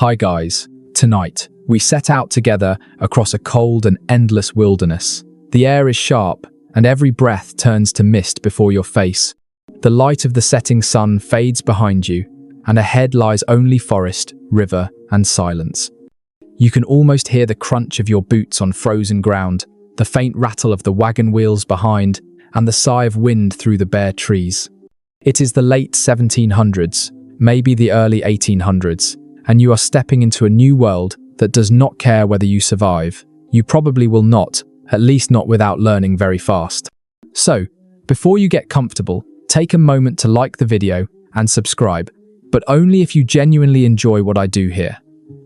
Hi guys, tonight we set out together across a cold and endless wilderness. The air is sharp and every breath turns to mist before your face. The light of the setting sun fades behind you and ahead lies only forest, river and silence. You can almost hear the crunch of your boots on frozen ground, the faint rattle of the wagon wheels behind and the sigh of wind through the bare trees. It is the late 1700s, maybe the early 1800s, and you are stepping into a new world that does not care whether you survive. You probably will not, at least not without learning very fast. So, before you get comfortable, take a moment to like the video and subscribe, but only if you genuinely enjoy what I do here.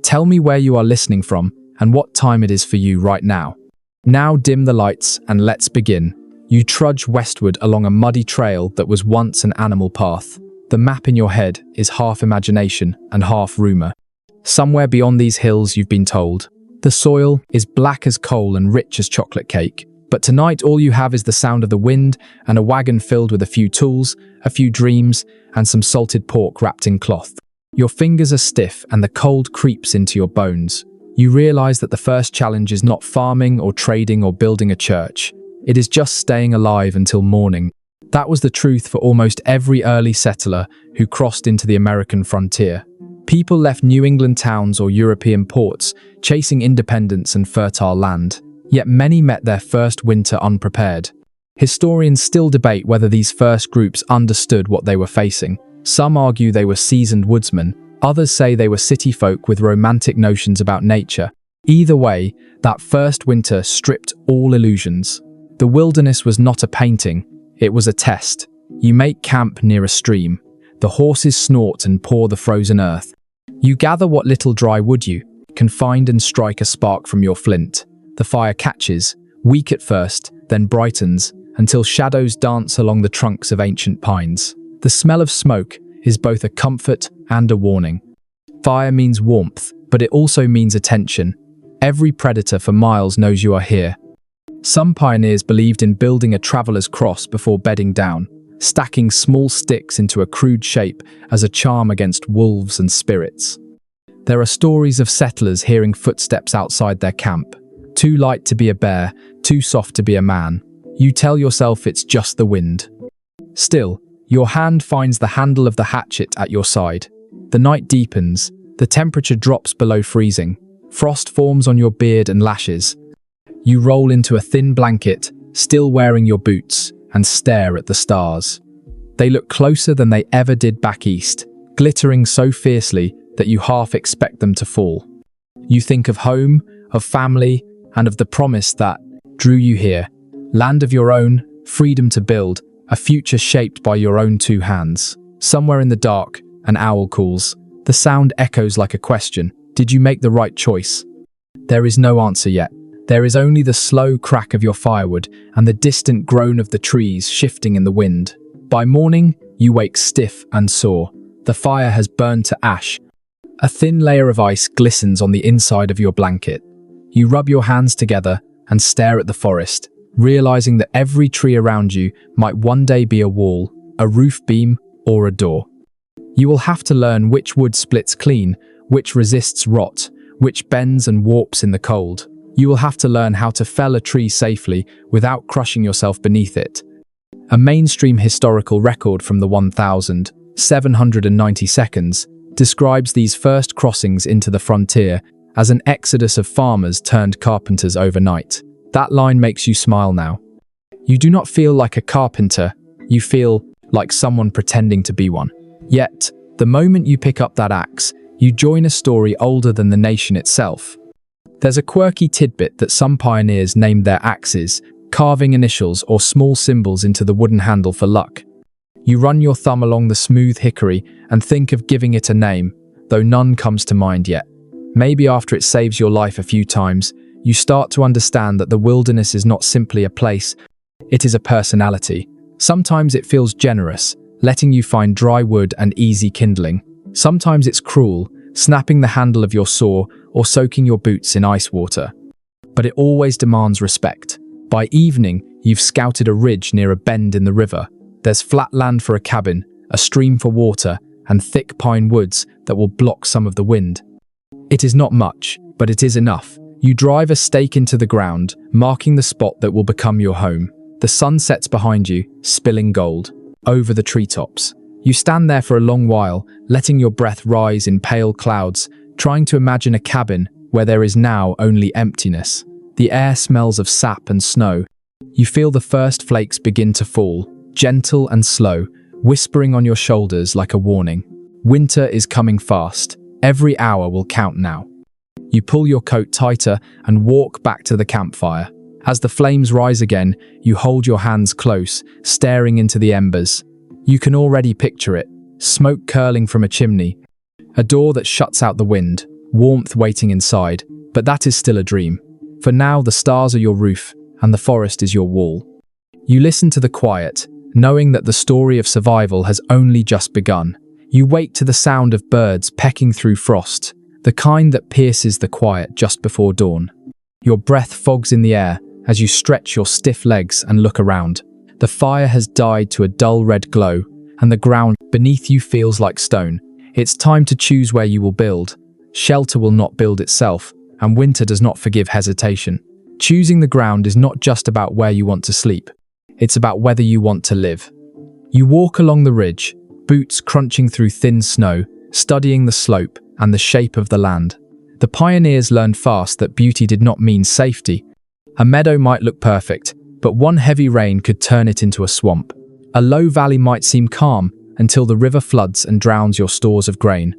Tell me where you are listening from and what time it is for you right now. Now dim the lights and let's begin. You trudge westward along a muddy trail that was once an animal path. The map in your head is half imagination and half rumor. Somewhere beyond these hills, you've been told, the soil is black as coal and rich as chocolate cake. But tonight all you have is the sound of the wind and a wagon filled with a few tools, a few dreams, and some salted pork wrapped in cloth. Your fingers are stiff and the cold creeps into your bones. You realize that the first challenge is not farming or trading or building a church. It is just staying alive until morning. That was the truth for almost every early settler who crossed into the American frontier. People left New England towns or European ports, chasing independence and fertile land. Yet many met their first winter unprepared. Historians still debate whether these first groups understood what they were facing. Some argue they were seasoned woodsmen. Others say they were city folk with romantic notions about nature. Either way, that first winter stripped all illusions. The wilderness was not a painting, it was a test. You make camp near a stream. The horses snort and paw the frozen earth. You gather what little dry wood you can find and strike a spark from your flint. The fire catches, weak at first, then brightens, until shadows dance along the trunks of ancient pines. The smell of smoke is both a comfort and a warning. Fire means warmth, but it also means attention. Every predator for miles knows you are here. Some pioneers believed in building a traveler's cross before bedding down, stacking small sticks into a crude shape as a charm against wolves and spirits. There are stories of settlers hearing footsteps outside their camp. Too light to be a bear, too soft to be a man. You tell yourself it's just the wind. Still, your hand finds the handle of the hatchet at your side. The night deepens, the temperature drops below freezing. Frost forms on your beard and lashes. You roll into a thin blanket, still wearing your boots, and stare at the stars. They look closer than they ever did back east, glittering so fiercely that you half expect them to fall. You think of home, of family, and of the promise that drew you here. Land of your own, freedom to build, a future shaped by your own two hands. Somewhere in the dark, an owl calls. The sound echoes like a question. Did you make the right choice? There is no answer yet. There is only the slow crack of your firewood and the distant groan of the trees shifting in the wind. By morning, you wake stiff and sore. The fire has burned to ash. A thin layer of ice glistens on the inside of your blanket. You rub your hands together and stare at the forest, realizing that every tree around you might one day be a wall, a roof beam, or a door. You will have to learn which wood splits clean, which resists rot, which bends and warps in the cold. You will have to learn how to fell a tree safely without crushing yourself beneath it. A mainstream historical record from the 1,790 seconds describes these first crossings into the frontier as an exodus of farmers turned carpenters overnight. That line makes you smile now. You do not feel like a carpenter, you feel like someone pretending to be one. Yet, the moment you pick up that axe, you join a story older than the nation itself. There's a quirky tidbit that some pioneers named their axes, carving initials or small symbols into the wooden handle for luck. You run your thumb along the smooth hickory and think of giving it a name, though none comes to mind yet. Maybe after it saves your life a few times, you start to understand that the wilderness is not simply a place, it is a personality. Sometimes it feels generous, letting you find dry wood and easy kindling. Sometimes it's cruel, snapping the handle of your saw or soaking your boots in ice water. But it always demands respect. By evening, you've scouted a ridge near a bend in the river. There's flat land for a cabin, a stream for water, and thick pine woods that will block some of the wind. It is not much, but it is enough. You drive a stake into the ground, marking the spot that will become your home. The sun sets behind you, spilling gold over the treetops. You stand there for a long while, letting your breath rise in pale clouds, trying to imagine a cabin where there is now only emptiness. The air smells of sap and snow. You feel the first flakes begin to fall, gentle and slow, whispering on your shoulders like a warning. Winter is coming fast. Every hour will count now. You pull your coat tighter and walk back to the campfire. As the flames rise again, you hold your hands close, staring into the embers. You can already picture it, smoke curling from a chimney, a door that shuts out the wind, warmth waiting inside, but that is still a dream. For now, the stars are your roof, and the forest is your wall. You listen to the quiet, knowing that the story of survival has only just begun. You wake to the sound of birds pecking through frost, the kind that pierces the quiet just before dawn. Your breath fogs in the air as you stretch your stiff legs and look around. The fire has died to a dull red glow, and the ground beneath you feels like stone. It's time to choose where you will build. Shelter will not build itself, and winter does not forgive hesitation. Choosing the ground is not just about where you want to sleep. It's about whether you want to live. You walk along the ridge, boots crunching through thin snow, studying the slope and the shape of the land. The pioneers learned fast that beauty did not mean safety. A meadow might look perfect, but one heavy rain could turn it into a swamp. A low valley might seem calm until the river floods and drowns your stores of grain.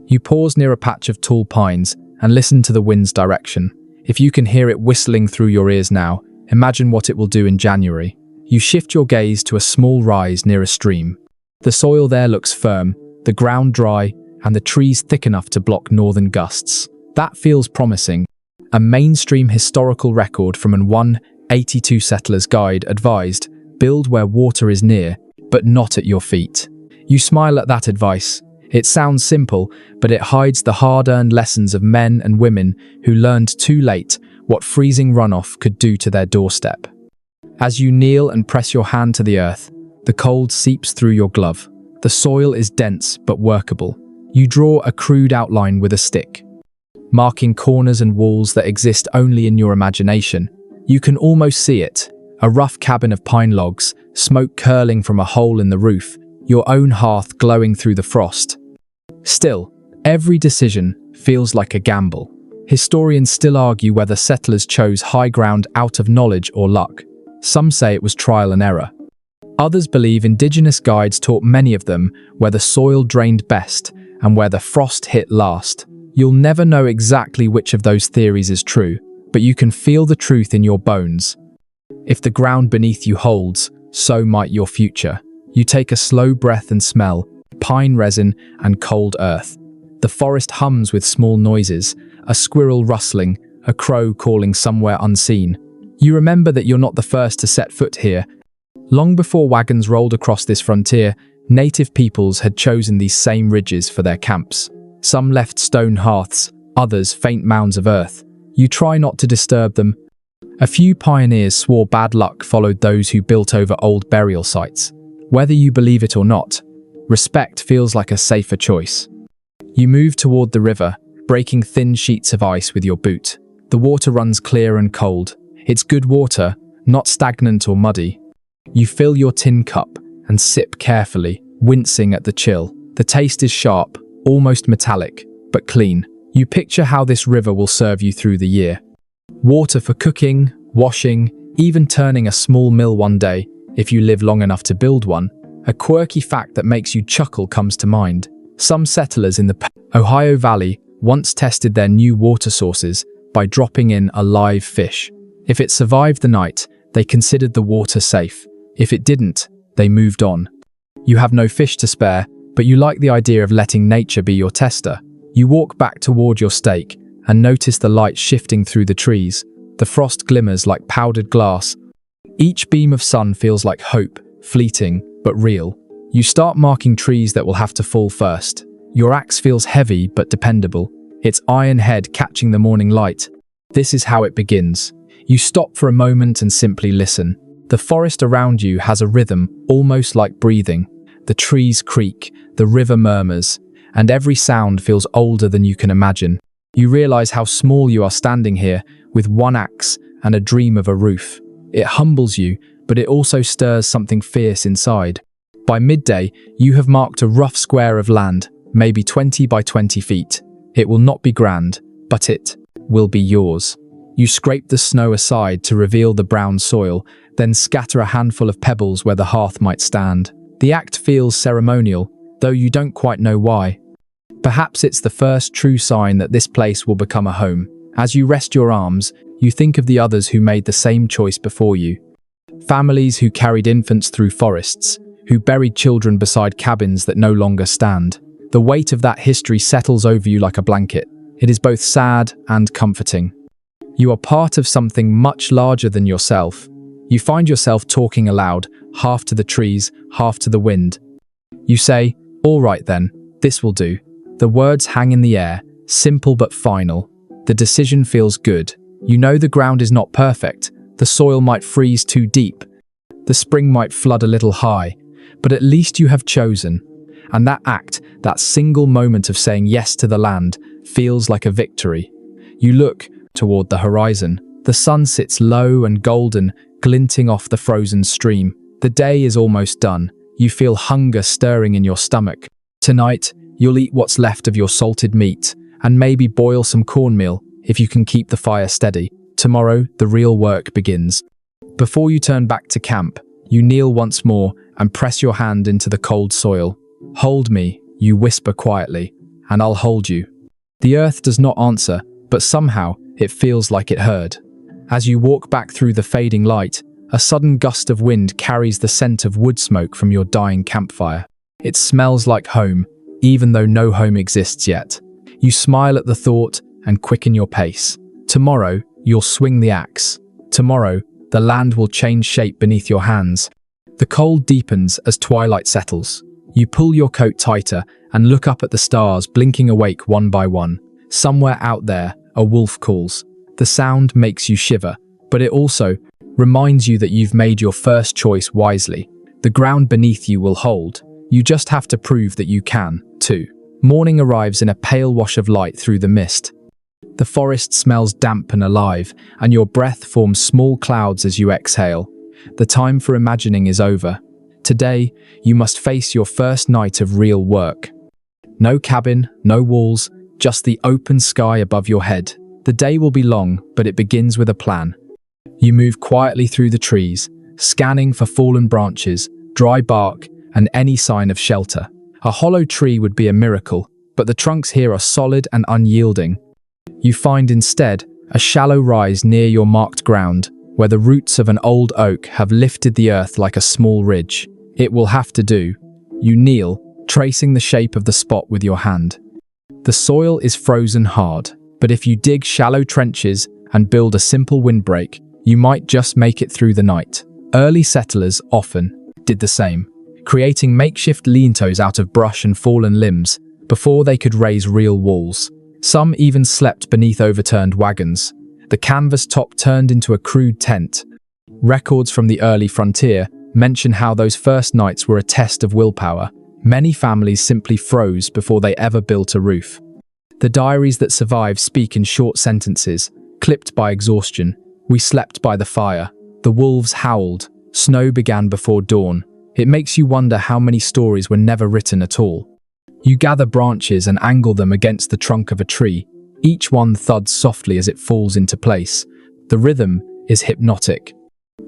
You pause near a patch of tall pines and listen to the wind's direction. If you can hear it whistling through your ears now, imagine what it will do in January. You shift your gaze to a small rise near a stream. The soil there looks firm, the ground dry, and the trees thick enough to block northern gusts. That feels promising. A mainstream historical record from an 182 Settlers Guide advised, build where water is near, but not at your feet. You smile at that advice. It sounds simple, but it hides the hard-earned lessons of men and women who learned too late what freezing runoff could do to their doorstep. As you kneel and press your hand to the earth, the cold seeps through your glove. The soil is dense but workable. You draw a crude outline with a stick, marking corners and walls that exist only in your imagination. You can almost see it, a rough cabin of pine logs, smoke curling from a hole in the roof, your own hearth glowing through the frost. Still, every decision feels like a gamble. Historians still argue whether settlers chose high ground out of knowledge or luck. Some say it was trial and error. Others believe indigenous guides taught many of them where the soil drained best and where the frost hit last. You'll never know exactly which of those theories is true, but you can feel the truth in your bones. If the ground beneath you holds, so might your future. You take a slow breath and smell pine resin and cold earth. The forest hums with small noises, a squirrel rustling, a crow calling somewhere unseen. You remember that you're not the first to set foot here. Long before wagons rolled across this frontier, native peoples had chosen these same ridges for their camps. Some left stone hearths, others faint mounds of earth. You try not to disturb them. A few pioneers swore bad luck followed those who built over old burial sites. Whether you believe it or not, respect feels like a safer choice. You move toward the river, breaking thin sheets of ice with your boot. The water runs clear and cold. It's good water, not stagnant or muddy. You fill your tin cup and sip carefully, wincing at the chill. The taste is sharp, almost metallic, but clean. You picture how this river will serve you through the year. Water for cooking, washing, even turning a small mill one day, if you live long enough to build one. A quirky fact that makes you chuckle comes to mind. Some settlers in the Ohio Valley once tested their new water sources by dropping in a live fish. If it survived the night, they considered the water safe. If it didn't, they moved on. You have no fish to spare, but you like the idea of letting nature be your tester. You walk back toward your stake and notice the light shifting through the trees. The frost glimmers like powdered glass. Each beam of sun feels like hope, fleeting, but real. You start marking trees that will have to fall first. Your axe feels heavy but dependable, its iron head catching the morning light. This is how it begins. You stop for a moment and simply listen. The forest around you has a rhythm, almost like breathing. The trees creak, the river murmurs, and every sound feels older than you can imagine. You realize how small you are standing here with one axe and a dream of a roof. It humbles you, but it also stirs something fierce inside. By midday, you have marked a rough square of land, maybe 20 by 20 feet. It will not be grand, but it will be yours. You scrape the snow aside to reveal the brown soil, then scatter a handful of pebbles where the hearth might stand. The act feels ceremonial, though you don't quite know why. Perhaps it's the first true sign that this place will become a home. As you rest your arms, you think of the others who made the same choice before you. Families who carried infants through forests, who buried children beside cabins that no longer stand. The weight of that history settles over you like a blanket. It is both sad and comforting. You are part of something much larger than yourself. You find yourself talking aloud, half to the trees, half to the wind. You say, "All right then, this will do." The words hang in the air, simple but final. The decision feels good. You know the ground is not perfect. The soil might freeze too deep. The spring might flood a little high. But at least you have chosen. And that act, that single moment of saying yes to the land, feels like a victory. You look toward the horizon. The sun sits low and golden, glinting off the frozen stream. The day is almost done. You feel hunger stirring in your stomach. Tonight, you'll eat what's left of your salted meat, and maybe boil some cornmeal if you can keep the fire steady. Tomorrow, the real work begins. Before you turn back to camp, you kneel once more and press your hand into the cold soil. "Hold me," you whisper quietly, "and I'll hold you." The earth does not answer, but somehow it feels like it heard. As you walk back through the fading light, a sudden gust of wind carries the scent of wood smoke from your dying campfire. It smells like home, even though no home exists yet. You smile at the thought and quicken your pace. Tomorrow, you'll swing the axe. Tomorrow, the land will change shape beneath your hands. The cold deepens as twilight settles. You pull your coat tighter and look up at the stars blinking awake one by one. Somewhere out there, a wolf calls. The sound makes you shiver, but it also reminds you that you've made your first choice wisely. The ground beneath you will hold. You just have to prove that you can, too. Morning arrives in a pale wash of light through the mist. The forest smells damp and alive, and your breath forms small clouds as you exhale. The time for imagining is over. Today, you must face your first night of real work. No cabin, no walls, just the open sky above your head. The day will be long, but it begins with a plan. You move quietly through the trees, scanning for fallen branches, dry bark, and any sign of shelter. A hollow tree would be a miracle, but the trunks here are solid and unyielding. You find instead a shallow rise near your marked ground, where the roots of an old oak have lifted the earth like a small ridge. It will have to do. You kneel, tracing the shape of the spot with your hand. The soil is frozen hard, but if you dig shallow trenches and build a simple windbreak, you might just make it through the night. Early settlers often did the same, creating makeshift lean-tos out of brush and fallen limbs before they could raise real walls. Some even slept beneath overturned wagons. The canvas top turned into a crude tent. Records from the early frontier mention how those first nights were a test of willpower. Many families simply froze before they ever built a roof. The diaries that survive speak in short sentences, clipped by exhaustion. We slept by the fire. The wolves howled. Snow began before dawn. It makes you wonder how many stories were never written at all. You gather branches and angle them against the trunk of a tree. Each one thuds softly as it falls into place. The rhythm is hypnotic.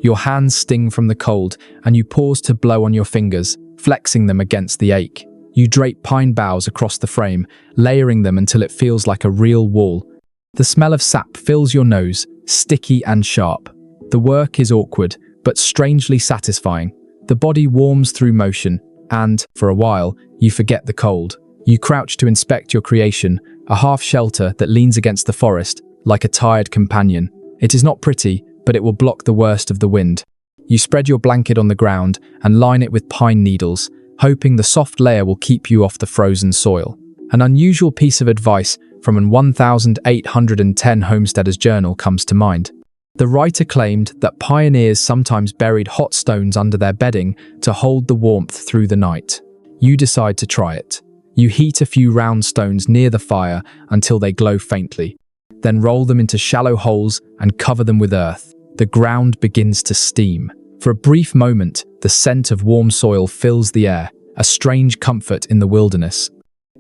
Your hands sting from the cold, and you pause to blow on your fingers, flexing them against the ache. You drape pine boughs across the frame, layering them until it feels like a real wall. The smell of sap fills your nose, sticky and sharp. The work is awkward, but strangely satisfying. The body warms through motion, and, for a while, you forget the cold. You crouch to inspect your creation, a half shelter that leans against the forest, like a tired companion. It is not pretty, but it will block the worst of the wind. You spread your blanket on the ground and line it with pine needles, hoping the soft layer will keep you off the frozen soil. An unusual piece of advice from an 1810 homesteader's journal comes to mind. The writer claimed that pioneers sometimes buried hot stones under their bedding to hold the warmth through the night. You decide to try it. You heat a few round stones near the fire until they glow faintly. Then roll them into shallow holes and cover them with earth. The ground begins to steam. For a brief moment, the scent of warm soil fills the air, a strange comfort in the wilderness.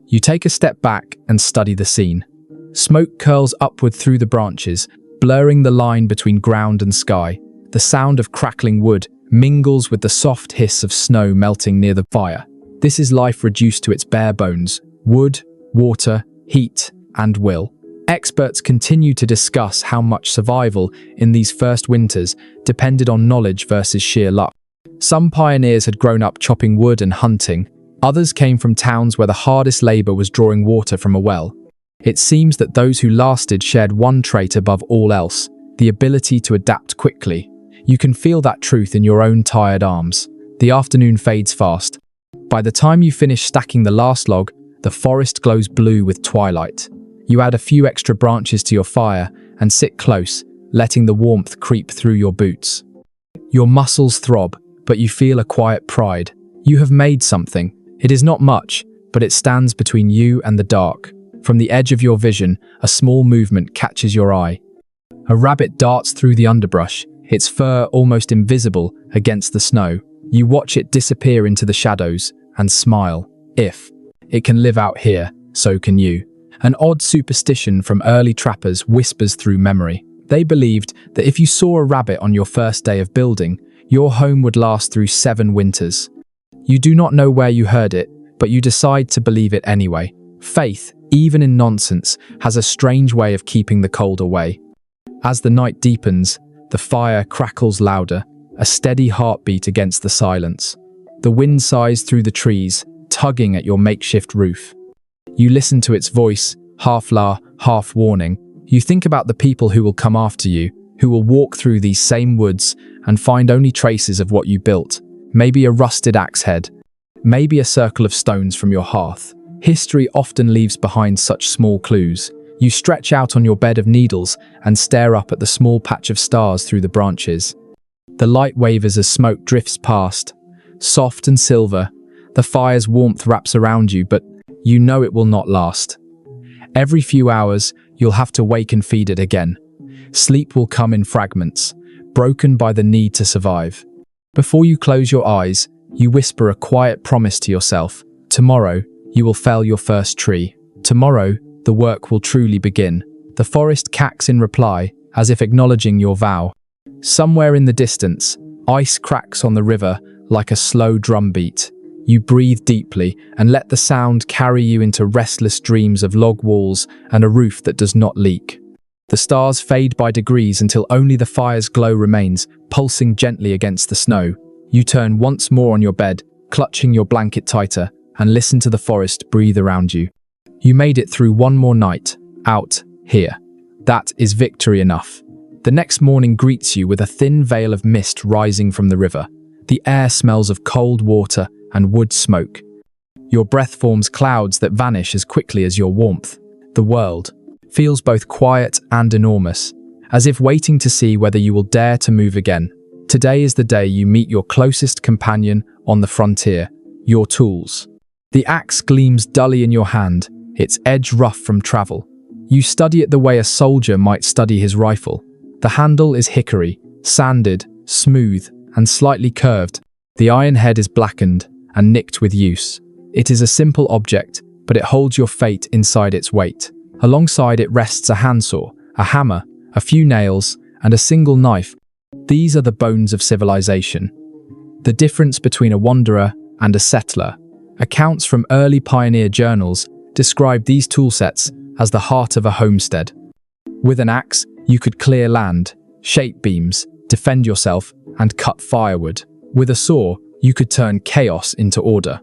You take a step back and study the scene. Smoke curls upward through the branches, blurring the line between ground and sky. The sound of crackling wood mingles with the soft hiss of snow melting near the fire. This is life reduced to its bare bones: wood, water, heat, and will. Experts continue to discuss how much survival in these first winters depended on knowledge versus sheer luck. Some pioneers had grown up chopping wood and hunting. Others came from towns where the hardest labor was drawing water from a well. It seems that those who lasted shared one trait above all else: the ability to adapt quickly. You can feel that truth in your own tired arms. The afternoon fades fast. By the time you finish stacking the last log, the forest glows blue with twilight. You add a few extra branches to your fire and sit close, letting the warmth creep through your boots. Your muscles throb, but you feel a quiet pride. You have made something. It is not much, but it stands between you and the dark. From the edge of your vision, a small movement catches your eye. A rabbit darts through the underbrush, its fur almost invisible against the snow. You watch it disappear into the shadows and smile. If it can live out here, so can you. An odd superstition from early trappers whispers through memory. They believed that if you saw a rabbit on your first day of building, your home would last through 7 winters. You do not know where you heard it, but you decide to believe it anyway. Faith, even in nonsense, has a strange way of keeping the cold away. As the night deepens, the fire crackles louder, a steady heartbeat against the silence. The wind sighs through the trees, tugging at your makeshift roof. You listen to its voice, half laugh, half warning. You think about the people who will come after you, who will walk through these same woods and find only traces of what you built. Maybe a rusted axe head, maybe a circle of stones from your hearth. History often leaves behind such small clues. You stretch out on your bed of needles and stare up at the small patch of stars through the branches. The light wavers as smoke drifts past. Soft and silver, the fire's warmth wraps around you, but you know it will not last. Every few hours, you'll have to wake and feed it again. Sleep will come in fragments, broken by the need to survive. Before you close your eyes, you whisper a quiet promise to yourself. Tomorrow, you will fell your first tree. Tomorrow, the work will truly begin. The forest cacks in reply, as if acknowledging your vow. Somewhere in the distance, ice cracks on the river like a slow drumbeat. You breathe deeply and let the sound carry you into restless dreams of log walls and a roof that does not leak. The stars fade by degrees until only the fire's glow remains, pulsing gently against the snow. You turn once more on your bed, clutching your blanket tighter, and listen to the forest breathe around you. You made it through one more night, out here. That is victory enough. The next morning greets you with a thin veil of mist rising from the river. The air smells of cold water and wood smoke. Your breath forms clouds that vanish as quickly as your warmth. The world feels both quiet and enormous, as if waiting to see whether you will dare to move again. Today is the day you meet your closest companion on the frontier, your tools. The axe gleams dully in your hand, its edge rough from travel. You study it the way a soldier might study his rifle. The handle is hickory, sanded, smooth, and slightly curved. The iron head is blackened and nicked with use. It is a simple object, but it holds your fate inside its weight. Alongside it rests a handsaw, a hammer, a few nails, and a single knife. These are the bones of civilization. The difference between a wanderer and a settler. Accounts from early pioneer journals describe these toolsets as the heart of a homestead. With an axe, you could clear land, shape beams, defend yourself, and cut firewood. With a saw, you could turn chaos into order.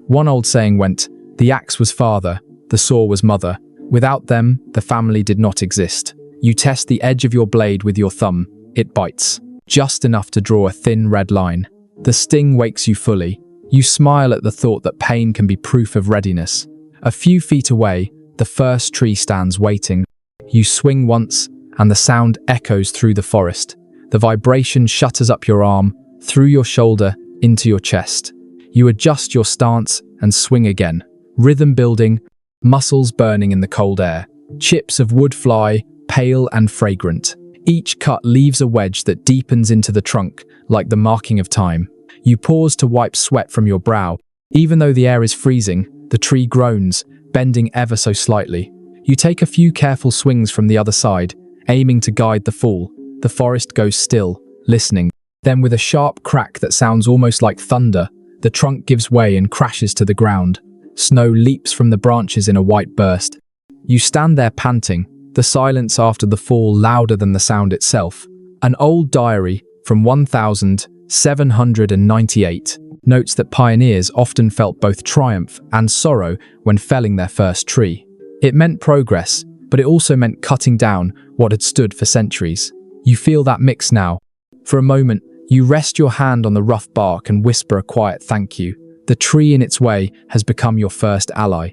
One old saying went, "The axe was father, the saw was mother. Without them, the family did not exist." You test the edge of your blade with your thumb. It bites, just enough to draw a thin red line. The sting wakes you fully. You smile at the thought that pain can be proof of readiness. A few feet away, the first tree stands waiting. You swing once, and the sound echoes through the forest. The vibration shutters up your arm, through your shoulder, into your chest. You adjust your stance and swing again. rhythm building, muscles burning in the cold air. Chips of wood fly, pale and fragrant. Each cut leaves a wedge that deepens into the trunk, like the marking of time. You pause to wipe sweat from your brow. Even though the air is freezing, the tree groans, bending ever so slightly. You take a few careful swings from the other side, aiming to guide the fall. The forest goes still, listening. Then with a sharp crack that sounds almost like thunder, the trunk gives way and crashes to the ground. Snow leaps from the branches in a white burst. You stand there panting, the silence after the fall louder than the sound itself. An old diary from 1798 notes that pioneers often felt both triumph and sorrow when felling their first tree. It meant progress, but it also meant cutting down what had stood for centuries. You feel that mix now. For a moment, you rest your hand on the rough bark and whisper a quiet thank you. The tree in its way has become your first ally.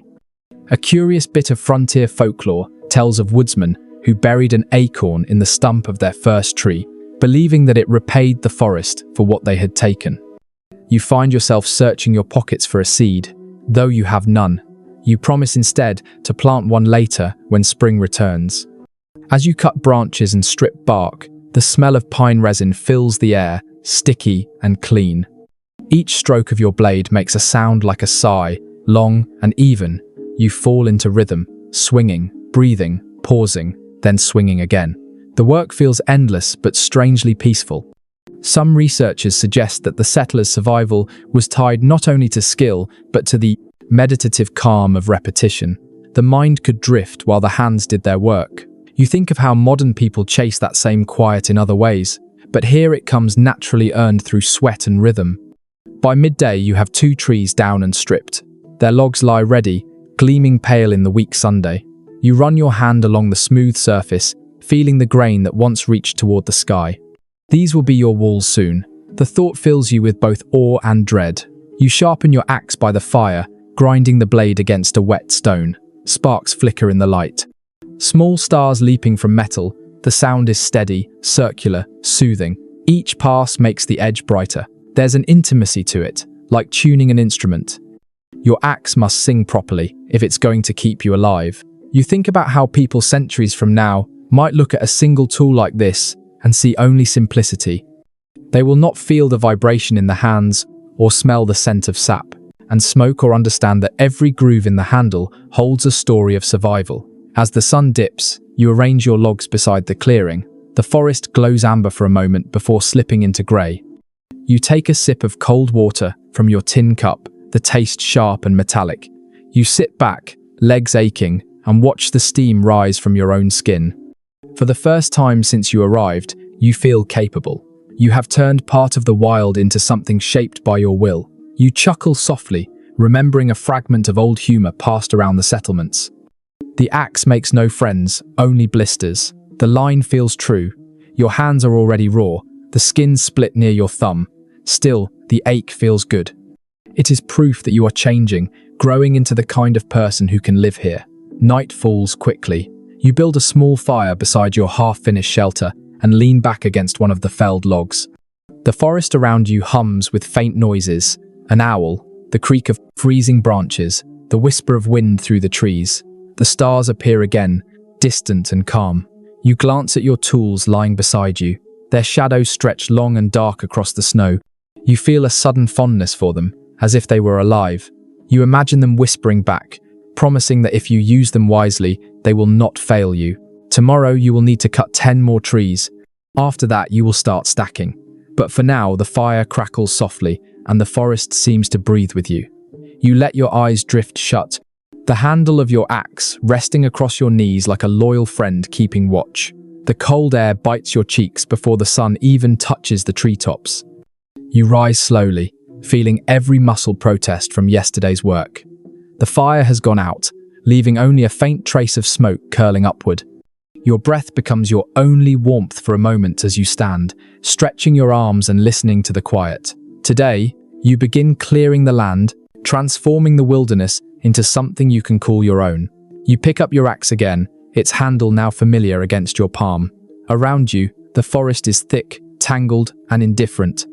A curious bit of frontier folklore tells of woodsmen who buried an acorn in the stump of their first tree, believing that it repaid the forest for what they had taken. You find yourself searching your pockets for a seed, though you have none. You promise instead to plant one later when spring returns. As you cut branches and strip bark, the smell of pine resin fills the air, sticky and clean. Each stroke of your blade makes a sound like a sigh, long and even. You fall into rhythm, swinging, breathing, pausing, then swinging again. The work feels endless but strangely peaceful. Some researchers suggest that the settlers' survival was tied not only to skill, but to the meditative calm of repetition. The mind could drift while the hands did their work. You think of how modern people chase that same quiet in other ways, but here it comes naturally earned through sweat and rhythm. By midday, you have 2 trees down and stripped. Their logs lie ready, gleaming pale in the weak sunday. You run your hand along the smooth surface, feeling the grain that once reached toward the sky. These will be your walls soon. The thought fills you with both awe and dread. You sharpen your axe by the fire, grinding the blade against a wet stone. Sparks flicker in the light. Small stars leaping from metal, the sound is steady, circular, soothing. Each pass makes the edge brighter. There's an intimacy to it, like tuning an instrument. Your axe must sing properly if it's going to keep you alive. You think about how people centuries from now might look at a single tool like this and see only simplicity. They will not feel the vibration in the hands or smell the scent of sap and smoke or understand that every groove in the handle holds a story of survival. As the sun dips, you arrange your logs beside the clearing. The forest glows amber for a moment before slipping into grey. You take a sip of cold water from your tin cup, the taste sharp and metallic. You sit back, legs aching, and watch the steam rise from your own skin. For the first time since you arrived, you feel capable. You have turned part of the wild into something shaped by your will. You chuckle softly, remembering a fragment of old humor passed around the settlements. The axe makes no friends, only blisters. The line feels true. Your hands are already raw, the skin split near your thumb. Still, the ache feels good. It is proof that you are changing, growing into the kind of person who can live here. Night falls quickly. You build a small fire beside your half-finished shelter and lean back against one of the felled logs. The forest around you hums with faint noises, an owl, the creak of freezing branches, the whisper of wind through the trees. The stars appear again, distant and calm. You glance at your tools lying beside you. Their shadows stretch long and dark across the snow. You feel a sudden fondness for them, as if they were alive. You imagine them whispering back, promising that if you use them wisely, they will not fail you. Tomorrow you will need to cut 10 more trees. After that you will start stacking. But for now the fire crackles softly and the forest seems to breathe with you. You let your eyes drift shut, the handle of your axe resting across your knees like a loyal friend keeping watch. The cold air bites your cheeks before the sun even touches the treetops. You rise slowly, feeling every muscle protest from yesterday's work. The fire has gone out, leaving only a faint trace of smoke curling upward. Your breath becomes your only warmth for a moment as you stand, stretching your arms and listening to the quiet. Today, you begin clearing the land, transforming the wilderness into something you can call your own. You pick up your axe again, its handle now familiar against your palm. Around you, the forest is thick, tangled, and indifferent.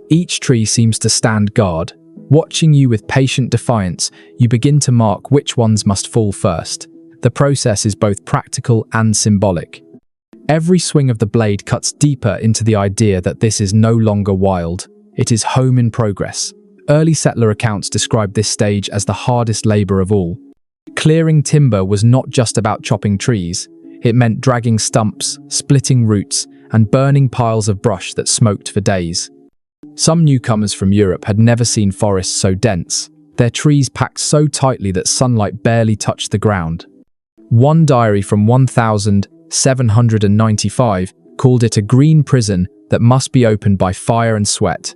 Each tree seems to stand guard, Watching you with patient defiance, you begin to mark which ones must fall first. The process is both practical and symbolic. Every swing of the blade cuts deeper into the idea that this is no longer wild. It is home in progress. Early settler accounts describe this stage as the hardest labor of all. Clearing timber was not just about chopping trees. It meant dragging stumps, splitting roots, and burning piles of brush that smoked for days. Some newcomers from Europe had never seen forests so dense, their trees packed so tightly that sunlight barely touched the ground. One diary from 1795 called it a green prison that must be opened by fire and sweat.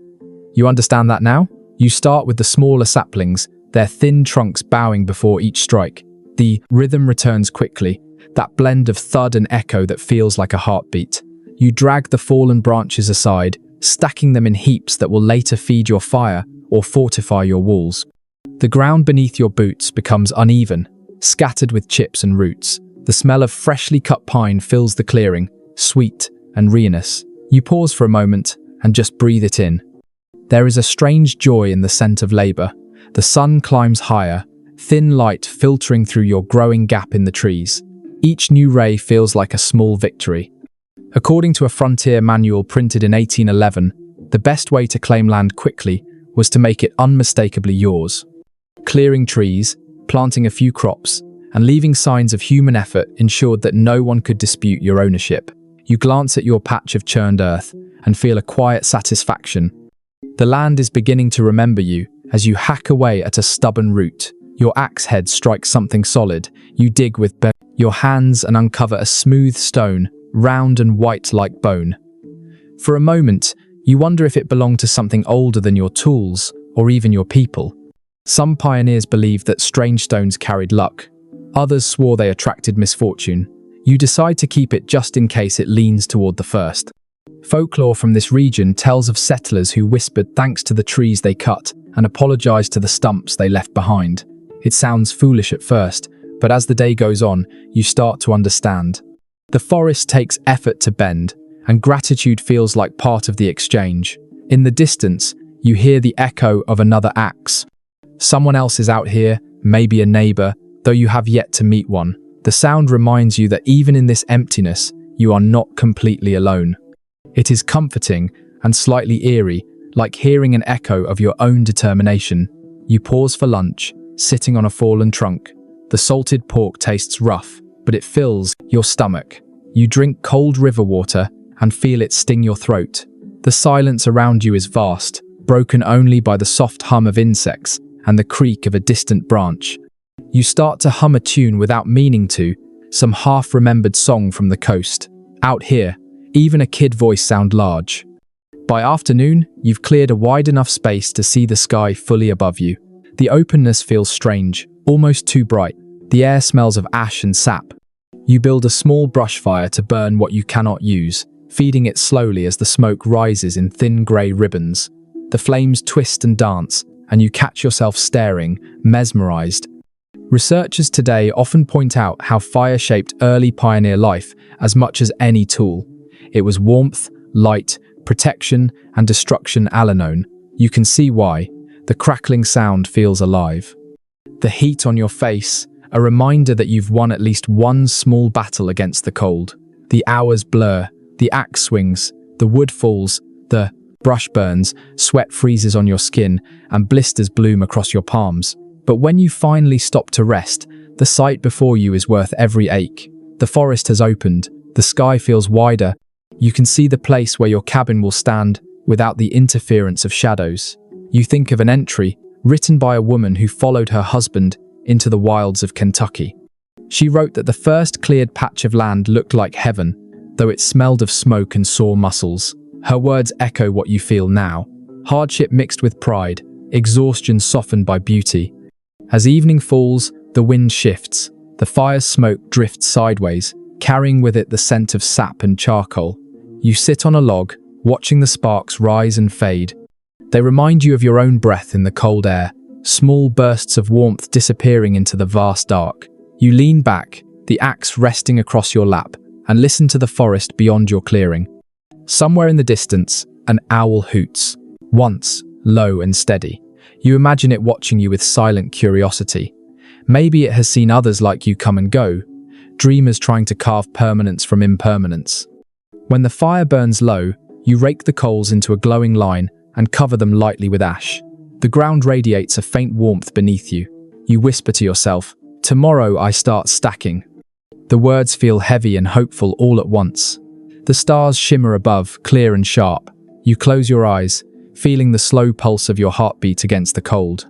You understand that now? You start with the smaller saplings, their thin trunks bowing before each strike. The rhythm returns quickly, that blend of thud and echo that feels like a heartbeat. You drag the fallen branches aside, stacking them in heaps that will later feed your fire or fortify your walls. The ground beneath your boots becomes uneven, scattered with chips and roots. The smell of freshly cut pine fills the clearing, sweet and ruinous. You pause for a moment and just breathe it in. There is a strange joy in the scent of labor. The sun climbs higher, thin light filtering through your growing gap in the trees. Each new ray feels like a small victory. According to a frontier manual printed in 1811, the best way to claim land quickly was to make it unmistakably yours. Clearing trees, planting a few crops, and leaving signs of human effort ensured that no one could dispute your ownership. You glance at your patch of churned earth and feel a quiet satisfaction. The land is beginning to remember you as you hack away at a stubborn root. Your axe head strikes something solid. You dig with your hands and uncover a smooth stone, round and white like bone. For a moment, you wonder if it belonged to something older than your tools or even your people. Some pioneers believed that strange stones carried luck. Others swore they attracted misfortune. You decide to keep it just in case it leans toward the first. Folklore from this region tells of settlers who whispered thanks to the trees they cut and apologized to the stumps they left behind. It sounds foolish at first, but as the day goes on, you start to understand. The forest takes effort to bend, and gratitude feels like part of the exchange. In the distance, you hear the echo of another axe. Someone else is out here, maybe a neighbor, though you have yet to meet one. The sound reminds you that even in this emptiness, you are not completely alone. It is comforting and slightly eerie, like hearing an echo of your own determination. You pause for lunch, sitting on a fallen trunk. The salted pork tastes rough, but it fills your stomach. You drink cold river water and feel it sting your throat. The silence around you is vast, broken only by the soft hum of insects and the creak of a distant branch. You start to hum a tune without meaning to, some half-remembered song from the coast. Out here, even a kid voice sounds large. By afternoon, you've cleared a wide enough space to see the sky fully above you. The openness feels strange, almost too bright. The air smells of ash and sap. You build a small brush fire to burn what you cannot use, feeding it slowly as the smoke rises in thin grey ribbons. The flames twist and dance, and you catch yourself staring, mesmerized. Researchers today often point out how fire shaped early pioneer life as much as any tool. It was warmth, light, protection, and destruction alone. You can see why. The crackling sound feels alive. The heat on your face, a reminder that you've won at least one small battle against the cold. The hours blur, the axe swings, the wood falls, the brush burns, sweat freezes on your skin, and blisters bloom across your palms. But when you finally stop to rest, the sight before you is worth every ache. The forest has opened, the sky feels wider. You can see the place where your cabin will stand without the interference of shadows. You think of an entry written by a woman who followed her husband into the wilds of Kentucky. She wrote that the first cleared patch of land looked like heaven, though it smelled of smoke and sore muscles. Her words echo what you feel now. Hardship mixed with pride, exhaustion softened by beauty. As evening falls, the wind shifts. The fire's smoke drifts sideways, carrying with it the scent of sap and charcoal. You sit on a log, watching the sparks rise and fade. They remind you of your own breath in the cold air, small bursts of warmth disappearing into the vast dark. You lean back, the axe resting across your lap, and listen to the forest beyond your clearing. Somewhere in the distance, an owl hoots, once low and steady. You imagine it watching you with silent curiosity. Maybe it has seen others like you come and go, dreamers trying to carve permanence from impermanence. When the fire burns low, you rake the coals into a glowing line and cover them lightly with ash. The ground radiates a faint warmth beneath you. You whisper to yourself, "Tomorrow I start stacking." The words feel heavy and hopeful all at once. The stars shimmer above, clear and sharp. You close your eyes, feeling the slow pulse of your heartbeat against the cold.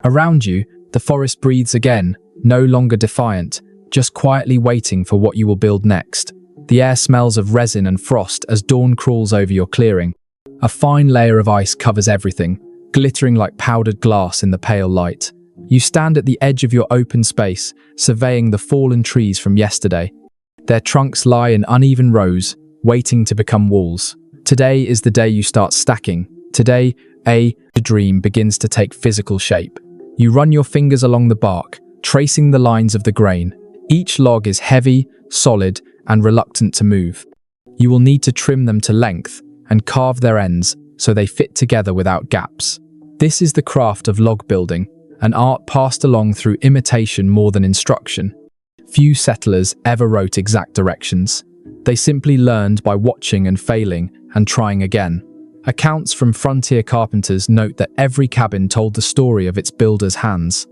Around you, the forest breathes again, no longer defiant, just quietly waiting for what you will build next. The air smells of resin and frost as dawn crawls over your clearing. A fine layer of ice covers everything, glittering like powdered glass in the pale light. You stand at the edge of your open space, surveying the fallen trees from yesterday. Their trunks lie in uneven rows, waiting to become walls. Today is the day you start stacking. Today, a dream begins to take physical shape. You run your fingers along the bark, tracing the lines of the grain. Each log is heavy, solid, and reluctant to move. You will need to trim them to length and carve their ends so they fit together without gaps. This is the craft of log building, an art passed along through imitation more than instruction. Few settlers ever wrote exact directions. They simply learned by watching and failing and trying again. Accounts from frontier carpenters note that every cabin told the story of its builder's hands.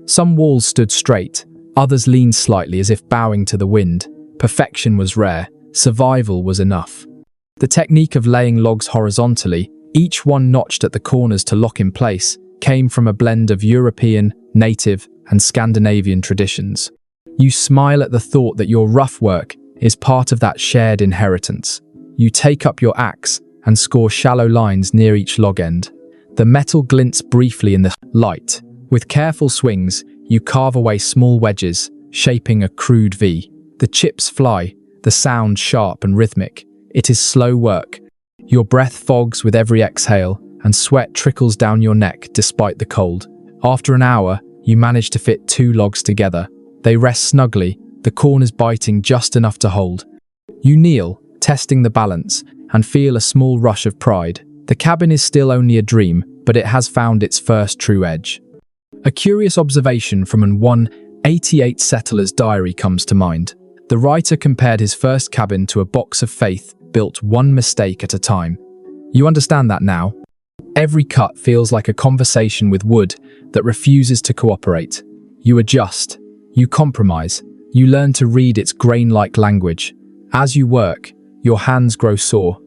Some walls stood straight, others leaned slightly as if bowing to the wind. Perfection was rare, survival was enough. The technique of laying logs horizontally, each one notched at the corners to lock in place, came from a blend of European, native, and Scandinavian traditions. You smile at the thought that your rough work is part of that shared inheritance. You take up your axe and score shallow lines near each log end. The metal glints briefly in the light. With careful swings, you carve away small wedges, shaping a crude V. The chips fly, the sound sharp and rhythmic. It is slow work. Your breath fogs with every exhale, and sweat trickles down your neck despite the cold. After an hour, you manage to fit 2 logs together. They rest snugly, the corners biting just enough to hold. You kneel, testing the balance, and feel a small rush of pride. The cabin is still only a dream, but it has found its first true edge. A curious observation from an 188 settler's diary comes to mind. The writer compared his first cabin to a box of faith built one mistake at a time. You understand that now? Every cut feels like a conversation with wood that refuses to cooperate. You adjust, you compromise, you learn to read its grain-like language. As you work, your hands grow sore.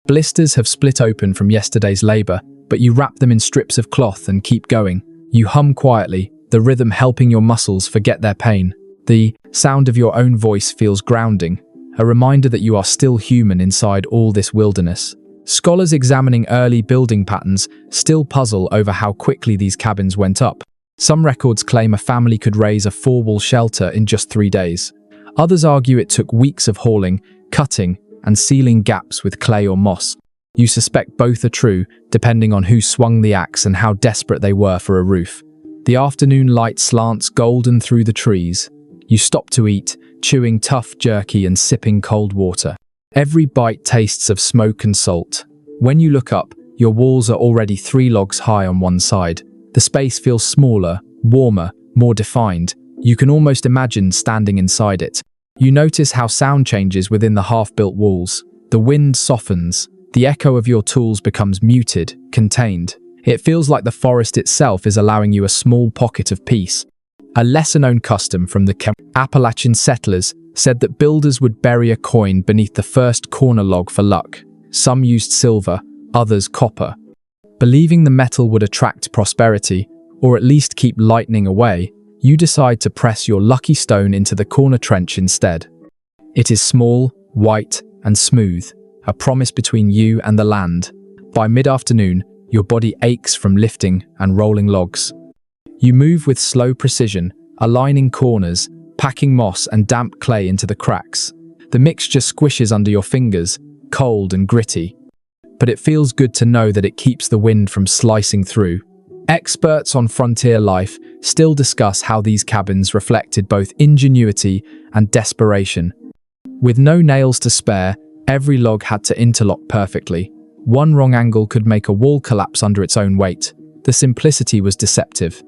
Blisters have split open from yesterday's labor, but you wrap them in strips of cloth and keep going. You hum quietly, the rhythm helping your muscles forget their pain. The sound of your own voice feels grounding, a reminder that you are still human inside all this wilderness. Scholars examining early building patterns still puzzle over how quickly these cabins went up. Some records claim a family could raise a 4-wall shelter in just 3 days. Others argue it took weeks of hauling, cutting, and sealing gaps with clay or moss. You suspect both are true, depending on who swung the axe and how desperate they were for a roof. The afternoon light slants golden through the trees. You stop to eat, chewing tough jerky and sipping cold water. Every bite tastes of smoke and salt. When you look up, your walls are already 3 logs high on one side. The space feels smaller, warmer, more defined. You can almost imagine standing inside it. You notice how sound changes within the half-built walls. The wind softens. The echo of your tools becomes muted, contained. It feels like the forest itself is allowing you a small pocket of peace. A lesser-known custom from the Appalachian settlers said that builders would bury a coin beneath the first corner log for luck. Some used silver, others copper. Believing the metal would attract prosperity, or at least keep lightning away, you decide to press your lucky stone into the corner trench instead. It is small, white, and smooth, a promise between you and the land. By mid-afternoon, your body aches from lifting and rolling logs. You move with slow precision, aligning corners, packing moss and damp clay into the cracks. The mixture squishes under your fingers, cold and gritty. But it feels good to know that it keeps the wind from slicing through. Experts on frontier life still discuss how these cabins reflected both ingenuity and desperation. With no nails to spare, every log had to interlock perfectly. One wrong angle could make a wall collapse under its own weight. The The simplicity was deceptive.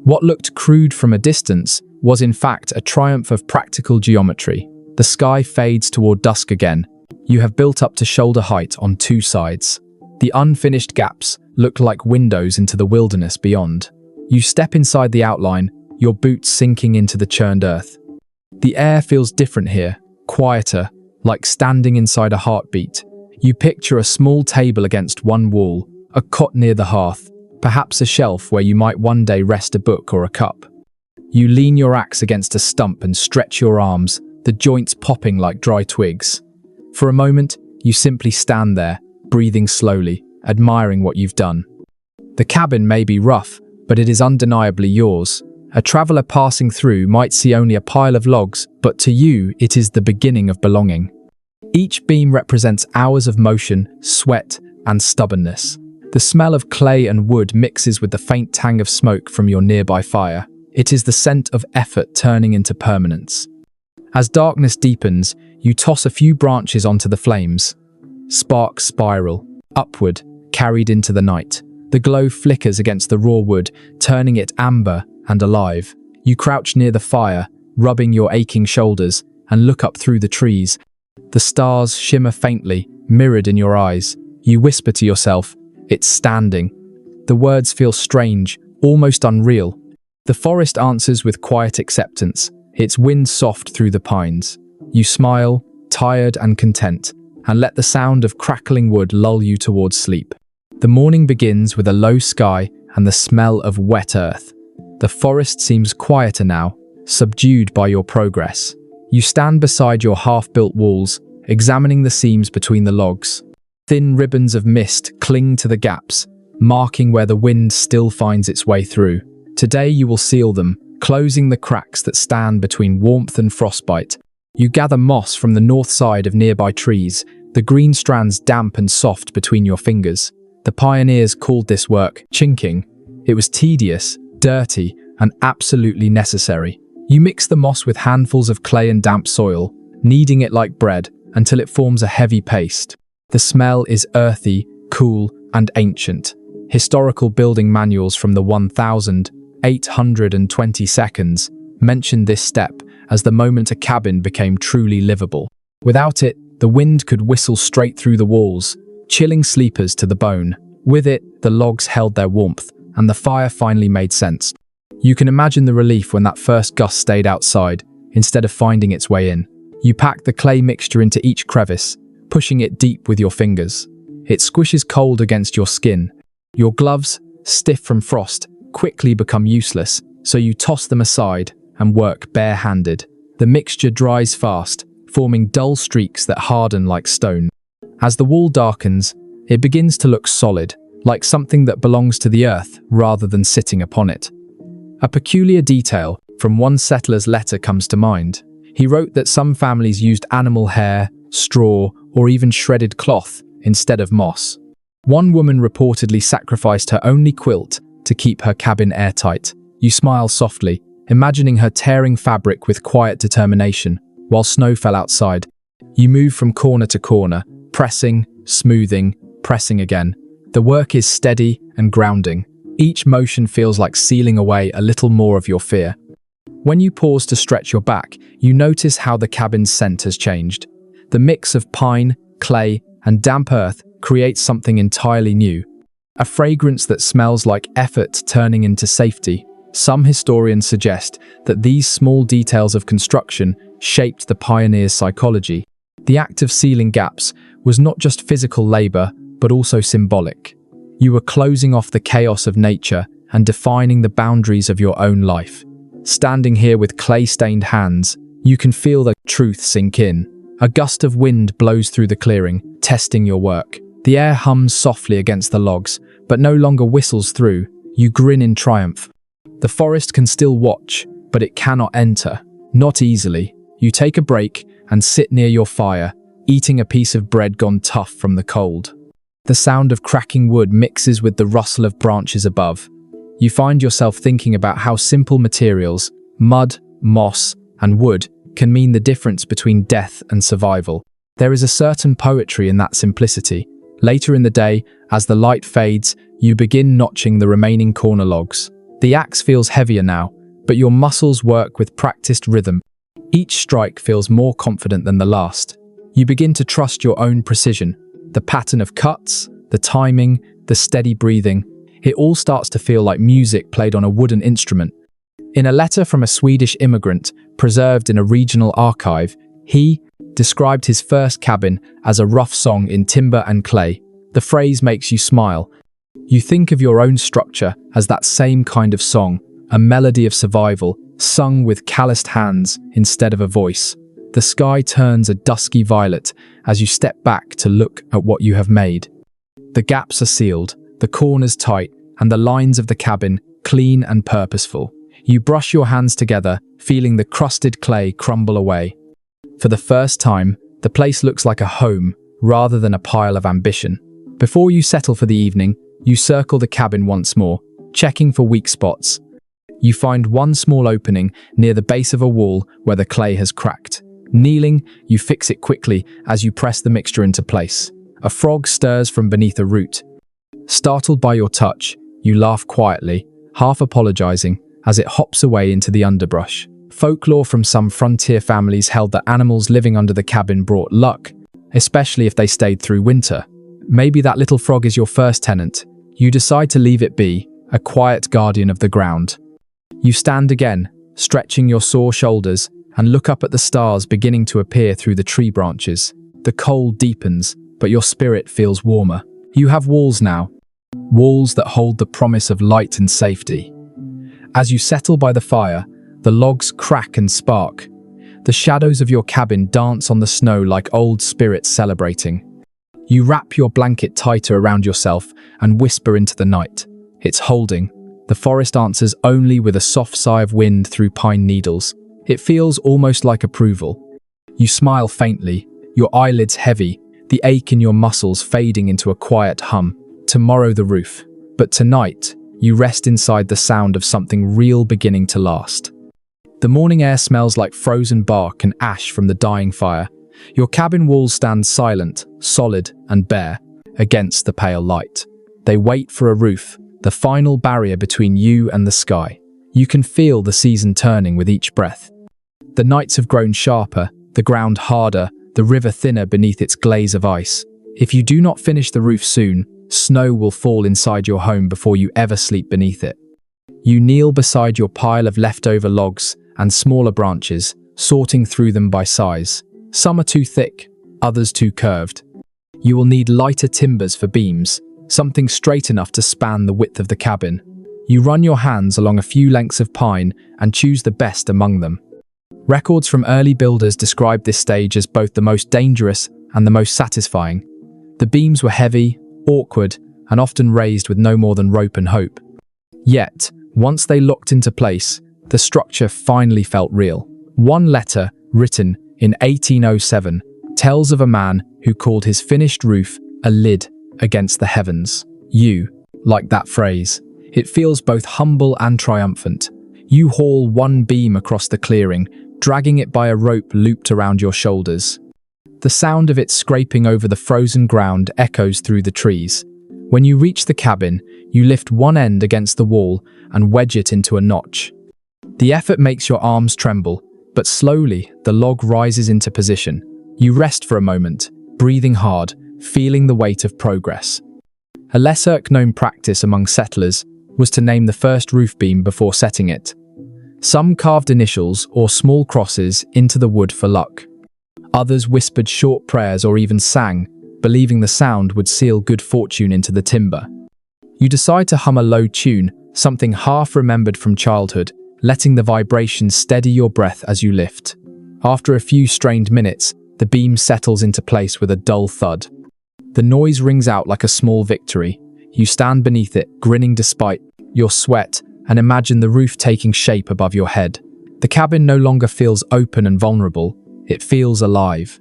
What looked crude from a distance was in fact a triumph of practical geometry. The sky fades toward dusk again. You have built up to shoulder height on two sides. The unfinished gaps look like windows into the wilderness beyond. You step inside the outline, your boots sinking into the churned earth. The air feels different here, quieter, like standing inside a heartbeat. You picture a small table against one wall, a cot near the hearth, perhaps a shelf where you might one day rest a book or a cup. You lean your axe against a stump and stretch your arms, the joints popping like dry twigs. For a moment, you simply stand there, breathing slowly, admiring what you've done. The cabin may be rough, but it is undeniably yours. A traveler passing through might see only a pile of logs, but to you, it is the beginning of belonging. Each beam represents hours of motion, sweat, and stubbornness. The smell of clay and wood mixes with the faint tang of smoke from your nearby fire. It is the scent of effort turning into permanence. As darkness deepens, you toss a few branches onto the flames. Sparks spiral, upward, carried into the night. The glow flickers against the raw wood, turning it amber and alive. You crouch near the fire, rubbing your aching shoulders, and look up through the trees. The stars shimmer faintly, mirrored in your eyes. You whisper to yourself, "It's standing." The words feel strange, almost unreal. The forest answers with quiet acceptance, its wind soft through the pines. You smile, tired and content, and let the sound of crackling wood lull you towards sleep. The morning begins with a low sky and the smell of wet earth. The forest seems quieter now, subdued by your progress. You stand beside your half-built walls, examining the seams between the logs. Thin ribbons of mist cling to the gaps, marking where the wind still finds its way through. Today you will seal them, closing the cracks that stand between warmth and frostbite. You gather moss from the north side of nearby trees, the green strands damp and soft between your fingers. The pioneers called this work chinking. It was tedious, dirty, and absolutely necessary. You mix the moss with handfuls of clay and damp soil, kneading it like bread until it forms a heavy paste. The smell is earthy, cool, and ancient. Historical building manuals from the 1822 mention this step as the moment a cabin became truly livable. Without it, the wind could whistle straight through the walls, chilling sleepers to the bone. With it, the logs held their warmth, and the fire finally made sense. You can imagine the relief when that first gust stayed outside, instead of finding its way in. You pack the clay mixture into each crevice, pushing it deep with your fingers. It squishes cold against your skin. Your gloves, stiff from frost, quickly become useless, so you toss them aside and work bare-handed. The mixture dries fast, forming dull streaks that harden like stone. As the wall darkens, it begins to look solid, like something that belongs to the earth rather than sitting upon it. A peculiar detail from one settler's letter comes to mind. He wrote that some families used animal hair, straw, or even shredded cloth instead of moss. One woman reportedly sacrificed her only quilt to keep her cabin airtight. You smile softly, imagining her tearing fabric with quiet determination, while snow fell outside. You move from corner to corner, pressing, smoothing, pressing again. The work is steady and grounding. Each motion feels like sealing away a little more of your fear. When you pause to stretch your back, you notice how the cabin's scent has changed. The mix of pine, clay, and damp earth creates something entirely new. A fragrance that smells like effort turning into safety. Some historians suggest that these small details of construction shaped the pioneers' psychology. The act of sealing gaps was not just physical labor, but also symbolic. You were closing off the chaos of nature and defining the boundaries of your own life. Standing here with clay-stained hands, you can feel the truth sink in. A gust of wind blows through the clearing, testing your work. The air hums softly against the logs, but no longer whistles through. You grin in triumph. The forest can still watch, but it cannot enter. Not easily. You take a break and sit near your fire, eating a piece of bread gone tough from the cold. The sound of cracking wood mixes with the rustle of branches above. You find yourself thinking about how simple materials, mud, moss, and wood, can mean the difference between death and survival. There is a certain poetry in that simplicity, Later in the day, as the light fades, you begin notching the remaining corner logs. The axe feels heavier now, but your muscles work with practiced rhythm. Each strike feels more confident than the last. You begin to trust your own precision. The pattern of cuts, the timing, the steady breathing, it all starts to feel like music played on a wooden instrument. In a letter from a Swedish immigrant, preserved in a regional archive, he described his first cabin as a rough song in timber and clay. The phrase makes you smile. You think of your own structure as that same kind of song, a melody of survival, sung with calloused hands instead of a voice. The sky turns a dusky violet as you step back to look at what you have made. The gaps are sealed, the corners tight, and the lines of the cabin clean and purposeful. You brush your hands together, feeling the crusted clay crumble away. For the first time, the place looks like a home rather than a pile of ambition. Before you settle for the evening, you circle the cabin once more, checking for weak spots. You find one small opening near the base of a wall where the clay has cracked. Kneeling, you fix it quickly as you press the mixture into place. A frog stirs from beneath a root. Startled by your touch, you laugh quietly, half apologizing, as it hops away into the underbrush. Folklore from some frontier families held that animals living under the cabin brought luck, especially if they stayed through winter. Maybe that little frog is your first tenant. You decide to leave it be, a quiet guardian of the ground. You stand again, stretching your sore shoulders, and look up at the stars beginning to appear through the tree branches. The cold deepens, but your spirit feels warmer. You have walls now, walls that hold the promise of light and safety. As you settle by the fire, the logs crack and spark. The shadows of your cabin dance on the snow like old spirits celebrating. You wrap your blanket tighter around yourself and whisper into the night. It's holding. The forest answers only with a soft sigh of wind through pine needles. It feels almost like approval. You smile faintly, your eyelids heavy, the ache in your muscles fading into a quiet hum. Tomorrow the roof. But tonight, you rest inside the sound of something real beginning to last. The morning air smells like frozen bark and ash from the dying fire. Your cabin walls stand silent, solid and bare, against the pale light. They wait for a roof, the final barrier between you and the sky. You can feel the season turning with each breath. The nights have grown sharper, the ground harder, the river thinner beneath its glaze of ice. If you do not finish the roof soon, snow will fall inside your home before you ever sleep beneath it. You kneel beside your pile of leftover logs and smaller branches, sorting through them by size. Some are too thick, others too curved. You will need lighter timbers for beams, something straight enough to span the width of the cabin. You run your hands along a few lengths of pine and choose the best among them. Records from early builders describe this stage as both the most dangerous and the most satisfying. The beams were heavy, awkward, and often raised with no more than rope and hope. Yet, once they locked into place, the structure finally felt real. One letter, written in 1807, tells of a man who called his finished roof a lid against the heavens. You like that phrase. It feels both humble and triumphant. You haul one beam across the clearing, dragging it by a rope looped around your shoulders. The sound of it scraping over the frozen ground echoes through the trees. When you reach the cabin, you lift one end against the wall and wedge it into a notch. The effort makes your arms tremble, but slowly the log rises into position. You rest for a moment, breathing hard, feeling the weight of progress. A lesser-known practice among settlers was to name the first roof beam before setting it. Some carved initials or small crosses into the wood for luck. Others whispered short prayers or even sang, believing the sound would seal good fortune into the timber. You decide to hum a low tune, something half remembered from childhood, letting the vibrations steady your breath as you lift. After a few strained minutes, the beam settles into place with a dull thud. The noise rings out like a small victory. You stand beneath it, grinning despite your sweat, and imagine the roof taking shape above your head. The cabin no longer feels open and vulnerable, it feels alive.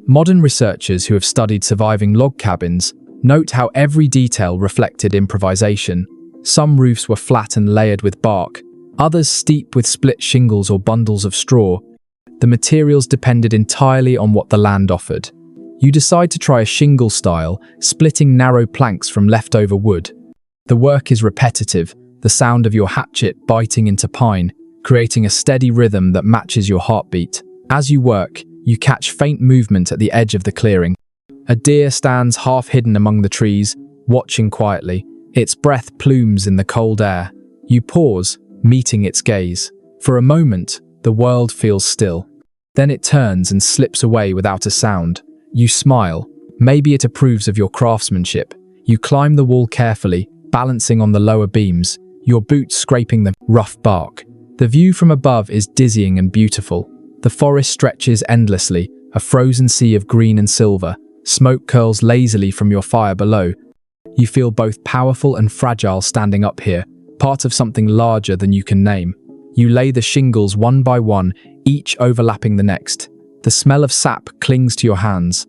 Modern researchers who have studied surviving log cabins note how every detail reflected improvisation. Some roofs were flat and layered with bark, others steep with split shingles or bundles of straw. The materials depended entirely on what the land offered. You decide to try a shingle style, splitting narrow planks from leftover wood. The work is repetitive, the sound of your hatchet biting into pine, creating a steady rhythm that matches your heartbeat. As you work, you catch faint movement at the edge of the clearing. A deer stands half hidden among the trees, watching quietly. Its breath plumes in the cold air. You pause, meeting its gaze. For a moment, the world feels still. Then it turns and slips away without a sound. You smile. Maybe it approves of your craftsmanship. You climb the wall carefully, balancing on the lower beams, your boots scraping the rough bark. The view from above is dizzying and beautiful. The forest stretches endlessly, a frozen sea of green and silver. Smoke curls lazily from your fire below. You feel both powerful and fragile standing up here, part of something larger than you can name. You lay the shingles one by one, each overlapping the next. The smell of sap clings to your hands.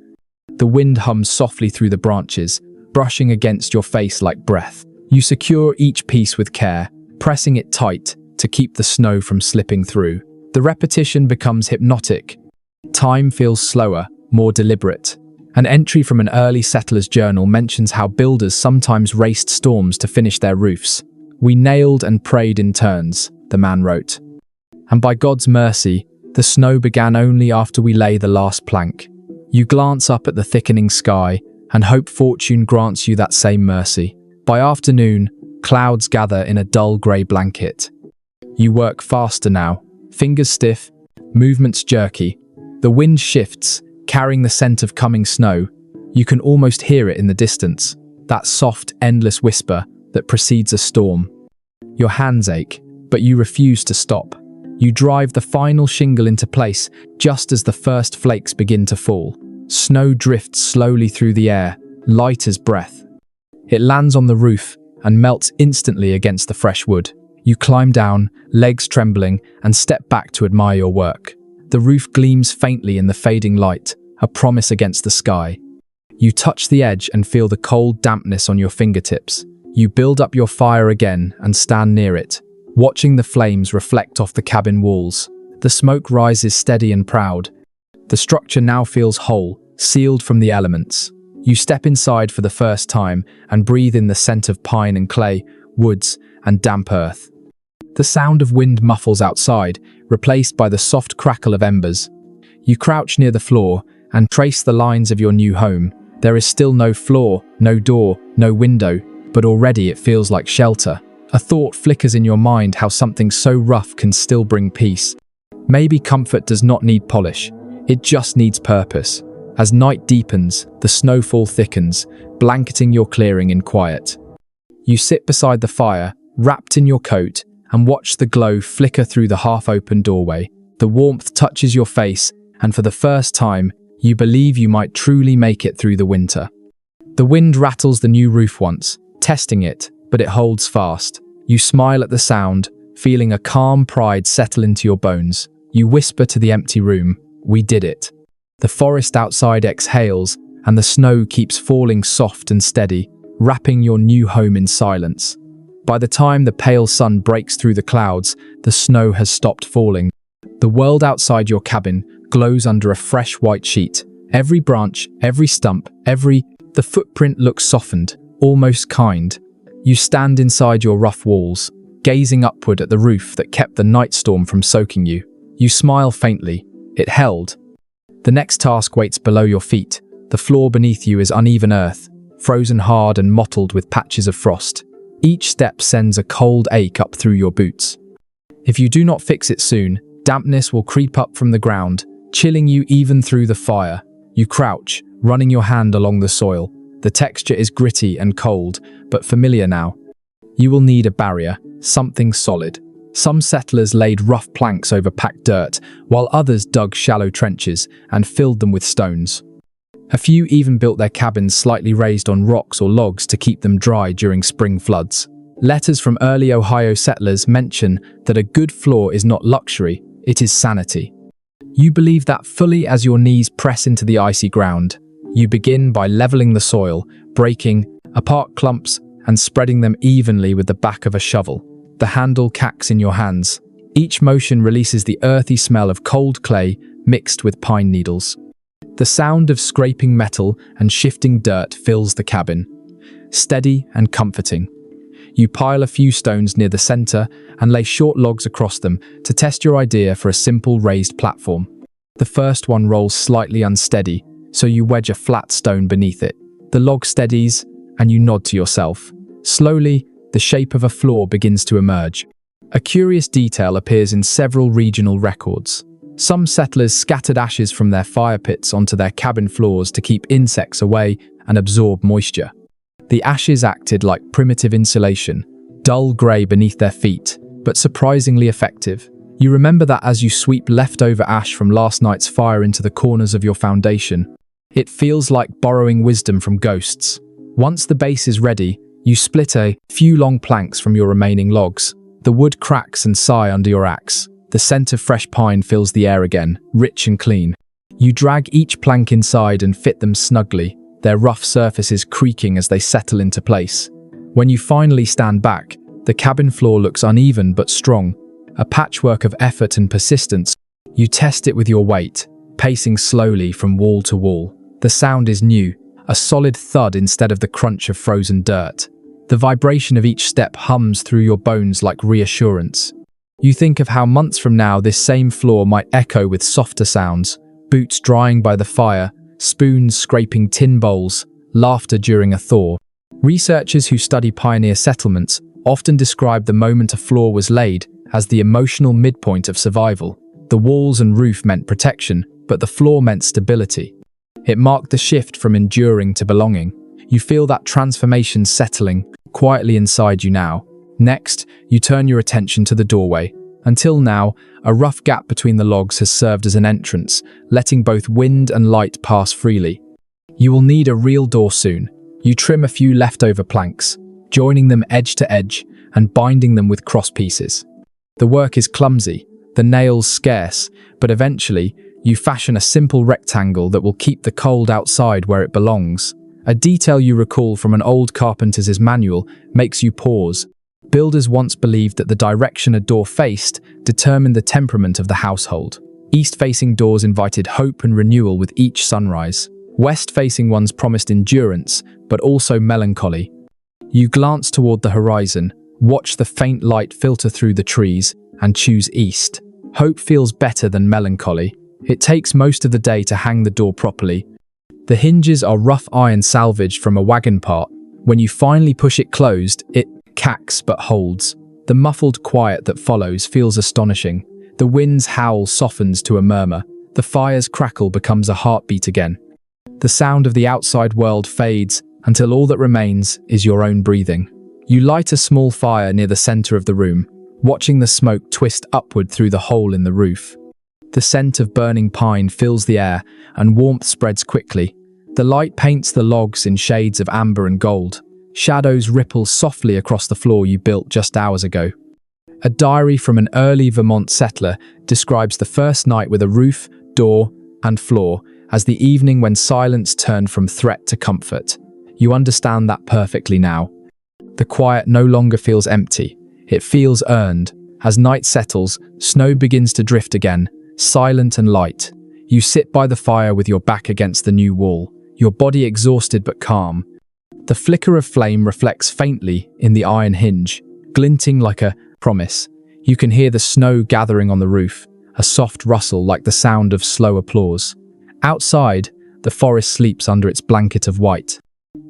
The wind hums softly through the branches, brushing against your face like breath. You secure each piece with care, pressing it tight to keep the snow from slipping through. The repetition becomes hypnotic. Time feels slower, more deliberate. An entry from an early settler's journal mentions how builders sometimes raced storms to finish their roofs. "We nailed and prayed in turns," the man wrote. "And by God's mercy, the snow began only after we lay the last plank." You glance up at the thickening sky and hope fortune grants you that same mercy. By afternoon, clouds gather in a dull grey blanket. You work faster now, fingers stiff, movements jerky. The wind shifts, carrying the scent of coming snow. You can almost hear it in the distance, that soft, endless whisper that precedes a storm. Your hands ache, but you refuse to stop. You drive the final shingle into place just as the first flakes begin to fall. Snow drifts slowly through the air, light as breath. It lands on the roof and melts instantly against the fresh wood. You climb down, legs trembling, and step back to admire your work. The roof gleams faintly in the fading light, a promise against the sky. You touch the edge and feel the cold dampness on your fingertips. You build up your fire again and stand near it, watching the flames reflect off the cabin walls. The smoke rises steady and proud. The structure now feels whole, sealed from the elements. You step inside for the first time and breathe in the scent of pine and clay, woods, and damp earth. The sound of wind muffles outside, replaced by the soft crackle of embers. You crouch near the floor and trace the lines of your new home. There is still no floor, no door, no window, but already it feels like shelter. A thought flickers in your mind how something so rough can still bring peace. Maybe comfort does not need polish, it just needs purpose. As night deepens, the snowfall thickens, blanketing your clearing in quiet. You sit beside the fire, wrapped in your coat, and watch the glow flicker through the half-open doorway. The warmth touches your face, and for the first time, you believe you might truly make it through the winter. The wind rattles the new roof once, testing it, but it holds fast. You smile at the sound, feeling a calm pride settle into your bones. You whisper to the empty room, "We did it." The forest outside exhales, and the snow keeps falling soft and steady, wrapping your new home in silence. By the time the pale sun breaks through the clouds, the snow has stopped falling. The world outside your cabin glows under a fresh white sheet. Every branch, every stump, the footprint looks softened, almost kind. You stand inside your rough walls, gazing upward at the roof that kept the night storm from soaking you. You smile faintly. It held. The next task waits below your feet. The floor beneath you is uneven earth, frozen hard and mottled with patches of frost. Each step sends a cold ache up through your boots. If you do not fix it soon, dampness will creep up from the ground, chilling you even through the fire. You crouch, running your hand along the soil. The texture is gritty and cold, but familiar now. You will need a barrier, something solid. Some settlers laid rough planks over packed dirt, while others dug shallow trenches and filled them with stones. A few even built their cabins slightly raised on rocks or logs to keep them dry during spring floods. Letters from early Ohio settlers mention that a good floor is not luxury, it is sanity. You believe that fully as your knees press into the icy ground. You begin by leveling the soil, breaking apart clumps and spreading them evenly with the back of a shovel. The handle cacks in your hands. Each motion releases the earthy smell of cold clay mixed with pine needles. The sound of scraping metal and shifting dirt fills the cabin, steady and comforting. You pile a few stones near the center and lay short logs across them to test your idea for a simple raised platform. The first one rolls slightly unsteady, so you wedge a flat stone beneath it. The log steadies, and you nod to yourself. Slowly, the shape of a floor begins to emerge. A curious detail appears in several regional records. Some settlers scattered ashes from their fire pits onto their cabin floors to keep insects away and absorb moisture. The ashes acted like primitive insulation, dull grey beneath their feet, but surprisingly effective. You remember that as you sweep leftover ash from last night's fire into the corners of your foundation. It feels like borrowing wisdom from ghosts. Once the base is ready, you split a few long planks from your remaining logs. The wood cracks and sigh under your axe. The scent of fresh pine fills the air again, rich and clean. You drag each plank inside and fit them snugly, their rough surfaces creaking as they settle into place. When you finally stand back, the cabin floor looks uneven but strong, a patchwork of effort and persistence. You test it with your weight, pacing slowly from wall to wall. The sound is new, a solid thud instead of the crunch of frozen dirt. The vibration of each step hums through your bones like reassurance. You think of how months from now this same floor might echo with softer sounds, boots drying by the fire, spoons scraping tin bowls, laughter during a thaw. Researchers who study pioneer settlements often describe the moment a floor was laid as the emotional midpoint of survival. The walls and roof meant protection, but the floor meant stability. It marked the shift from enduring to belonging. You feel that transformation settling quietly inside you now. Next, you turn your attention to the doorway. Until now, a rough gap between the logs has served as an entrance, letting both wind and light pass freely. You will need a real door soon. You trim a few leftover planks, joining them edge to edge and binding them with cross pieces. The work is clumsy, the nails scarce, but eventually, you fashion a simple rectangle that will keep the cold outside where it belongs. A detail you recall from an old carpenter's manual makes you pause. Builders once believed that the direction a door faced determined the temperament of the household. East-facing doors invited hope and renewal with each sunrise. West-facing ones promised endurance, but also melancholy. You glance toward the horizon, watch the faint light filter through the trees, and choose east. Hope feels better than melancholy. It takes most of the day to hang the door properly. The hinges are rough iron salvaged from a wagon part. When you finally push it closed, it cacks but holds. The muffled quiet that follows feels astonishing. The wind's howl softens to a murmur. The fire's crackle becomes a heartbeat again. The sound of the outside world fades until all that remains is your own breathing. You light a small fire near the center of the room, watching the smoke twist upward through the hole in the roof. The scent of burning pine fills the air and warmth spreads quickly. The light paints the logs in shades of amber and gold. Shadows ripple softly across the floor you built just hours ago. A diary from an early Vermont settler describes the first night with a roof, door, and floor as the evening when silence turned from threat to comfort. You understand that perfectly now. The quiet no longer feels empty. It feels earned. As night settles, snow begins to drift again, silent and light. You sit by the fire with your back against the new wall, your body exhausted but calm. The flicker of flame reflects faintly in the iron hinge, glinting like a promise. You can hear the snow gathering on the roof, a soft rustle like the sound of slow applause. Outside, the forest sleeps under its blanket of white.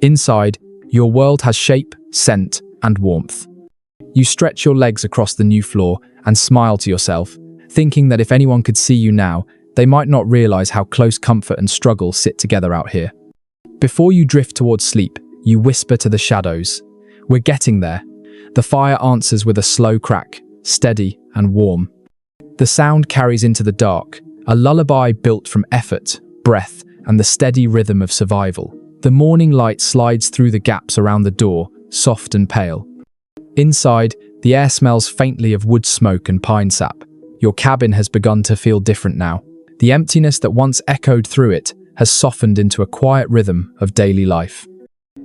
Inside, your world has shape, scent, and warmth. You stretch your legs across the new floor and smile to yourself, thinking that if anyone could see you now, they might not realize how close comfort and struggle sit together out here. Before you drift towards sleep, you whisper to the shadows, "We're getting there." The fire answers with a slow crack, steady and warm. The sound carries into the dark, a lullaby built from effort, breath, and the steady rhythm of survival. The morning light slides through the gaps around the door, soft and pale. Inside, the air smells faintly of wood smoke and pine sap. Your cabin has begun to feel different now. The emptiness that once echoed through it has softened into a quiet rhythm of daily life.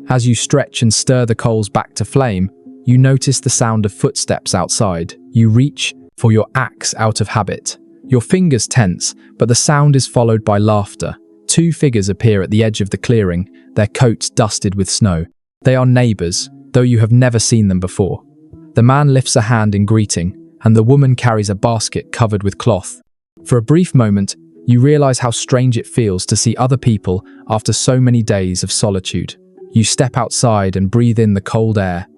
As you stretch and stir the coals back to flame, you notice the sound of footsteps outside. You reach for your axe out of habit. Your fingers tense, but the sound is followed by laughter. Two figures appear at the edge of the clearing, their coats dusted with snow. They are neighbors, though you have never seen them before. The man lifts a hand in greeting, and the woman carries a basket covered with cloth. For a brief moment, you realize how strange it feels to see other people after so many days of solitude. You step outside and breathe in the cold air.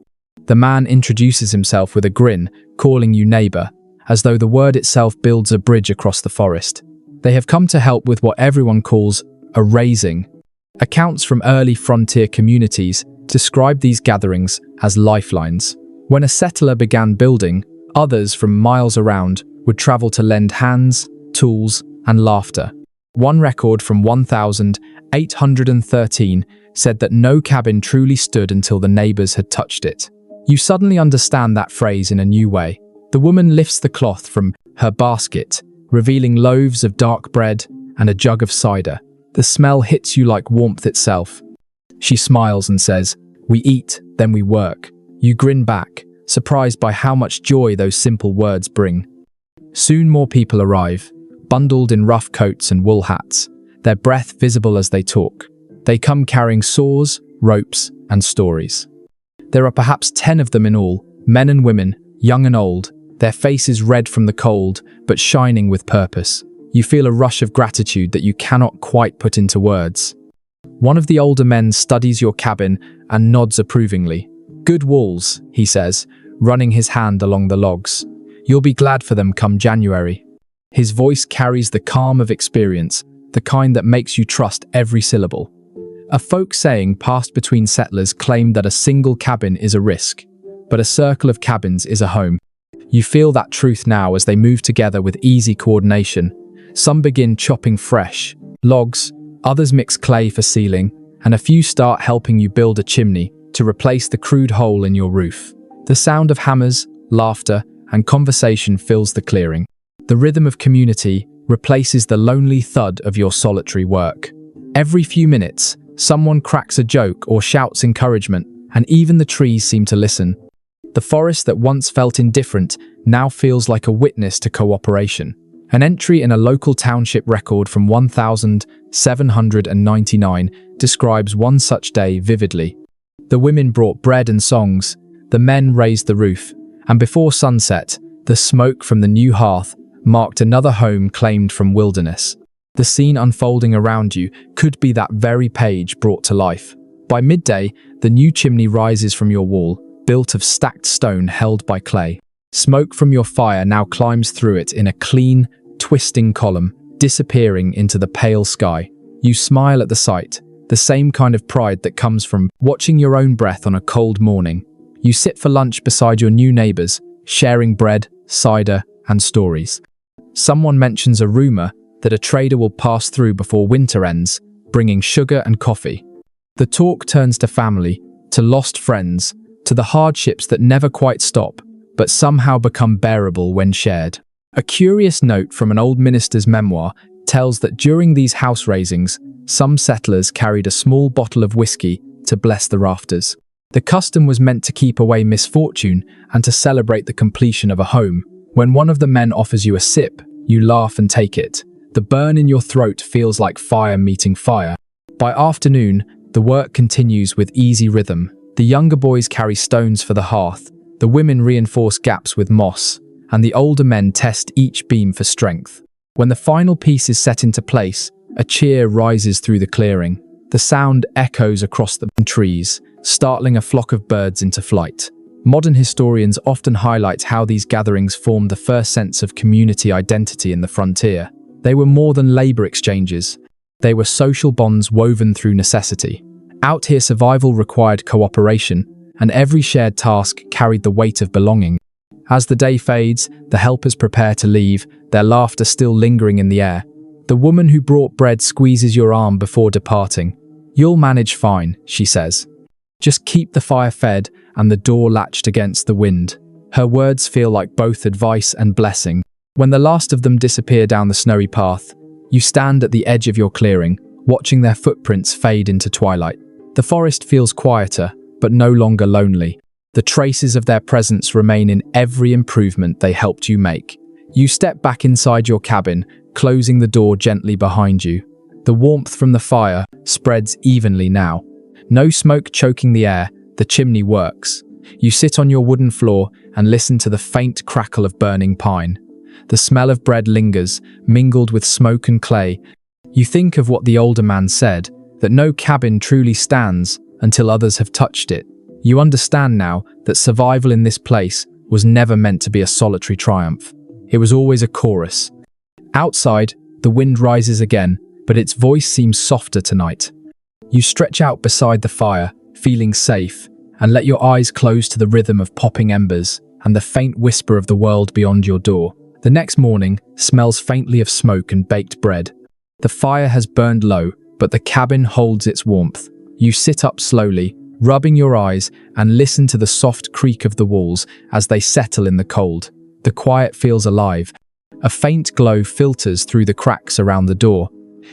The man introduces himself with a grin, calling you neighbor, as though the word itself builds a bridge across the forest. They have come to help with what everyone calls a raising. Accounts from early frontier communities describe these gatherings as lifelines. When a settler began building, others from miles around would travel to lend hands, tools, and laughter. One record from 1813 said that no cabin truly stood until the neighbors had touched it. You suddenly understand that phrase in a new way. The woman lifts the cloth from her basket, revealing loaves of dark bread and a jug of cider. The smell hits you like warmth itself. She smiles and says, "We eat, then we work." You grin back, surprised by how much joy those simple words bring. Soon more people arrive, bundled in rough coats and wool hats, their breath visible as they talk. They come carrying saws, ropes, and stories. There are perhaps 10 of them in all, men and women, young and old, their faces red from the cold, but shining with purpose. You feel a rush of gratitude that you cannot quite put into words. One of the older men studies your cabin and nods approvingly. "Good walls," he says, running his hand along the logs. "You'll be glad for them come January." His voice carries the calm of experience, the kind that makes you trust every syllable. A folk saying passed between settlers claimed that a single cabin is a risk, but a circle of cabins is a home. You feel that truth now as they move together with easy coordination. Some begin chopping fresh logs, others mix clay for ceiling, and a few start helping you build a chimney to replace the crude hole in your roof. The sound of hammers, laughter, and conversation fills the clearing. The rhythm of community replaces the lonely thud of your solitary work. Every few minutes, someone cracks a joke or shouts encouragement, and even the trees seem to listen. The forest that once felt indifferent now feels like a witness to cooperation. An entry in a local township record from 1799 describes one such day vividly. The women brought bread and songs, the men raised the roof, and before sunset, the smoke from the new hearth marked another home claimed from wilderness. The scene unfolding around you could be that very page brought to life. By midday, the new chimney rises from your wall, built of stacked stone held by clay. Smoke from your fire now climbs through it in a clean, twisting column, disappearing into the pale sky. You smile at the sight, the same kind of pride that comes from watching your own breath on a cold morning. You sit for lunch beside your new neighbors, sharing bread, cider, and stories. Someone mentions a rumor that a trader will pass through before winter ends, bringing sugar and coffee. The talk turns to family, to lost friends, to the hardships that never quite stop, but somehow become bearable when shared. A curious note from an old minister's memoir tells that during these house raisings, some settlers carried a small bottle of whiskey to bless the rafters. The custom was meant to keep away misfortune and to celebrate the completion of a home. When one of the men offers you a sip, you laugh and take it. The burn in your throat feels like fire meeting fire. By afternoon, the work continues with easy rhythm. The younger boys carry stones for the hearth, the women reinforce gaps with moss, and the older men test each beam for strength. When the final piece is set into place, a cheer rises through the clearing. The sound echoes across the trees, startling a flock of birds into flight. Modern historians often highlight how these gatherings formed the first sense of community identity in the frontier. They were more than labor exchanges. They were social bonds woven through necessity. Out here, survival required cooperation, and every shared task carried the weight of belonging. As the day fades, the helpers prepare to leave, their laughter still lingering in the air. The woman who brought bread squeezes your arm before departing. "You'll manage fine," she says. "Just keep the fire fed and the door latched against the wind." Her words feel like both advice and blessing. When the last of them disappear down the snowy path, you stand at the edge of your clearing, watching their footprints fade into twilight. The forest feels quieter, but no longer lonely. The traces of their presence remain in every improvement they helped you make. You step back inside your cabin, closing the door gently behind you. The warmth from the fire spreads evenly now. No smoke choking the air, the chimney works. You sit on your wooden floor and listen to the faint crackle of burning pine. The smell of bread lingers, mingled with smoke and clay. You think of what the older man said, that no cabin truly stands until others have touched it. You understand now that survival in this place was never meant to be a solitary triumph. It was always a chorus. Outside, the wind rises again, but its voice seems softer tonight. You stretch out beside the fire, feeling safe, and let your eyes close to the rhythm of popping embers and the faint whisper of the world beyond your door. The next morning smells faintly of smoke and baked bread. The fire has burned low, but the cabin holds its warmth. You sit up slowly, rubbing your eyes, and listen to the soft creak of the walls as they settle in the cold. The quiet feels alive. A faint glow filters through the cracks around the door.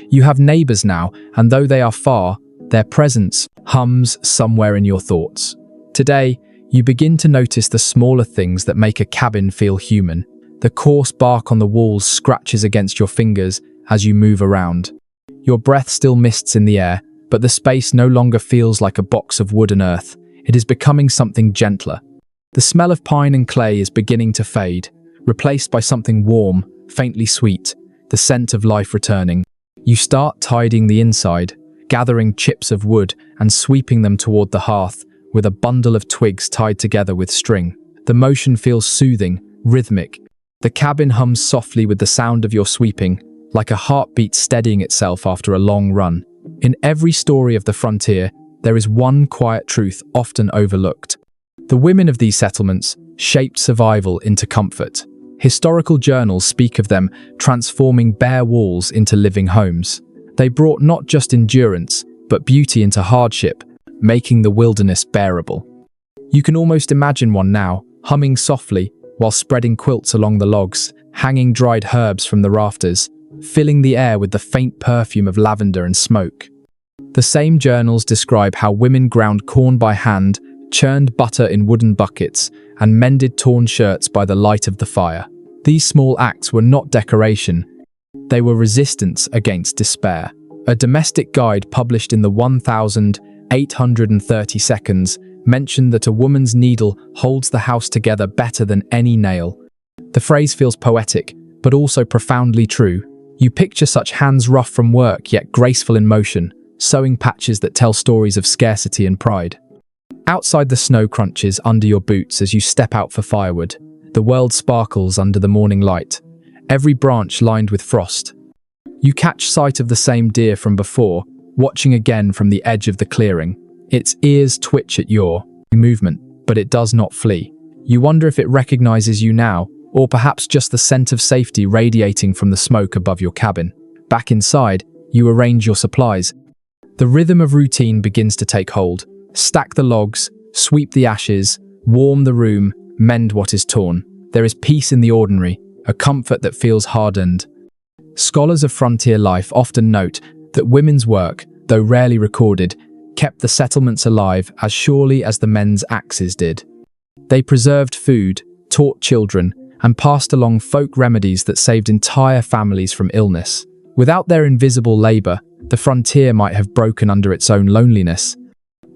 You have neighbors now, and though they are far, their presence hums somewhere in your thoughts. Today, you begin to notice the smaller things that make a cabin feel human. The coarse bark on the walls scratches against your fingers as you move around. Your breath still mists in the air, but the space no longer feels like a box of wood and earth. It is becoming something gentler. The smell of pine and clay is beginning to fade, replaced by something warm, faintly sweet, the scent of life returning. You start tidying the inside, gathering chips of wood and sweeping them toward the hearth with a bundle of twigs tied together with string. The motion feels soothing, rhythmic. The cabin hums softly with the sound of your sweeping, like a heartbeat steadying itself after a long run. In every story of the frontier, there is one quiet truth often overlooked. The women of these settlements shaped survival into comfort. Historical journals speak of them transforming bare walls into living homes. They brought not just endurance, but beauty into hardship, making the wilderness bearable. You can almost imagine one now, humming softly while spreading quilts along the logs, hanging dried herbs from the rafters, filling the air with the faint perfume of lavender and smoke. The same journals describe how women ground corn by hand, churned butter in wooden buckets, and mended torn shirts by the light of the fire. These small acts were not decoration, they were resistance against despair. A domestic guide published in the 1830 seconds mentioned that a woman's needle holds the house together better than any nail. The phrase feels poetic, but also profoundly true. You picture such hands rough from work yet graceful in motion, sewing patches that tell stories of scarcity and pride. Outside, the snow crunches under your boots as you step out for firewood. The world sparkles under the morning light, every branch lined with frost. You catch sight of the same deer from before, watching again from the edge of the clearing. Its ears twitch at your movement, but it does not flee. You wonder if it recognizes you now, or perhaps just the scent of safety radiating from the smoke above your cabin. Back inside, you arrange your supplies. The rhythm of routine begins to take hold. Stack the logs, sweep the ashes, warm the room, mend what is torn. There is peace in the ordinary, a comfort that feels hard-earned. Scholars of frontier life often note that women's work, though rarely recorded, kept the settlements alive as surely as the men's axes did. They preserved food, taught children, and passed along folk remedies that saved entire families from illness. Without their invisible labor, the frontier might have broken under its own loneliness.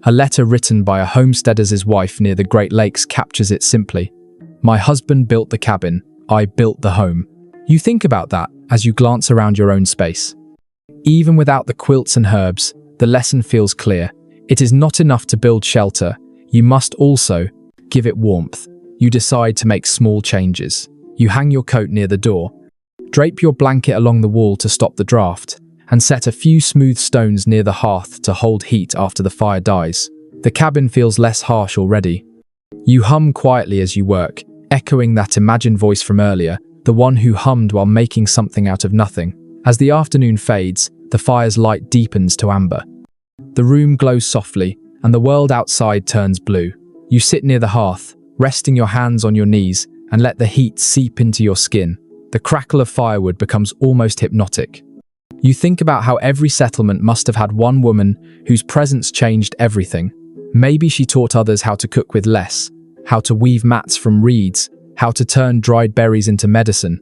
A letter written by a homesteader's wife near the Great Lakes captures it simply. "My husband built the cabin, I built the home." You think about that as you glance around your own space. Even without the quilts and herbs, the lesson feels clear. It is not enough to build shelter, you must also give it warmth. You decide to make small changes. You hang your coat near the door, drape your blanket along the wall to stop the draft, and set a few smooth stones near the hearth to hold heat after the fire dies. The cabin feels less harsh already. You hum quietly as you work, echoing that imagined voice from earlier, the one who hummed while making something out of nothing. As the afternoon fades, the fire's light deepens to amber. The room glows softly, and the world outside turns blue. You sit near the hearth, resting your hands on your knees, and let the heat seep into your skin. The crackle of firewood becomes almost hypnotic. You think about how every settlement must have had one woman whose presence changed everything. Maybe she taught others how to cook with less, how to weave mats from reeds, how to turn dried berries into medicine.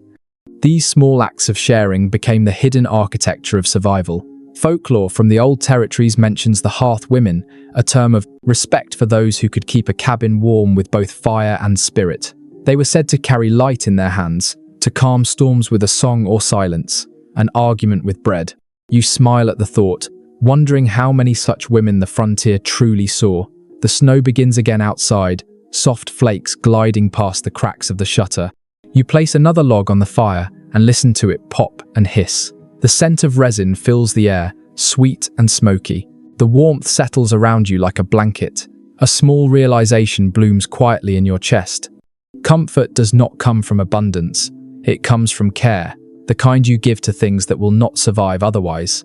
These small acts of sharing became the hidden architecture of survival. Folklore from the old territories mentions the hearth women, a term of respect for those who could keep a cabin warm with both fire and spirit. They were said to carry light in their hands, to calm storms with a song or silence, an argument with bread. You smile at the thought, wondering how many such women the frontier truly saw. The snow begins again outside, soft flakes gliding past the cracks of the shutter. You place another log on the fire and listen to it pop and hiss. The scent of resin fills the air, sweet and smoky. The warmth settles around you like a blanket. A small realization blooms quietly in your chest. Comfort does not come from abundance. It comes from care, the kind you give to things that will not survive otherwise.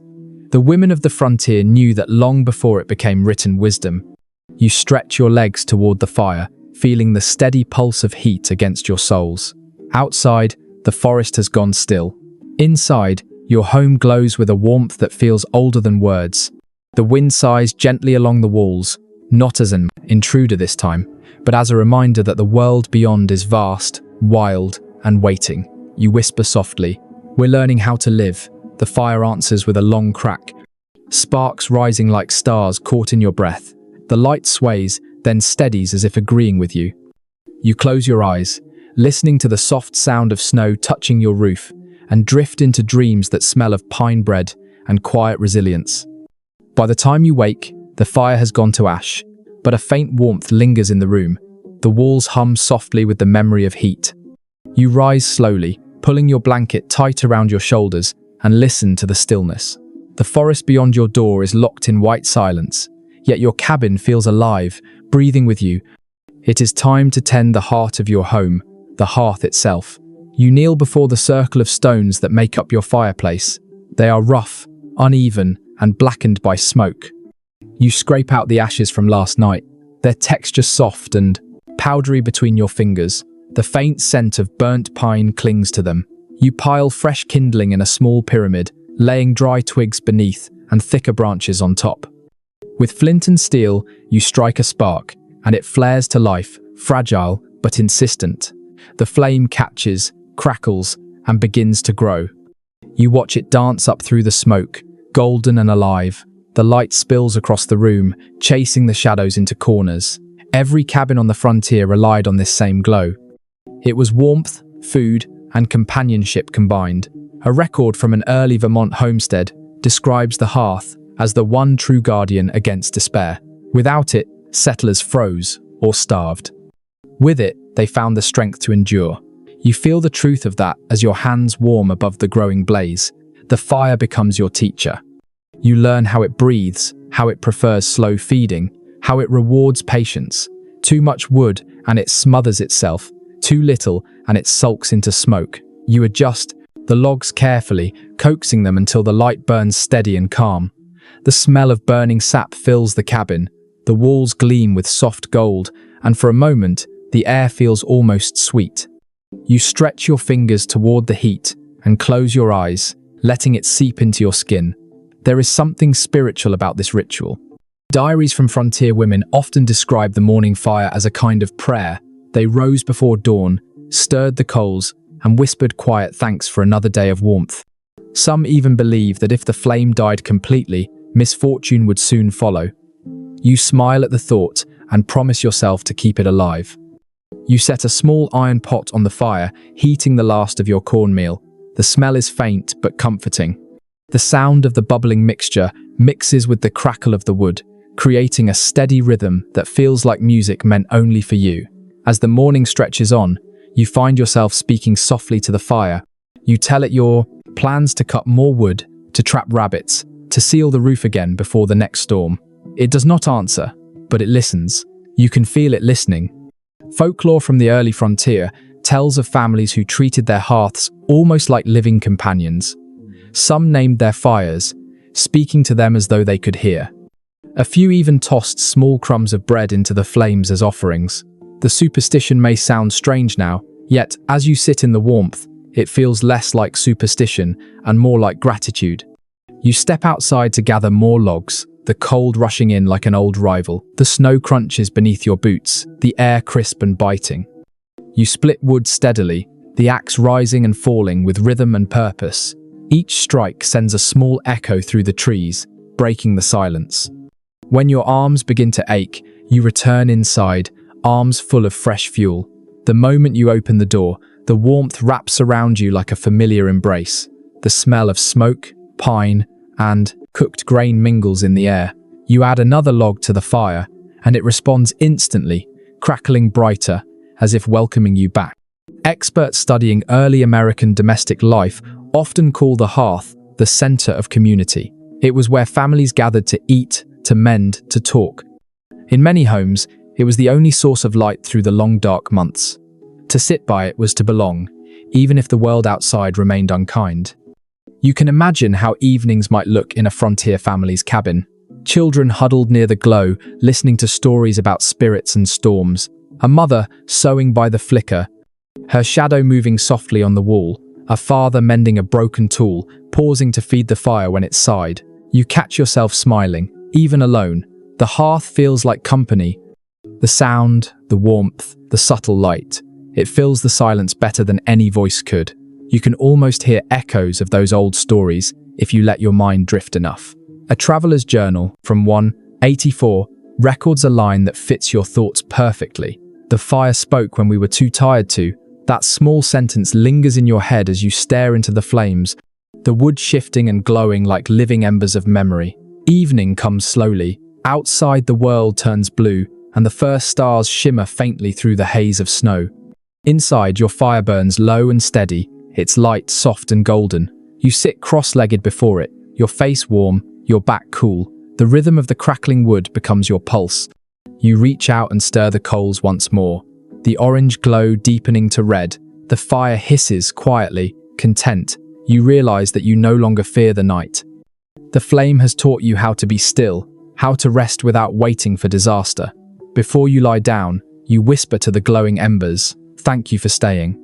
The women of the frontier knew that long before it became written wisdom. You stretch your legs toward the fire, feeling the steady pulse of heat against your soles. Outside, the forest has gone still. Inside, your home glows with a warmth that feels older than words. The wind sighs gently along the walls, not as an intruder this time, but as a reminder that the world beyond is vast, wild, and waiting. You whisper softly, "We're learning how to live." The fire answers with a long crack, sparks rising like stars caught in your breath. The light sways, then steadies as if agreeing with you. You close your eyes, listening to the soft sound of snow touching your roof, and drift into dreams that smell of pine bread and quiet resilience. By the time you wake, the fire has gone to ash, but a faint warmth lingers in the room. The walls hum softly with the memory of heat. You rise slowly, pulling your blanket tight around your shoulders, and listen to the stillness. The forest beyond your door is locked in white silence, yet your cabin feels alive, breathing with you. It is time to tend the heart of your home, the hearth itself. You kneel before the circle of stones that make up your fireplace. They are rough, uneven, and blackened by smoke. You scrape out the ashes from last night, their texture soft and powdery between your fingers. The faint scent of burnt pine clings to them. You pile fresh kindling in a small pyramid, laying dry twigs beneath and thicker branches on top. With flint and steel, you strike a spark, and it flares to life, fragile but insistent. The flame catches, crackles, and begins to grow. You watch it dance up through the smoke, golden and alive. The light spills across the room, chasing the shadows into corners. Every cabin on the frontier relied on this same glow. It was warmth, food, and companionship combined. A record from an early Vermont homestead describes the hearth as the one true guardian against despair. Without it, settlers froze or starved. With it, they found the strength to endure. You feel the truth of that as your hands warm above the growing blaze. The fire becomes your teacher. You learn how it breathes, how it prefers slow feeding, how it rewards patience. Too much wood and it smothers itself. Too little and it sulks into smoke. You adjust the logs carefully, coaxing them until the light burns steady and calm. The smell of burning sap fills the cabin. The walls gleam with soft gold, and for a moment, the air feels almost sweet. You stretch your fingers toward the heat and close your eyes, letting it seep into your skin. There is something spiritual about this ritual. Diaries from frontier women often describe the morning fire as a kind of prayer. They rose before dawn, stirred the coals, and whispered quiet thanks for another day of warmth. Some even believe that if the flame died completely, misfortune would soon follow. You smile at the thought and promise yourself to keep it alive. You set a small iron pot on the fire, heating the last of your cornmeal. The smell is faint but comforting. The sound of the bubbling mixture mixes with the crackle of the wood, creating a steady rhythm that feels like music meant only for you. As the morning stretches on, you find yourself speaking softly to the fire. You tell it your plans to cut more wood, to trap rabbits, to seal the roof again before the next storm. It does not answer, but it listens. You can feel it listening. Folklore from the early frontier tells of families who treated their hearths almost like living companions. Some named their fires, speaking to them as though they could hear. A few even tossed small crumbs of bread into the flames as offerings. The superstition may sound strange now, yet as you sit in the warmth, it feels less like superstition and more like gratitude. You step outside to gather more logs, the cold rushing in like an old rival. The snow crunches beneath your boots, the air crisp and biting. You split wood steadily, the axe rising and falling with rhythm and purpose. Each strike sends a small echo through the trees, breaking the silence. When your arms begin to ache, you return inside, arms full of fresh fuel. The moment you open the door, the warmth wraps around you like a familiar embrace. The smell of smoke, pine, and cooked grain mingles in the air. You add another log to the fire, and it responds instantly, crackling brighter, as if welcoming you back. Experts studying early American domestic life often call the hearth the center of community. It was where families gathered to eat, to mend, to talk. In many homes, it was the only source of light through the long dark months. To sit by it was to belong, even if the world outside remained unkind. You can imagine how evenings might look in a frontier family's cabin. Children huddled near the glow, listening to stories about spirits and storms. A mother sewing by the flicker, her shadow moving softly on the wall. A father mending a broken tool, pausing to feed the fire when it sighed. You catch yourself smiling, even alone. The hearth feels like company. The sound, the warmth, the subtle light. It fills the silence better than any voice could. You can almost hear echoes of those old stories if you let your mind drift enough. A traveler's journal from 184 records a line that fits your thoughts perfectly. The fire spoke when we were too tired to. That small sentence lingers in your head as you stare into the flames, the wood shifting and glowing like living embers of memory. Evening comes slowly. Outside, the world turns blue, and the first stars shimmer faintly through the haze of snow. Inside, your fire burns low and steady, its light soft and golden. You sit cross-legged before it, your face warm, your back cool. The rhythm of the crackling wood becomes your pulse. You reach out and stir the coals once more. The orange glow deepening to red. The fire hisses quietly, content. You realize that you no longer fear the night. The flame has taught you how to be still, how to rest without waiting for disaster. Before you lie down, you whisper to the glowing embers, "Thank you for staying."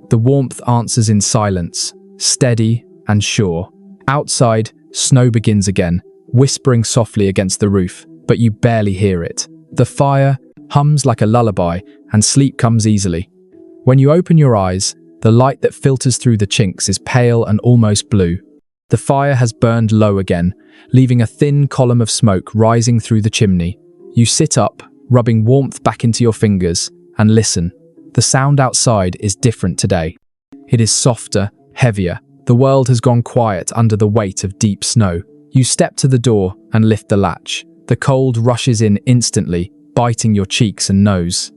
The warmth answers in silence, steady and sure. Outside, snow begins again, whispering softly against the roof, but you barely hear it. The fire hums like a lullaby, and sleep comes easily. When you open your eyes, the light that filters through the chinks is pale and almost blue. The fire has burned low again, leaving a thin column of smoke rising through the chimney. You sit up, rubbing warmth back into your fingers, and listen. The sound outside is different today. It is softer, heavier. The world has gone quiet under the weight of deep snow. You step to the door and lift the latch. The cold rushes in instantly, biting your cheeks and nose.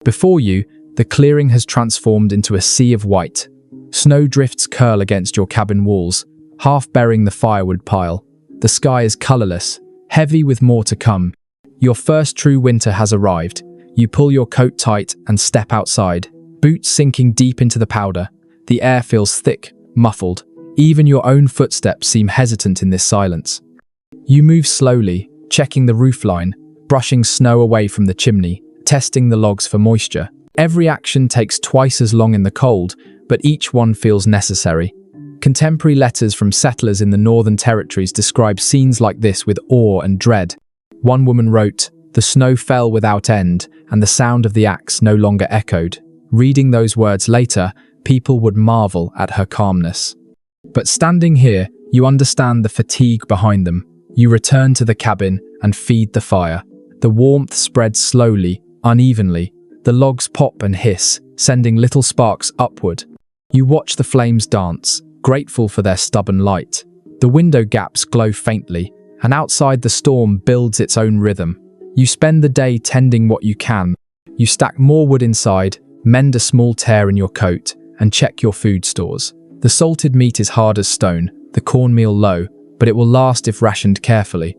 Before you, the clearing has transformed into a sea of white. Snow drifts curl against your cabin walls, half burying the firewood pile. The sky is colorless, heavy with more to come. Your first true winter has arrived. You pull your coat tight and step outside, boots sinking deep into the powder. The air feels thick, muffled. Even your own footsteps seem hesitant in this silence. You move slowly, checking the roofline, brushing snow away from the chimney, testing the logs for moisture. Every action takes twice as long in the cold, but each one feels necessary. Contemporary letters from settlers in the Northern Territories describe scenes like this with awe and dread. One woman wrote, "The snow fell without end, and the sound of the axe no longer echoed." Reading those words later, people would marvel at her calmness. But standing here, you understand the fatigue behind them. You return to the cabin and feed the fire. The warmth spreads slowly, unevenly. The logs pop and hiss, sending little sparks upward. You watch the flames dance, grateful for their stubborn light. The window gaps glow faintly, and outside the storm builds its own rhythm. You spend the day tending what you can. You stack more wood inside, mend a small tear in your coat, and check your food stores. The salted meat is hard as stone, the cornmeal low, but it will last if rationed carefully.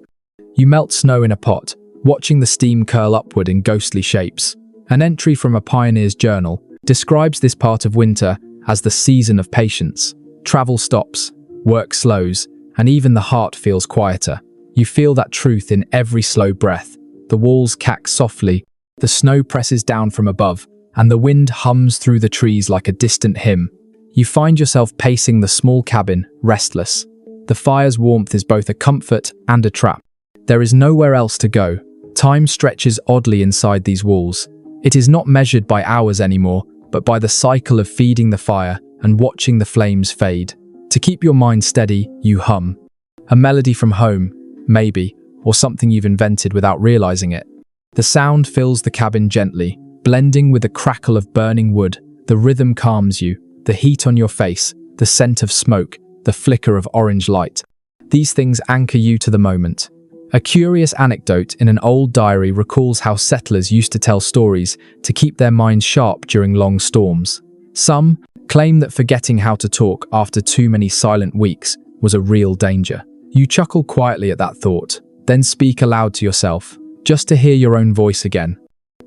You melt snow in a pot, watching the steam curl upward in ghostly shapes. An entry from a pioneer's journal describes this part of winter as the season of patience. Travel stops, work slows, and even the heart feels quieter. You feel that truth in every slow breath. The walls cack softly, the snow presses down from above, and the wind hums through the trees like a distant hymn. You find yourself pacing the small cabin, restless. The fire's warmth is both a comfort and a trap. There is nowhere else to go. Time stretches oddly inside these walls. It is not measured by hours anymore, but by the cycle of feeding the fire and watching the flames fade. To keep your mind steady, you hum. A melody from home, maybe, or something you've invented without realizing it. The sound fills the cabin gently, blending with the crackle of burning wood. The rhythm calms you, the heat on your face, the scent of smoke, the flicker of orange light. These things anchor you to the moment. A curious anecdote in an old diary recalls how settlers used to tell stories to keep their minds sharp during long storms. Some claim that forgetting how to talk after too many silent weeks was a real danger. You chuckle quietly at that thought, then speak aloud to yourself, just to hear your own voice again.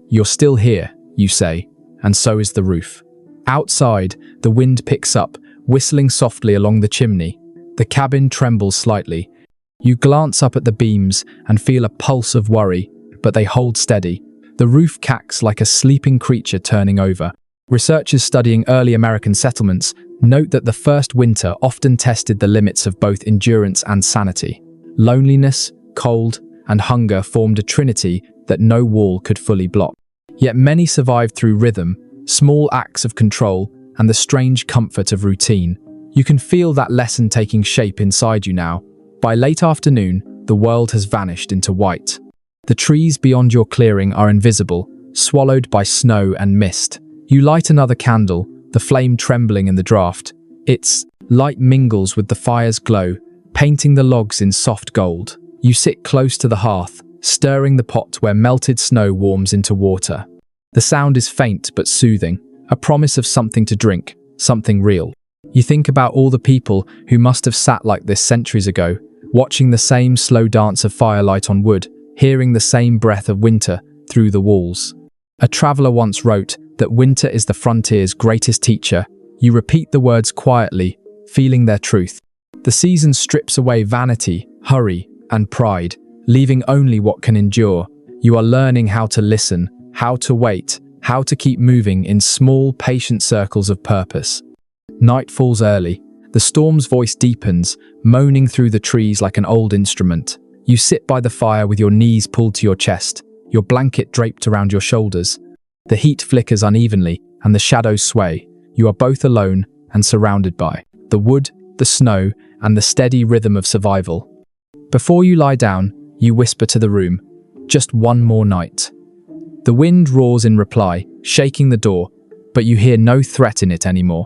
"You're still here," you say, and so is the roof. Outside, the wind picks up, whistling softly along the chimney. The cabin trembles slightly. You glance up at the beams and feel a pulse of worry, but they hold steady. The roof cacks like a sleeping creature turning over. Researchers studying early American settlements note that the first winter often tested the limits of both endurance and sanity. Loneliness, cold, and hunger formed a trinity that no wall could fully block. Yet many survived through rhythm, small acts of control, and the strange comfort of routine. You can feel that lesson taking shape inside you now. By late afternoon, the world has vanished into white. The trees beyond your clearing are invisible, swallowed by snow and mist. You light another candle, the flame trembling in the draught. Its light mingles with the fire's glow, painting the logs in soft gold. You sit close to the hearth, stirring the pot where melted snow warms into water. The sound is faint but soothing, a promise of something to drink, something real. You think about all the people who must have sat like this centuries ago, watching the same slow dance of firelight on wood, hearing the same breath of winter through the walls. A traveler once wrote that winter is the frontier's greatest teacher. You repeat the words quietly, feeling their truth. The season strips away vanity, hurry, and pride, leaving only what can endure. You are learning how to listen, how to wait, how to keep moving in small, patient circles of purpose. Night falls early. The storm's voice deepens, moaning through the trees like an old instrument. You sit by the fire with your knees pulled to your chest, your blanket draped around your shoulders. The heat flickers unevenly, and the shadows sway. You are both alone and surrounded by the wood, the snow, and the steady rhythm of survival. Before you lie down, you whisper to the room, "Just one more night." The wind roars in reply, shaking the door, but you hear no threat in it anymore.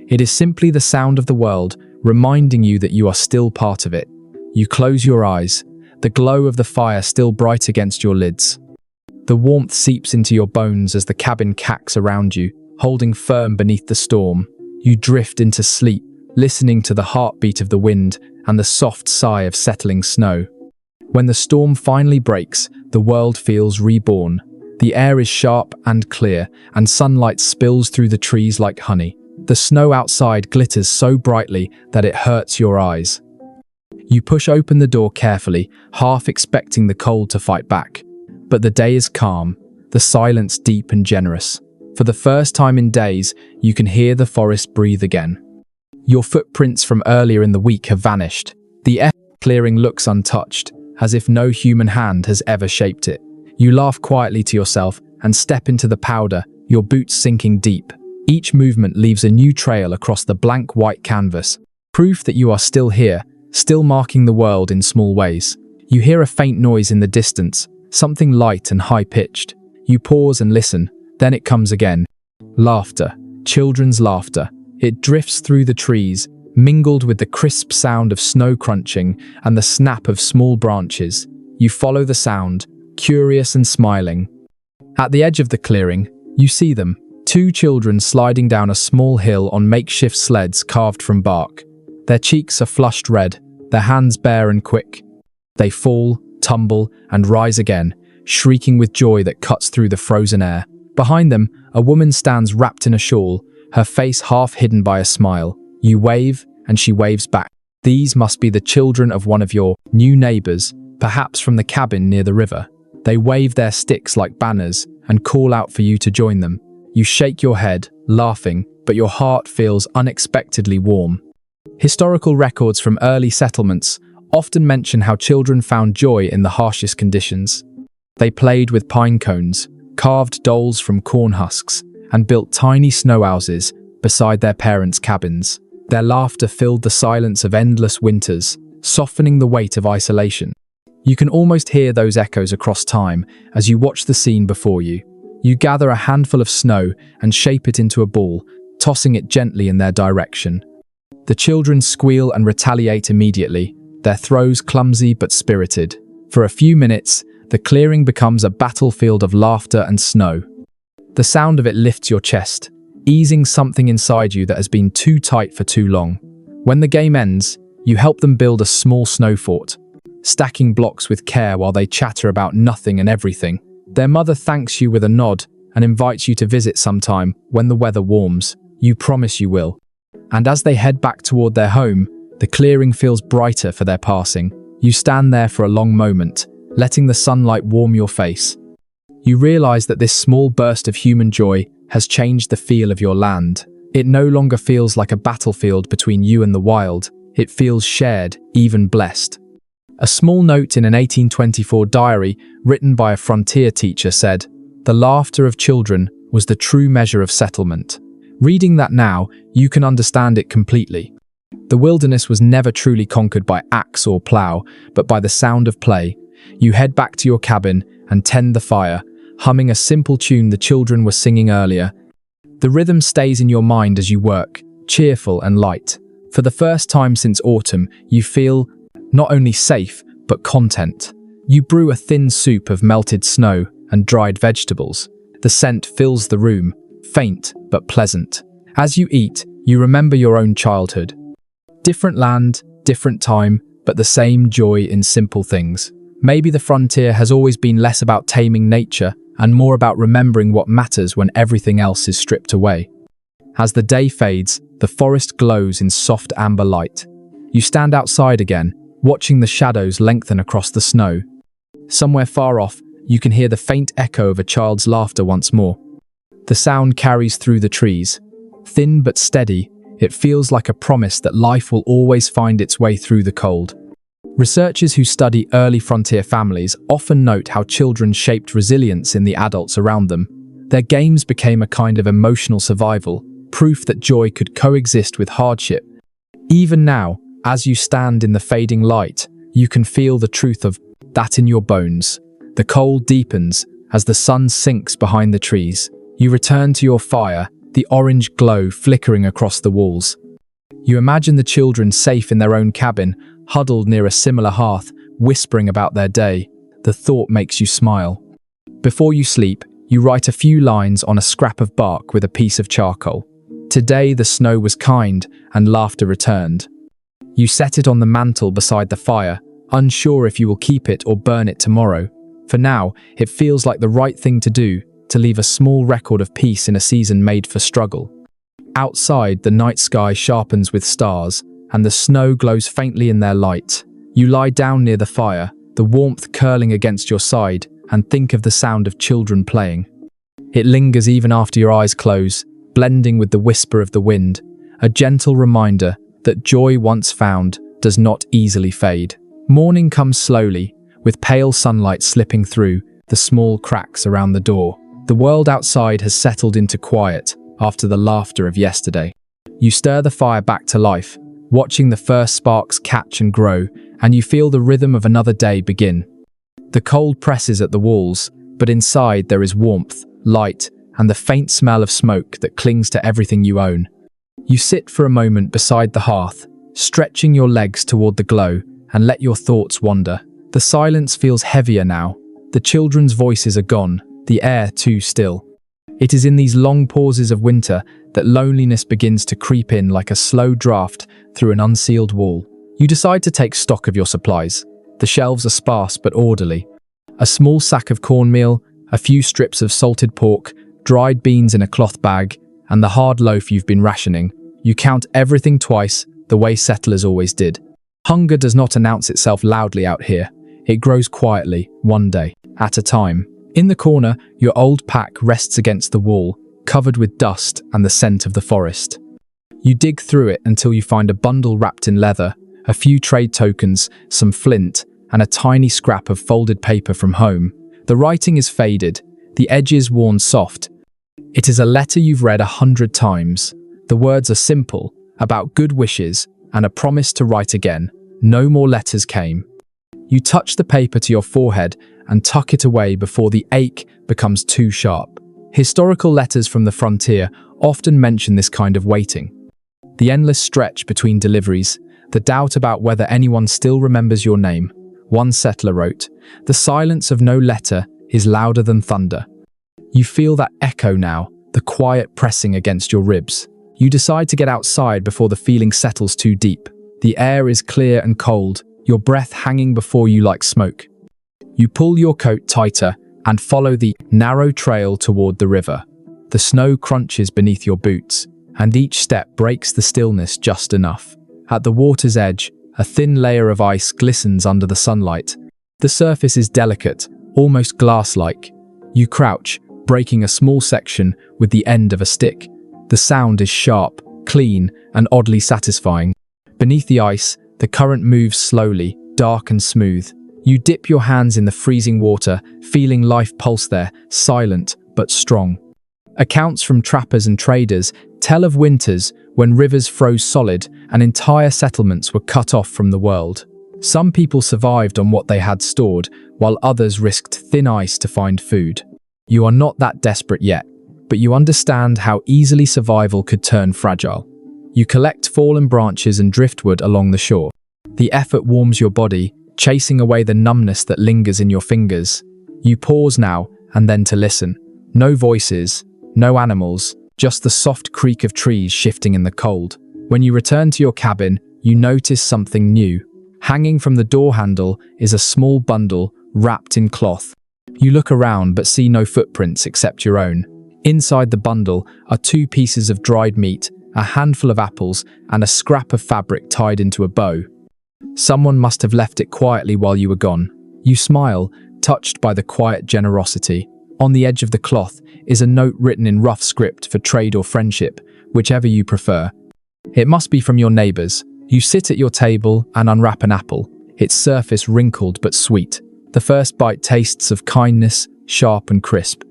It is simply the sound of the world, reminding you that you are still part of it. You close your eyes, the glow of the fire still bright against your lids. The warmth seeps into your bones as the cabin cacks around you, holding firm beneath the storm. You drift into sleep, listening to the heartbeat of the wind and the soft sigh of settling snow. When the storm finally breaks, the world feels reborn. The air is sharp and clear, and sunlight spills through the trees like honey. The snow outside glitters so brightly that it hurts your eyes. You push open the door carefully, half expecting the cold to fight back. But the day is calm, the silence deep and generous. For the first time in days, you can hear the forest breathe again. Your footprints from earlier in the week have vanished. The clearing looks untouched, as if no human hand has ever shaped it. You laugh quietly to yourself and step into the powder, your boots sinking deep. Each movement leaves a new trail across the blank white canvas, proof that you are still here, still marking the world in small ways. You hear a faint noise in the distance, something light and high-pitched. You pause and listen, then it comes again. Laughter, children's laughter. It drifts through the trees, mingled with the crisp sound of snow crunching and the snap of small branches. You follow the sound, curious and smiling. At the edge of the clearing, you see them, two children sliding down a small hill on makeshift sleds carved from bark. Their cheeks are flushed red, their hands bare and quick. They fall, tumble, and rise again, shrieking with joy that cuts through the frozen air. Behind them, a woman stands wrapped in a shawl, her face half hidden by a smile. You wave, and she waves back. These must be the children of one of your new neighbors, perhaps from the cabin near the river. They wave their sticks like banners and call out for you to join them. You shake your head, laughing, but your heart feels unexpectedly warm. Historical records from early settlements often mention how children found joy in the harshest conditions. They played with pine cones, carved dolls from corn husks, and built tiny snow houses beside their parents' cabins. Their laughter filled the silence of endless winters, softening the weight of isolation. You can almost hear those echoes across time as you watch the scene before you. You gather a handful of snow and shape it into a ball, tossing it gently in their direction. The children squeal and retaliate immediately, their throws clumsy but spirited. For a few minutes, the clearing becomes a battlefield of laughter and snow. The sound of it lifts your chest, easing something inside you that has been too tight for too long. When the game ends, you help them build a small snow fort, stacking blocks with care while they chatter about nothing and everything. Their mother thanks you with a nod and invites you to visit sometime when the weather warms. You promise you will. And as they head back toward their home, the clearing feels brighter for their passing. You stand there for a long moment, letting the sunlight warm your face. You realize that this small burst of human joy has changed the feel of your land. It no longer feels like a battlefield between you and the wild. It feels shared, even blessed. A small note in an 1824 diary written by a frontier teacher said, "The laughter of children was the true measure of settlement." Reading that now, you can understand it completely. The wilderness was never truly conquered by axe or plow, but by the sound of play. You head back to your cabin and tend the fire, humming a simple tune the children were singing earlier. The rhythm stays in your mind as you work, cheerful and light. For the first time since autumn, you feel not only safe, but content. You brew a thin soup of melted snow and dried vegetables. The scent fills the room, faint but pleasant. As you eat, you remember your own childhood. Different land, different time, but the same joy in simple things. Maybe the frontier has always been less about taming nature and more about remembering what matters when everything else is stripped away. As the day fades, the forest glows in soft amber light. You stand outside again, watching the shadows lengthen across the snow. Somewhere far off, you can hear the faint echo of a child's laughter once more. The sound carries through the trees. Thin but steady, it feels like a promise that life will always find its way through the cold. Researchers who study early frontier families often note how children shaped resilience in the adults around them. Their games became a kind of emotional survival, proof that joy could coexist with hardship. Even now, as you stand in the fading light, you can feel the truth of that in your bones. The cold deepens as the sun sinks behind the trees. You return to your fire, the orange glow flickering across the walls. You imagine the children safe in their own cabin, huddled near a similar hearth, whispering about their day. The thought makes you smile. Before you sleep, you write a few lines on a scrap of bark with a piece of charcoal. Today the snow was kind and laughter returned. You set it on the mantel beside the fire, unsure if you will keep it or burn it tomorrow. For now, it feels like the right thing to do, to leave a small record of peace in a season made for struggle. Outside, the night sky sharpens with stars, and the snow glows faintly in their light. You lie down near the fire, the warmth curling against your side, and think of the sound of children playing. It lingers even after your eyes close, blending with the whisper of the wind, a gentle reminder that joy once found does not easily fade. Morning comes slowly, with pale sunlight slipping through the small cracks around the door. The world outside has settled into quiet after the laughter of yesterday. You stir the fire back to life, watching the first sparks catch and grow, and you feel the rhythm of another day begin. The cold presses at the walls, but inside there is warmth, light, and the faint smell of smoke that clings to everything you own. You sit for a moment beside the hearth, stretching your legs toward the glow, and let your thoughts wander. The silence feels heavier now. The children's voices are gone, the air too still. It is in these long pauses of winter that loneliness begins to creep in like a slow draft through an unsealed wall. You decide to take stock of your supplies. The shelves are sparse but orderly. A small sack of cornmeal, a few strips of salted pork, dried beans in a cloth bag, and the hard loaf you've been rationing. You count everything twice, the way settlers always did. Hunger does not announce itself loudly out here. It grows quietly, one day at a time. In the corner, your old pack rests against the wall, covered with dust and the scent of the forest. You dig through it until you find a bundle wrapped in leather, a few trade tokens, some flint, and a tiny scrap of folded paper from home. The writing is faded, the edges worn soft. It is a letter you've read 100 times. The words are simple, about good wishes and a promise to write again. No more letters came. You touch the paper to your forehead and tuck it away before the ache becomes too sharp. Historical letters from the frontier often mention this kind of waiting. The endless stretch between deliveries, the doubt about whether anyone still remembers your name. One settler wrote, "The silence of no letter is louder than thunder." You feel that echo now, the quiet pressing against your ribs. You decide to get outside before the feeling settles too deep. The air is clear and cold, your breath hanging before you like smoke. You pull your coat tighter and follow the narrow trail toward the river. The snow crunches beneath your boots, and each step breaks the stillness just enough. At the water's edge, a thin layer of ice glistens under the sunlight. The surface is delicate, almost glass-like. You crouch, breaking a small section with the end of a stick. The sound is sharp, clean, and oddly satisfying. Beneath the ice, the current moves slowly, dark and smooth. You dip your hands in the freezing water, feeling life pulse there, silent but strong. Accounts from trappers and traders tell of winters when rivers froze solid and entire settlements were cut off from the world. Some people survived on what they had stored, while others risked thin ice to find food. You are not that desperate yet, but you understand how easily survival could turn fragile. You collect fallen branches and driftwood along the shore. The effort warms your body, chasing away the numbness that lingers in your fingers. You pause now and then to listen. No voices, no animals, just the soft creak of trees shifting in the cold. When you return to your cabin, you notice something new. Hanging from the door handle is a small bundle wrapped in cloth. You look around but see no footprints except your own. Inside the bundle are 2 pieces of dried meat, a handful of apples, and a scrap of fabric tied into a bow. Someone must have left it quietly while you were gone. You smile, touched by the quiet generosity. On the edge of the cloth is a note written in rough script for trade or friendship, whichever you prefer. It must be from your neighbors. You sit at your table and unwrap an apple, its surface wrinkled but sweet. The first bite tastes of kindness, sharp and crisp.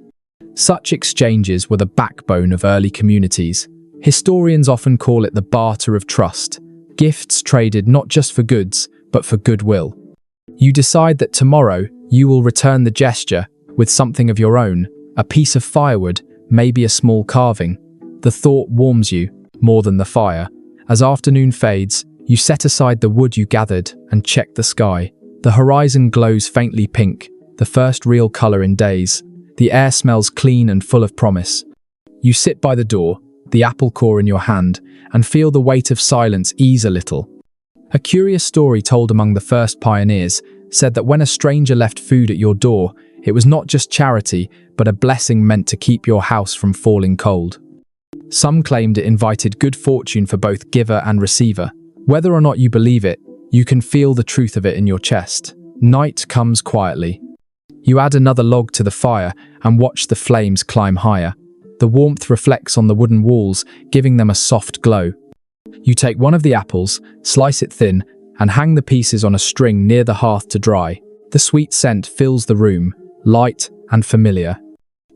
Such exchanges were the backbone of early communities. Historians often call it the barter of trust, gifts traded not just for goods, but for goodwill. You decide that tomorrow you will return the gesture with something of your own, a piece of firewood, maybe a small carving. The thought warms you, more than the fire. As afternoon fades, you set aside the wood you gathered and check the sky. The horizon glows faintly pink, the first real color in days. The air smells clean and full of promise. You sit by the door, the apple core in your hand, and feel the weight of silence ease a little. A curious story told among the first pioneers said that when a stranger left food at your door, it was not just charity, but a blessing meant to keep your house from falling cold. Some claimed it invited good fortune for both giver and receiver. Whether or not you believe it, you can feel the truth of it in your chest. Night comes quietly. You add another log to the fire and watch the flames climb higher. The warmth reflects on the wooden walls, giving them a soft glow. You take one of the apples, slice it thin, and hang the pieces on a string near the hearth to dry. The sweet scent fills the room, light and familiar.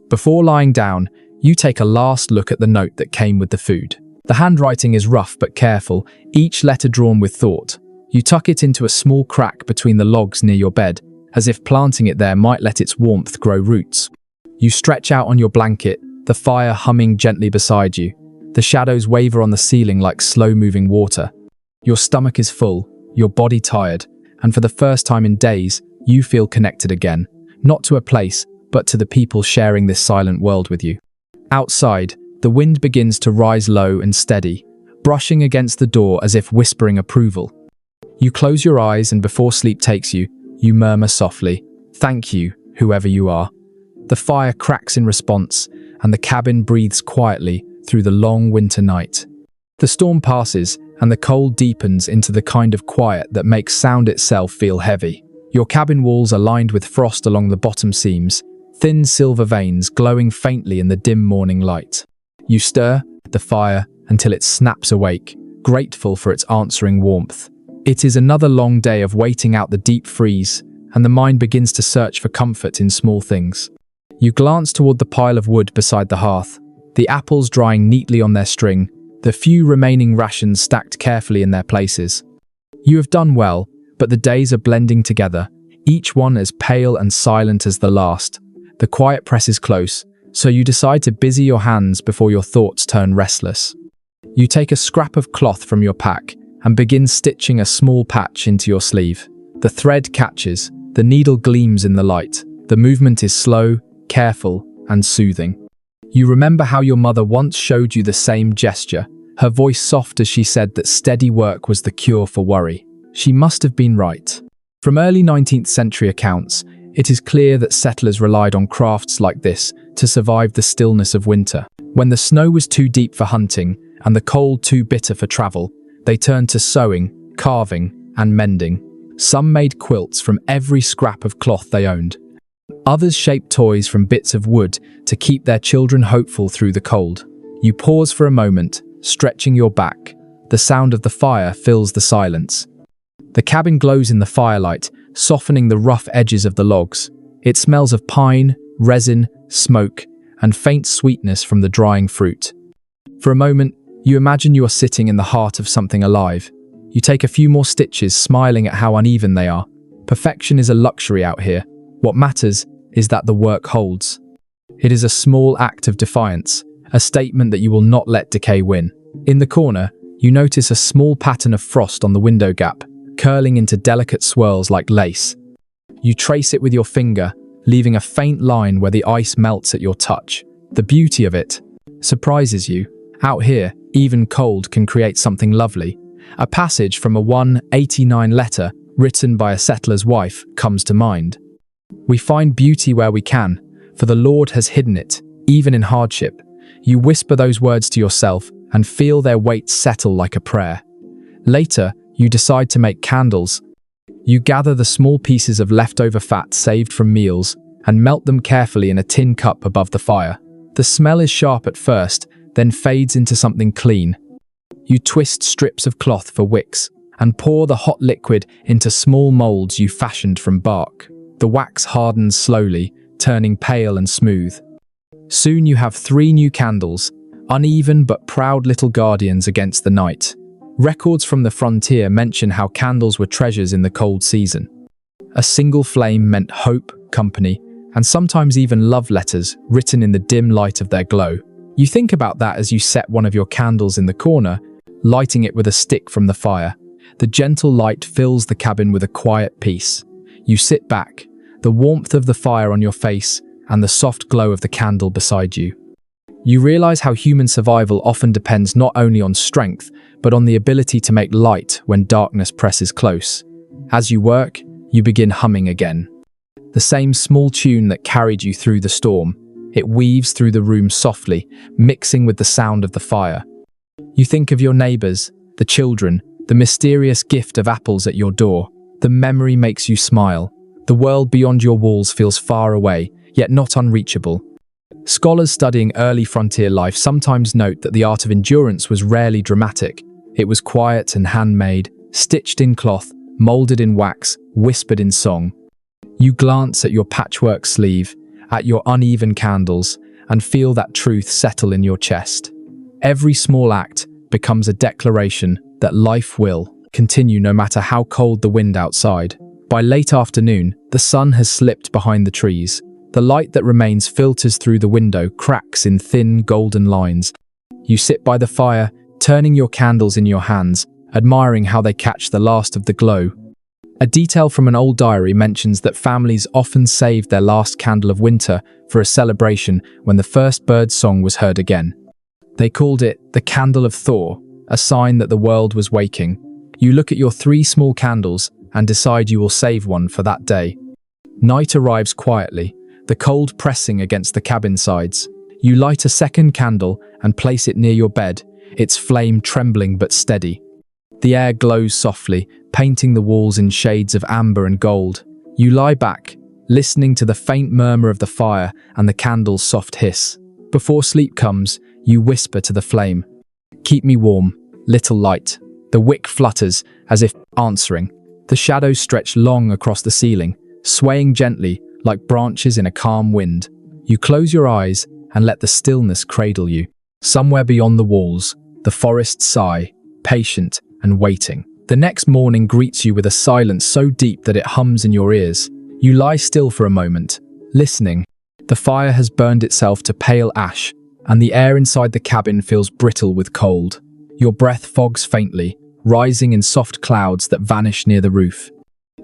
Before lying down, you take a last look at the note that came with the food. The handwriting is rough but careful, each letter drawn with thought. You tuck it into a small crack between the logs near your bed, as if planting it there might let its warmth grow roots. You stretch out on your blanket, the fire humming gently beside you. The shadows waver on the ceiling like slow-moving water. Your stomach is full, your body tired, and for the first time in days, you feel connected again, not to a place, but to the people sharing this silent world with you. Outside, the wind begins to rise low and steady, brushing against the door as if whispering approval. You close your eyes and before sleep takes you, you murmur softly, "Thank you, whoever you are." The fire cracks in response, and the cabin breathes quietly through the long winter night. The storm passes, and the cold deepens into the kind of quiet that makes sound itself feel heavy. Your cabin walls are lined with frost along the bottom seams, thin silver veins glowing faintly in the dim morning light. You stir the fire until it snaps awake, grateful for its answering warmth. It is another long day of waiting out the deep freeze, and the mind begins to search for comfort in small things. You glance toward the pile of wood beside the hearth, the apples drying neatly on their string, the few remaining rations stacked carefully in their places. You have done well, but the days are blending together, each one as pale and silent as the last. The quiet presses close, so you decide to busy your hands before your thoughts turn restless. You take a scrap of cloth from your pack and begin stitching a small patch into your sleeve. The thread catches, the needle gleams in the light. The movement is slow, careful, and soothing. You remember how your mother once showed you the same gesture, her voice soft as she said that steady work was the cure for worry. She must have been right. From early 19th century accounts, it is clear that settlers relied on crafts like this to survive the stillness of winter. When the snow was too deep for hunting and the cold too bitter for travel, they turned to sewing, carving, and mending. Some made quilts from every scrap of cloth they owned. Others shaped toys from bits of wood to keep their children hopeful through the cold. You pause for a moment, stretching your back. The sound of the fire fills the silence. The cabin glows in the firelight, softening the rough edges of the logs. It smells of pine, resin, smoke, and faint sweetness from the drying fruit. For a moment, you imagine you are sitting in the heart of something alive. You take a few more stitches, smiling at how uneven they are. Perfection is a luxury out here. What matters is that the work holds. It is a small act of defiance, a statement that you will not let decay win. In the corner, you notice a small pattern of frost on the window gap, curling into delicate swirls like lace. You trace it with your finger, leaving a faint line where the ice melts at your touch. The beauty of it surprises you. Out here, even cold can create something lovely. A passage from a 189 letter written by a settler's wife comes to mind. We find beauty where we can, for the Lord has hidden it, even in hardship. You whisper those words to yourself and feel their weight settle like a prayer. Later, you decide to make candles. You gather the small pieces of leftover fat saved from meals and melt them carefully in a tin cup above the fire. The smell is sharp at first, then fades into something clean. You twist strips of cloth for wicks and pour the hot liquid into small molds you fashioned from bark. The wax hardens slowly, turning pale and smooth. Soon you have 3 new candles, uneven but proud little guardians against the night. Records from the frontier mention how candles were treasures in the cold season. A single flame meant hope, company, and sometimes even love letters written in the dim light of their glow. You think about that as you set one of your candles in the corner, lighting it with a stick from the fire. The gentle light fills the cabin with a quiet peace. You sit back, the warmth of the fire on your face and the soft glow of the candle beside you. You realize how human survival often depends not only on strength, but on the ability to make light when darkness presses close. As you work, you begin humming again. The same small tune that carried you through the storm. It weaves through the room softly, mixing with the sound of the fire. You think of your neighbors, the children, the mysterious gift of apples at your door. The memory makes you smile. The world beyond your walls feels far away, yet not unreachable. Scholars studying early frontier life sometimes note that the art of endurance was rarely dramatic. It was quiet and handmade, stitched in cloth, molded in wax, whispered in song. You glance at your patchwork sleeve, at your uneven candles, and feel that truth settle in your chest. Every small act becomes a declaration that life will continue no matter how cold the wind outside. By late afternoon, the sun has slipped behind the trees. The light that remains filters through the window, cracks in thin, golden lines. You sit by the fire, turning your candles in your hands, admiring how they catch the last of the glow. A detail from an old diary mentions that families often saved their last candle of winter for a celebration when the first bird song was heard again. They called it the Candle of Thor, a sign that the world was waking. You look at your 3 small candles and decide you will save one for that day. Night arrives quietly, the cold pressing against the cabin sides. You light a second candle and place it near your bed, its flame trembling but steady. The air glows softly, painting the walls in shades of amber and gold. You lie back, listening to the faint murmur of the fire and the candle's soft hiss. Before sleep comes, you whisper to the flame, "Keep me warm, little light." The wick flutters, as if answering. The shadows stretch long across the ceiling, swaying gently like branches in a calm wind. You close your eyes and let the stillness cradle you. Somewhere beyond the walls, the forests sigh, patient and waiting. The next morning greets you with a silence so deep that it hums in your ears. You lie still for a moment, listening. The fire has burned itself to pale ash, and the air inside the cabin feels brittle with cold. Your breath fogs faintly, rising in soft clouds that vanish near the roof.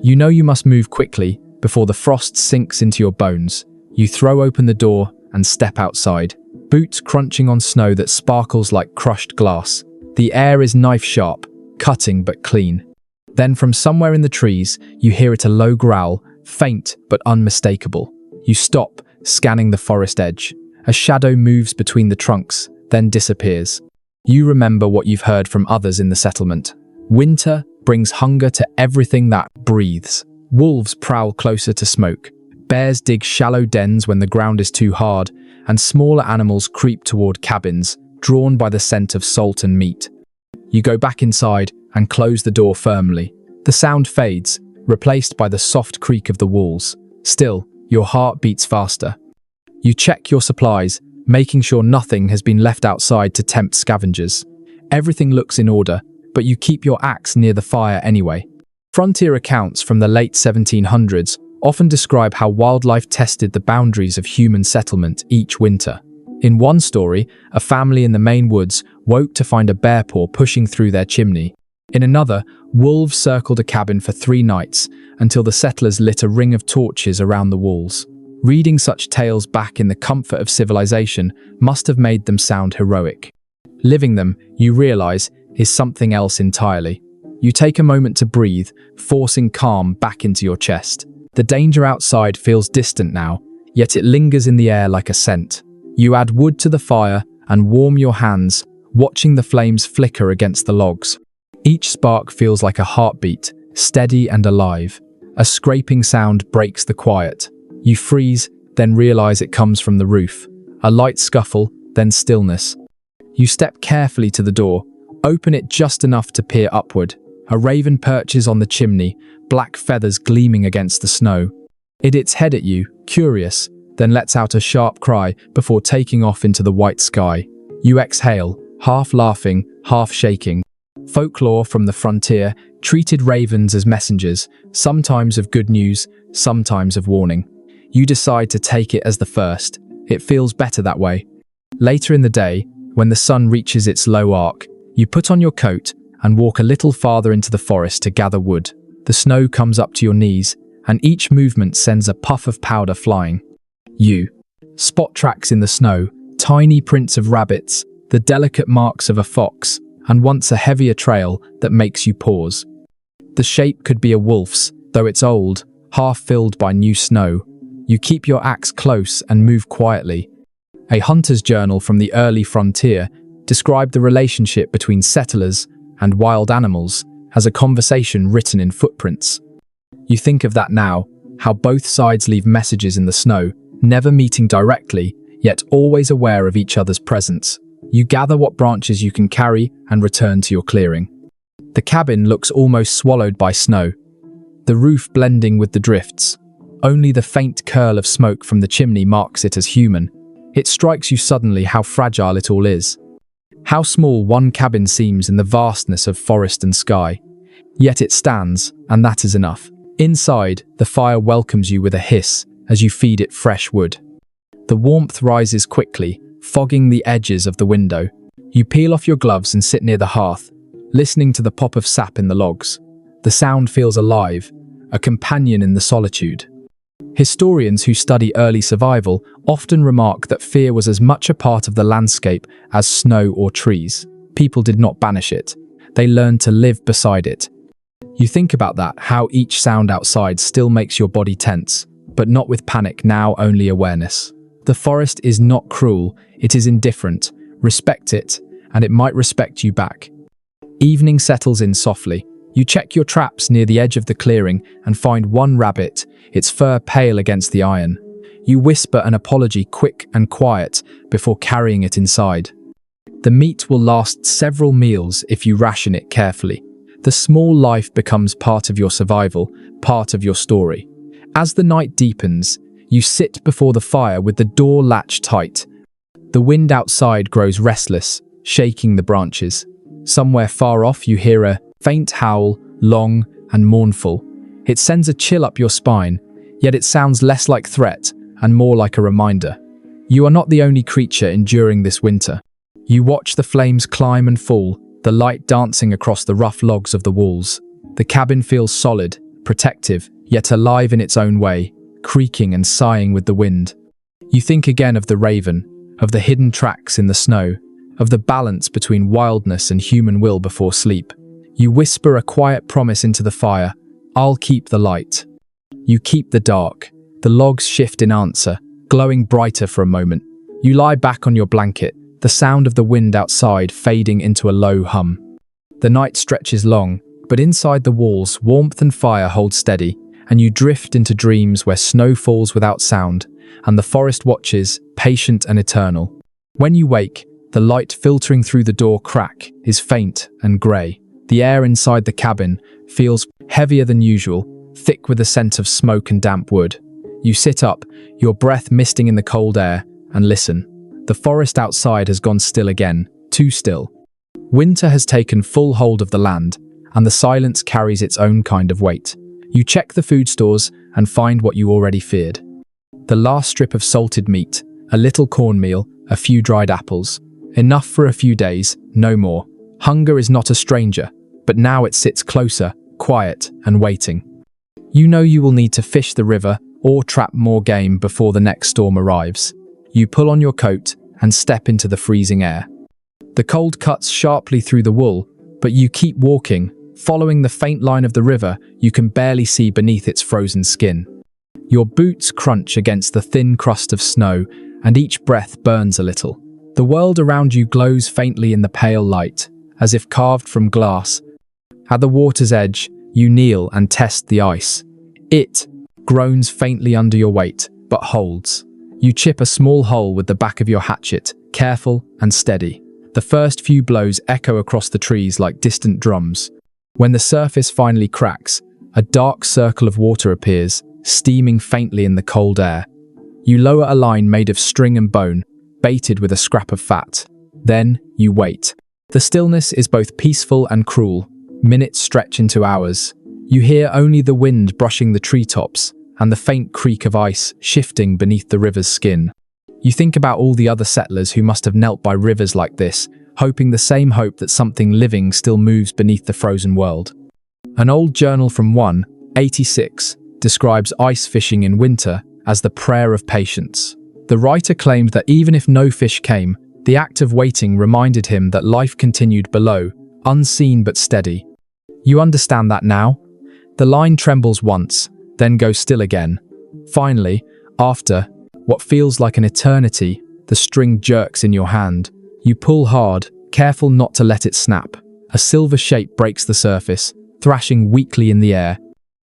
You know you must move quickly before the frost sinks into your bones. You throw open the door and step outside, boots crunching on snow that sparkles like crushed glass. The air is knife-sharp, cutting but clean. Then from somewhere in the trees, you hear it a low growl, faint but unmistakable. You stop, scanning the forest edge. A shadow moves between the trunks, then disappears. You remember what you've heard from others in the settlement. Winter brings hunger to everything that breathes. Wolves prowl closer to smoke. Bears dig shallow dens when the ground is too hard, and smaller animals creep toward cabins, drawn by the scent of salt and meat. You go back inside and close the door firmly. The sound fades, replaced by the soft creak of the walls. Still, your heart beats faster. You check your supplies, making sure nothing has been left outside to tempt scavengers. Everything looks in order, but you keep your axe near the fire anyway. Frontier accounts from the late 1700s often describe how wildlife tested the boundaries of human settlement each winter. In one story, a family in the Maine woods woke to find a bear paw pushing through their chimney. In another, wolves circled a cabin for 3 nights until the settlers lit a ring of torches around the walls. Reading such tales back in the comfort of civilization must have made them sound heroic. Living them, you realize, is something else entirely. You take a moment to breathe, forcing calm back into your chest. The danger outside feels distant now, yet it lingers in the air like a scent. You add wood to the fire and warm your hands, watching the flames flicker against the logs. Each spark feels like a heartbeat, steady and alive. A scraping sound breaks the quiet. You freeze, then realize it comes from the roof. A light scuffle, then stillness. You step carefully to the door, open it just enough to peer upward. A raven perches on the chimney, black feathers gleaming against the snow. It its head at you, curious, then lets out a sharp cry before taking off into the white sky. You exhale, half laughing, half shaking. Folklore from the frontier treated ravens as messengers, sometimes of good news, sometimes of warning. You decide to take it as the first. It feels better that way. Later in the day, when the sun reaches its low arc, you put on your coat and walk a little farther into the forest to gather wood. The snow comes up to your knees, and each movement sends a puff of powder flying. You spot tracks in the snow, tiny prints of rabbits, the delicate marks of a fox, and once a heavier trail that makes you pause. The shape could be a wolf's, though it's old, half filled by new snow. You keep your axe close and move quietly. A hunter's journal from the early frontier described the relationship between settlers and wild animals as a conversation written in footprints. You think of that now, how both sides leave messages in the snow, never meeting directly, yet always aware of each other's presence. You gather what branches you can carry and return to your clearing. The cabin looks almost swallowed by snow, the roof blending with the drifts. Only the faint curl of smoke from the chimney marks it as human. It strikes you suddenly how fragile it all is. How small one cabin seems in the vastness of forest and sky. Yet it stands, and that is enough. Inside, the fire welcomes you with a hiss as you feed it fresh wood. The warmth rises quickly, fogging the edges of the window. You peel off your gloves and sit near the hearth, listening to the pop of sap in the logs. The sound feels alive, a companion in the solitude. Historians who study early survival often remark that fear was as much a part of the landscape as snow or trees. People did not banish it. They learned to live beside it. You think about that, how each sound outside still makes your body tense, but not with panic, now only awareness. The forest is not cruel, it is indifferent. Respect it, and it might respect you back. Evening settles in softly. You check your traps near the edge of the clearing and find one rabbit, its fur pale against the iron. You whisper an apology quick and quiet before carrying it inside. The meat will last several meals if you ration it carefully. The small life becomes part of your survival, part of your story. As the night deepens, you sit before the fire with the door latched tight. The wind outside grows restless, shaking the branches. Somewhere far off you hear a faint howl, long and mournful. It sends a chill up your spine, yet it sounds less like threat and more like a reminder. You are not the only creature enduring this winter. You watch the flames climb and fall, the light dancing across the rough logs of the walls. The cabin feels solid, protective, yet alive in its own way, creaking and sighing with the wind. You think again of the raven, of the hidden tracks in the snow, of the balance between wildness and human will before sleep. You whisper a quiet promise into the fire, "I'll keep the light." You keep the dark. The logs shift in answer, glowing brighter for a moment. You lie back on your blanket, the sound of the wind outside fading into a low hum. The night stretches long, but inside the walls, warmth and fire hold steady, and you drift into dreams where snow falls without sound, and the forest watches, patient and eternal. When you wake, the light filtering through the door crack is faint and grey. The air inside the cabin feels heavier than usual, thick with the scent of smoke and damp wood. You sit up, your breath misting in the cold air, and listen. The forest outside has gone still again, too still. Winter has taken full hold of the land, and the silence carries its own kind of weight. You check the food stores and find what you already feared. The last strip of salted meat, a little cornmeal, a few dried apples. Enough for a few days, no more. Hunger is not a stranger, but now it sits closer, quiet and waiting. You know you will need to fish the river or trap more game before the next storm arrives. You pull on your coat and step into the freezing air. The cold cuts sharply through the wool, but you keep walking. Following the faint line of the river, you can barely see beneath its frozen skin. Your boots crunch against the thin crust of snow, and each breath burns a little. The world around you glows faintly in the pale light, as if carved from glass. At the water's edge, you kneel and test the ice. It groans faintly under your weight, but holds. You chip a small hole with the back of your hatchet, careful and steady. The first few blows echo across the trees like distant drums. When the surface finally cracks, a dark circle of water appears, steaming faintly in the cold air. You lower a line made of string and bone, baited with a scrap of fat. Then you wait. The stillness is both peaceful and cruel. Minutes stretch into hours. You hear only the wind brushing the treetops and the faint creak of ice shifting beneath the river's skin. You think about all the other settlers who must have knelt by rivers like this, hoping the same hope that something living still moves beneath the frozen world. An old journal from 186 describes ice fishing in winter as the prayer of patience. The writer claimed that even if no fish came, the act of waiting reminded him that life continued below, unseen but steady. You understand that now? The line trembles once, then goes still again. Finally, after what feels like an eternity, the string jerks in your hand. You pull hard, careful not to let it snap. A silver shape breaks the surface, thrashing weakly in the air.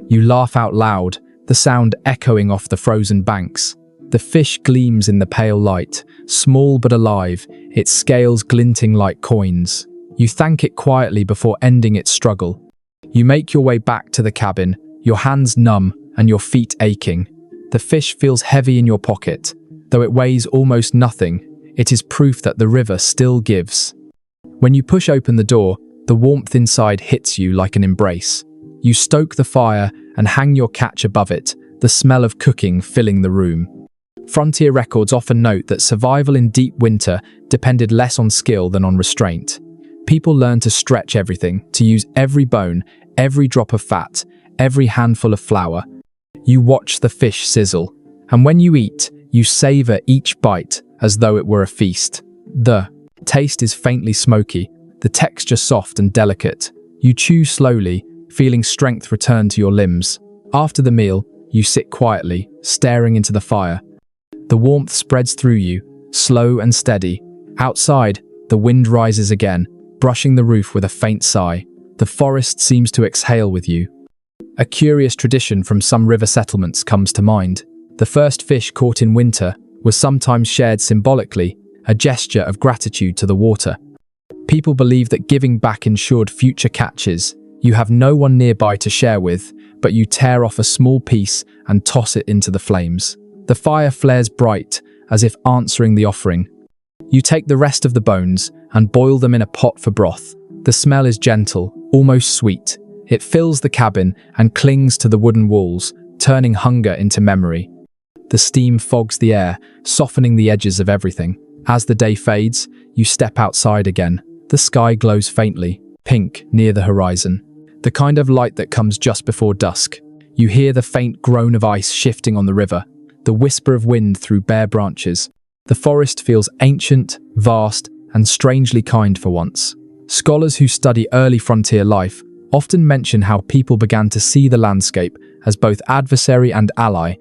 You laugh out loud, the sound echoing off the frozen banks. The fish gleams in the pale light, small but alive, its scales glinting like coins. You thank it quietly before ending its struggle. You make your way back to the cabin, your hands numb and your feet aching. The fish feels heavy in your pocket. Though it weighs almost nothing, it is proof that the river still gives. When you push open the door, the warmth inside hits you like an embrace. You stoke the fire and hang your catch above it, the smell of cooking filling the room. Frontier records often note that survival in deep winter depended less on skill than on restraint. People learned to stretch everything, to use every bone, every drop of fat, every handful of flour. You watch the fish sizzle, and when you eat, you savor each bite as though it were a feast. The taste is faintly smoky, the texture soft and delicate. You chew slowly, feeling strength return to your limbs. After the meal, you sit quietly, staring into the fire. The warmth spreads through you, slow and steady. Outside, the wind rises again, brushing the roof with a faint sigh. The forest seems to exhale with you. A curious tradition from some river settlements comes to mind. The first fish caught in winter was sometimes shared symbolically, a gesture of gratitude to the water. People believe that giving back ensured future catches. You have no one nearby to share with, but you tear off a small piece and toss it into the flames. The fire flares bright, as if answering the offering. You take the rest of the bones and boil them in a pot for broth. The smell is gentle, almost sweet. It fills the cabin and clings to the wooden walls, turning hunger into memory. The steam fogs the air, softening the edges of everything. As the day fades, you step outside again. The sky glows faintly, pink near the horizon, the kind of light that comes just before dusk. You hear the faint groan of ice shifting on the river, the whisper of wind through bare branches. The forest feels ancient, vast, and strangely kind for once. Scholars who study early frontier life often mention how people began to see the landscape as both adversary and ally.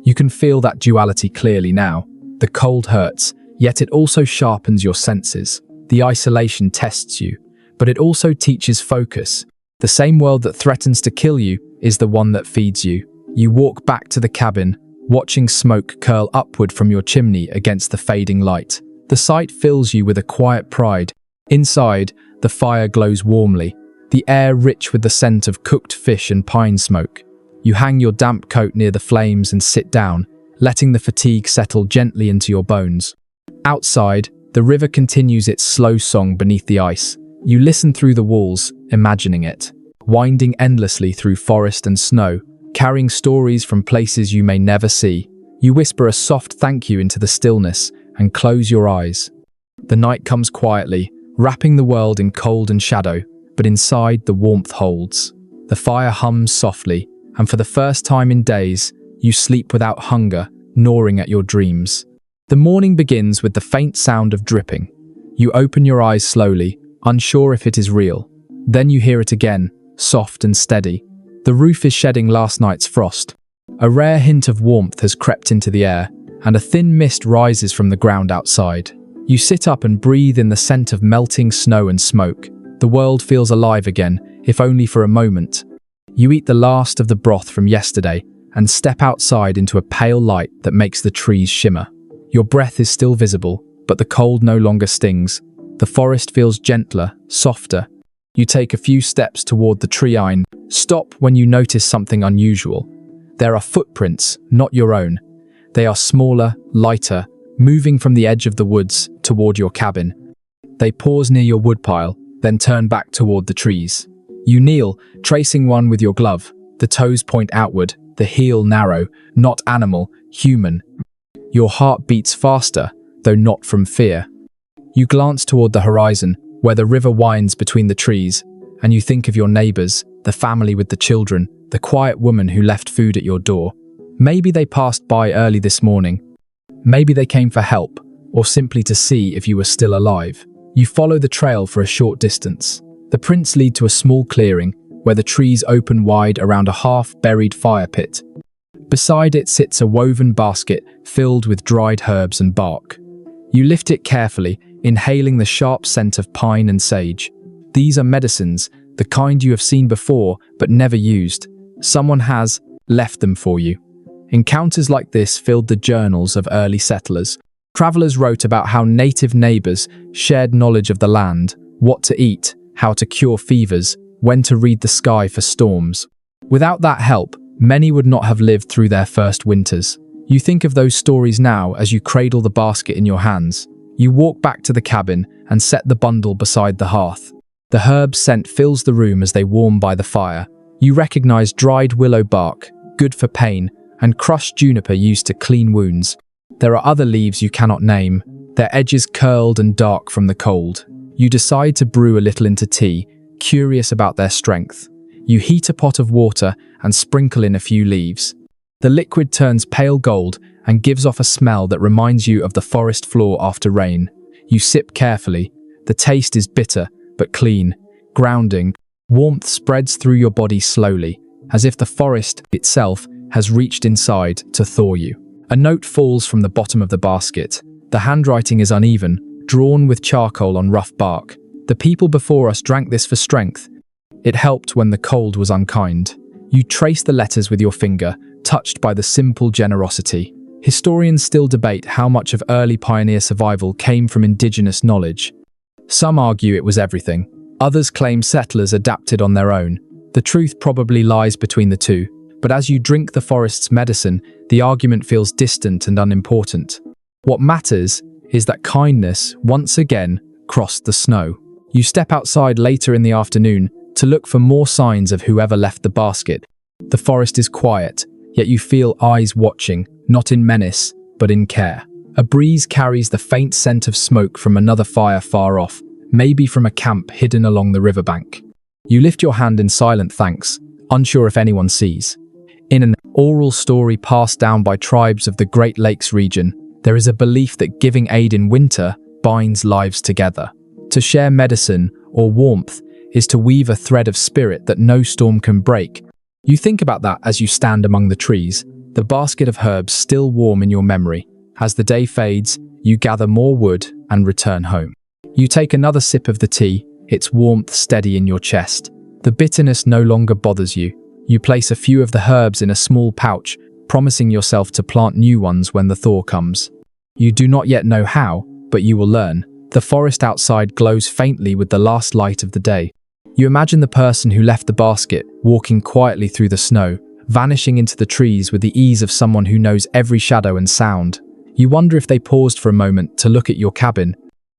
You can feel that duality clearly now. The cold hurts, yet it also sharpens your senses. The isolation tests you, but it also teaches focus. The same world that threatens to kill you is the one that feeds you. You walk back to the cabin, watching smoke curl upward from your chimney against the fading light. The sight fills you with a quiet pride. Inside, the fire glows warmly, the air rich with the scent of cooked fish and pine smoke. You hang your damp coat near the flames and sit down, letting the fatigue settle gently into your bones. Outside, the river continues its slow song beneath the ice. You listen through the walls, imagining it, winding endlessly through forest and snow, carrying stories from places you may never see. You whisper a soft thank you into the stillness and close your eyes. The night comes quietly, wrapping the world in cold and shadow, but inside the warmth holds. The fire hums softly, and for the first time in days, you sleep without hunger, gnawing at your dreams. The morning begins with the faint sound of dripping. You open your eyes slowly, unsure if it is real. Then you hear it again, soft and steady. The roof is shedding last night's frost. A rare hint of warmth has crept into the air, and a thin mist rises from the ground outside. You sit up and breathe in the scent of melting snow and smoke. The world feels alive again, if only for a moment. You eat the last of the broth from yesterday and step outside into a pale light that makes the trees shimmer. Your breath is still visible, but the cold no longer stings. The forest feels gentler, softer. You take a few steps toward the tree-line. Stop when you notice something unusual. There are footprints, not your own. They are smaller, lighter, moving from the edge of the woods toward your cabin. They pause near your woodpile, then turn back toward the trees. You kneel, tracing one with your glove. The toes point outward, the heel narrow, not animal, human. Your heart beats faster, though not from fear. You glance toward the horizon, where the river winds between the trees, and you think of your neighbors, the family with the children, the quiet woman who left food at your door. Maybe they passed by early this morning. Maybe they came for help, or simply to see if you were still alive. You follow the trail for a short distance. The prints lead to a small clearing, where the trees open wide around a half-buried fire pit. Beside it sits a woven basket filled with dried herbs and bark. You lift it carefully, inhaling the sharp scent of pine and sage. These are medicines, the kind you have seen before but never used. Someone has left them for you. Encounters like this filled the journals of early settlers. Travelers wrote about how native neighbors shared knowledge of the land, what to eat, how to cure fevers, when to read the sky for storms. Without that help, many would not have lived through their first winters. You think of those stories now as you cradle the basket in your hands. You walk back to the cabin and set the bundle beside the hearth. The herb scent fills the room as they warm by the fire. You recognize dried willow bark, good for pain, and crushed juniper used to clean wounds. There are other leaves you cannot name, their edges curled and dark from the cold. You decide to brew a little into tea, curious about their strength. You heat a pot of water and sprinkle in a few leaves. The liquid turns pale gold and gives off a smell that reminds you of the forest floor after rain. You sip carefully. The taste is bitter, but clean, grounding. Warmth spreads through your body slowly, as if the forest itself has reached inside to thaw you. A note falls from the bottom of the basket. The handwriting is uneven, drawn with charcoal on rough bark. The people before us drank this for strength. It helped when the cold was unkind. You trace the letters with your finger, touched by the simple generosity. Historians still debate how much of early pioneer survival came from indigenous knowledge. Some argue it was everything. Others claim settlers adapted on their own. The truth probably lies between the two. But as you drink the forest's medicine, the argument feels distant and unimportant. What matters is that kindness, once again, across the snow. You step outside later in the afternoon to look for more signs of whoever left the basket. The forest is quiet, yet you feel eyes watching, not in menace, but in care. A breeze carries the faint scent of smoke from another fire far off, maybe from a camp hidden along the riverbank. You lift your hand in silent thanks, unsure if anyone sees. In an oral story passed down by tribes of the Great Lakes region, there is a belief that giving aid in winter binds lives together. To share medicine or warmth is to weave a thread of spirit that no storm can break. You think about that as you stand among the trees, the basket of herbs still warm in your memory. As the day fades, you gather more wood and return home. You take another sip of the tea, its warmth steady in your chest. The bitterness no longer bothers you. You place a few of the herbs in a small pouch, promising yourself to plant new ones when the thaw comes. You do not yet know how, but you will learn. The forest outside glows faintly with the last light of the day. You imagine the person who left the basket, walking quietly through the snow, vanishing into the trees with the ease of someone who knows every shadow and sound. You wonder if they paused for a moment to look at your cabin,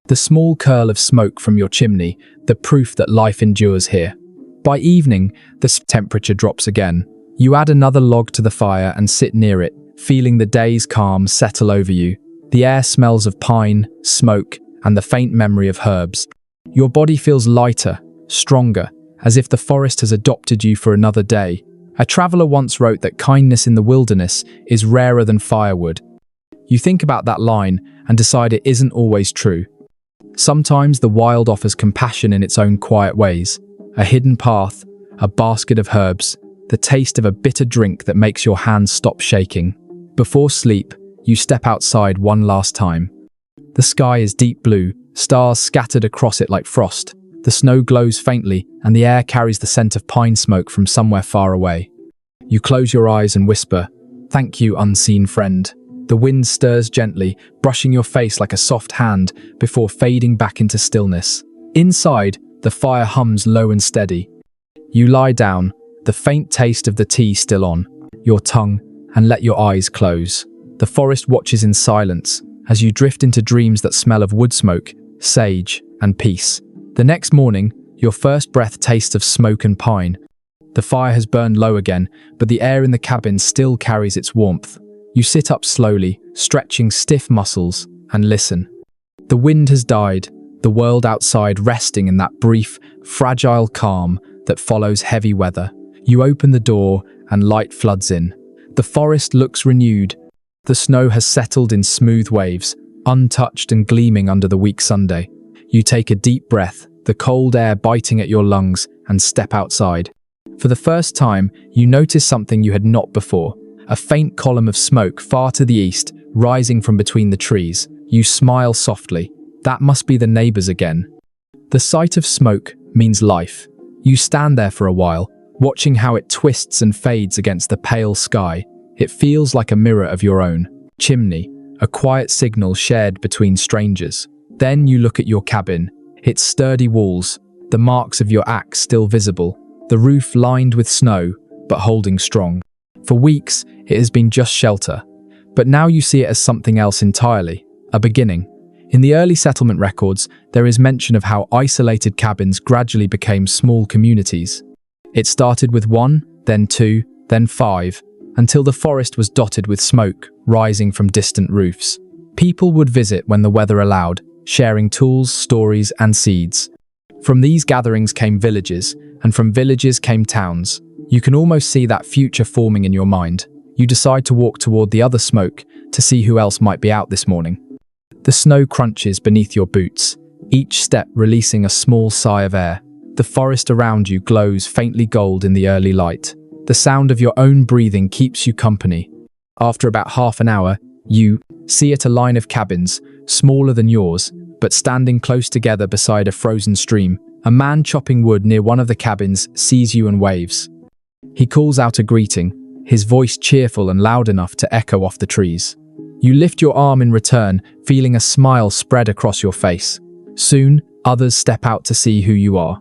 the small curl of smoke from your chimney, the proof that life endures here. By evening, the temperature drops again. You add another log to the fire and sit near it, feeling the day's calm settle over you. The air smells of pine, smoke, and the faint memory of herbs. Your body feels lighter, stronger, as if the forest has adopted you for another day. A traveler once wrote that kindness in the wilderness is rarer than firewood. You think about that line and decide it isn't always true. Sometimes the wild offers compassion in its own quiet ways. A hidden path, a basket of herbs, the taste of a bitter drink that makes your hands stop shaking. Before sleep, you step outside one last time. The sky is deep blue, stars scattered across it like frost. The snow glows faintly, and the air carries the scent of pine smoke from somewhere far away. You close your eyes and whisper, "Thank you, unseen friend." The wind stirs gently, brushing your face like a soft hand before fading back into stillness. Inside, the fire hums low and steady. You lie down, the faint taste of the tea still on your tongue, and let your eyes close. The forest watches in silence as you drift into dreams that smell of wood smoke, sage, and peace. The next morning, your first breath tastes of smoke and pine. The fire has burned low again, but the air in the cabin still carries its warmth. You sit up slowly, stretching stiff muscles, and listen. The wind has died, the world outside resting in that brief, fragile calm that follows heavy weather. You open the door, and light floods in. The forest looks renewed. The snow has settled in smooth waves, untouched and gleaming under the weak Sunday. You take a deep breath, the cold air biting at your lungs, and step outside. For the first time, you notice something you had not before. A faint column of smoke far to the east, rising from between the trees. You smile softly. That must be the neighbors again. The sight of smoke means life. You stand there for a while, watching how it twists and fades against the pale sky. It feels like a mirror of your own chimney, a quiet signal shared between strangers. Then you look at your cabin, its sturdy walls, the marks of your axe still visible, the roof lined with snow, but holding strong. For weeks, it has been just shelter, but now you see it as something else entirely, a beginning. In the early settlement records, there is mention of how isolated cabins gradually became small communities. It started with 1, then 2, then 5, until the forest was dotted with smoke rising from distant roofs. People would visit when the weather allowed, sharing tools, stories, and seeds. From these gatherings came villages, and from villages came towns. You can almost see that future forming in your mind. You decide to walk toward the other smoke to see who else might be out this morning. The snow crunches beneath your boots, each step releasing a small sigh of air. The forest around you glows faintly gold in the early light. The sound of your own breathing keeps you company. After about half an hour, you see at a line of cabins, smaller than yours, but standing close together beside a frozen stream. A man chopping wood near one of the cabins sees you and waves. He calls out a greeting, his voice cheerful and loud enough to echo off the trees. You lift your arm in return, feeling a smile spread across your face. Soon, others step out to see who you are.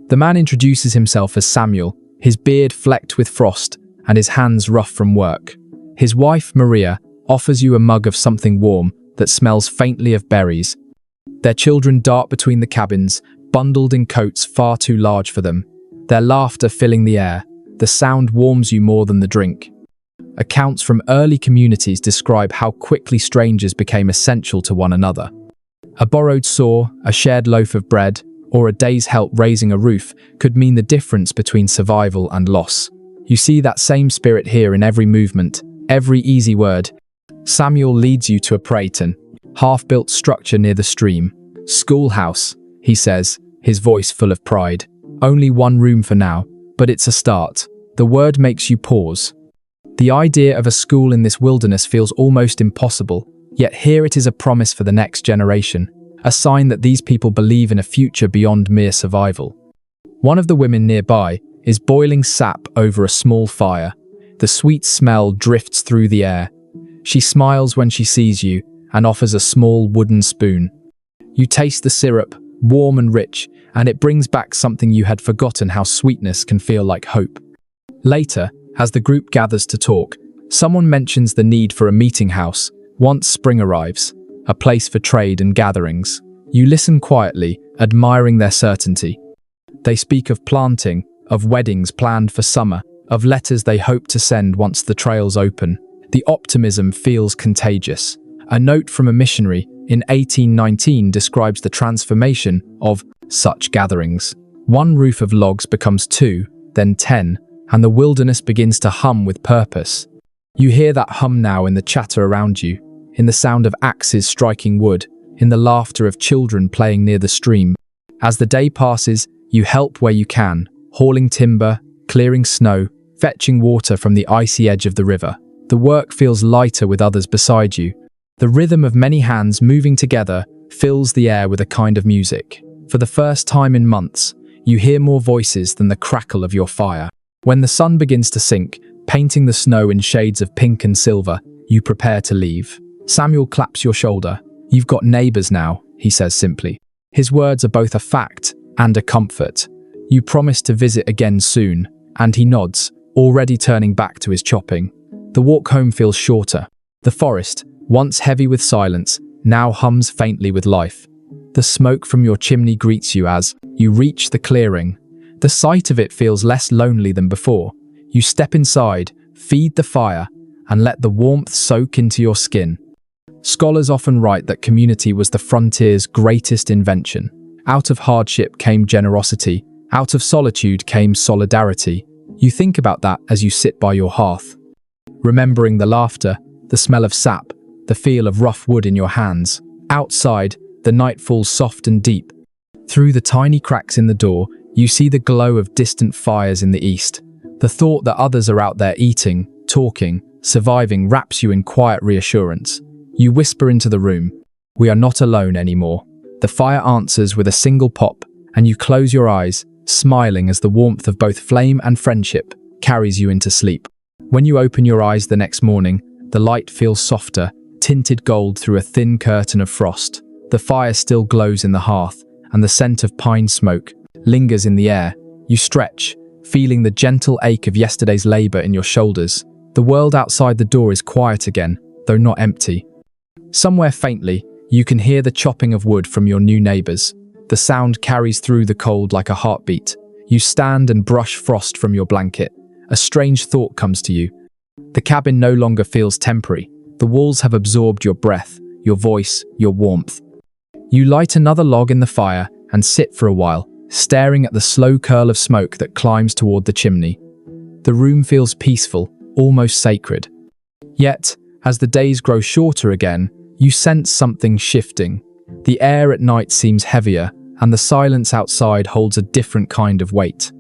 The man introduces himself as Samuel, his beard flecked with frost and his hands rough from work. His wife, Maria, offers you a mug of something warm that smells faintly of berries. Their children dart between the cabins, bundled in coats far too large for them. Their laughter filling the air. The sound warms you more than the drink. Accounts from early communities describe how quickly strangers became essential to one another. A borrowed saw, a shared loaf of bread, or a day's help raising a roof could mean the difference between survival and loss. You see that same spirit here in every movement, every easy word. Samuel leads you to a praeton, half-built structure near the stream. Schoolhouse, he says, his voice full of pride. Only one room for now, but it's a start. The word makes you pause. The idea of a school in this wilderness feels almost impossible, yet here it is a promise for the next generation, a sign that these people believe in a future beyond mere survival. One of the women nearby is boiling sap over a small fire. The sweet smell drifts through the air. She smiles when she sees you and offers a small wooden spoon. You taste the syrup, warm and rich, and it brings back something you had forgotten, how sweetness can feel like hope. Later, as the group gathers to talk, someone mentions the need for a meeting house once spring arrives, a place for trade and gatherings. You listen quietly, admiring their certainty. They speak of planting, of weddings planned for summer, of letters they hope to send once the trails open. The optimism feels contagious. A note from a missionary in 1819 describes the transformation of such gatherings. One roof of logs becomes 2, then 10, and the wilderness begins to hum with purpose. You hear that hum now in the chatter around you, in the sound of axes striking wood, in the laughter of children playing near the stream. As the day passes, you help where you can, hauling timber, clearing snow, fetching water from the icy edge of the river. The work feels lighter with others beside you. The rhythm of many hands moving together fills the air with a kind of music. For the first time in months, you hear more voices than the crackle of your fire. When the sun begins to sink, painting the snow in shades of pink and silver, you prepare to leave. Samuel claps your shoulder. "You've got neighbors now," he says simply. His words are both a fact and a comfort. You promise to visit again soon, and he nods, already turning back to his chopping. The walk home feels shorter. The forest, once heavy with silence, now hums faintly with life. The smoke from your chimney greets you as you reach the clearing. The sight of it feels less lonely than before. You step inside, feed the fire, and let the warmth soak into your skin. Scholars often write that community was the frontier's greatest invention. Out of hardship came generosity. Out of solitude came solidarity. You think about that as you sit by your hearth, remembering the laughter, the smell of sap, the feel of rough wood in your hands. Outside, the night falls soft and deep. Through the tiny cracks in the door, you see the glow of distant fires in the east. The thought that others are out there eating, talking, surviving wraps you in quiet reassurance. You whisper into the room, "We are not alone anymore." The fire answers with a single pop, and you close your eyes, smiling as the warmth of both flame and friendship carries you into sleep. When you open your eyes the next morning, the light feels softer, tinted gold through a thin curtain of frost. The fire still glows in the hearth, and the scent of pine smoke lingers in the air. You stretch, feeling the gentle ache of yesterday's labor in your shoulders. The world outside the door is quiet again, though not empty. Somewhere faintly, you can hear the chopping of wood from your new neighbors. The sound carries through the cold like a heartbeat. You stand and brush frost from your blanket. A strange thought comes to you. The cabin no longer feels temporary. The walls have absorbed your breath, your voice, your warmth. You light another log in the fire and sit for a while, staring at the slow curl of smoke that climbs toward the chimney. The room feels peaceful, almost sacred. Yet, as the days grow shorter again, you sense something shifting. The air at night seems heavier, and the silence outside holds a different kind of weight.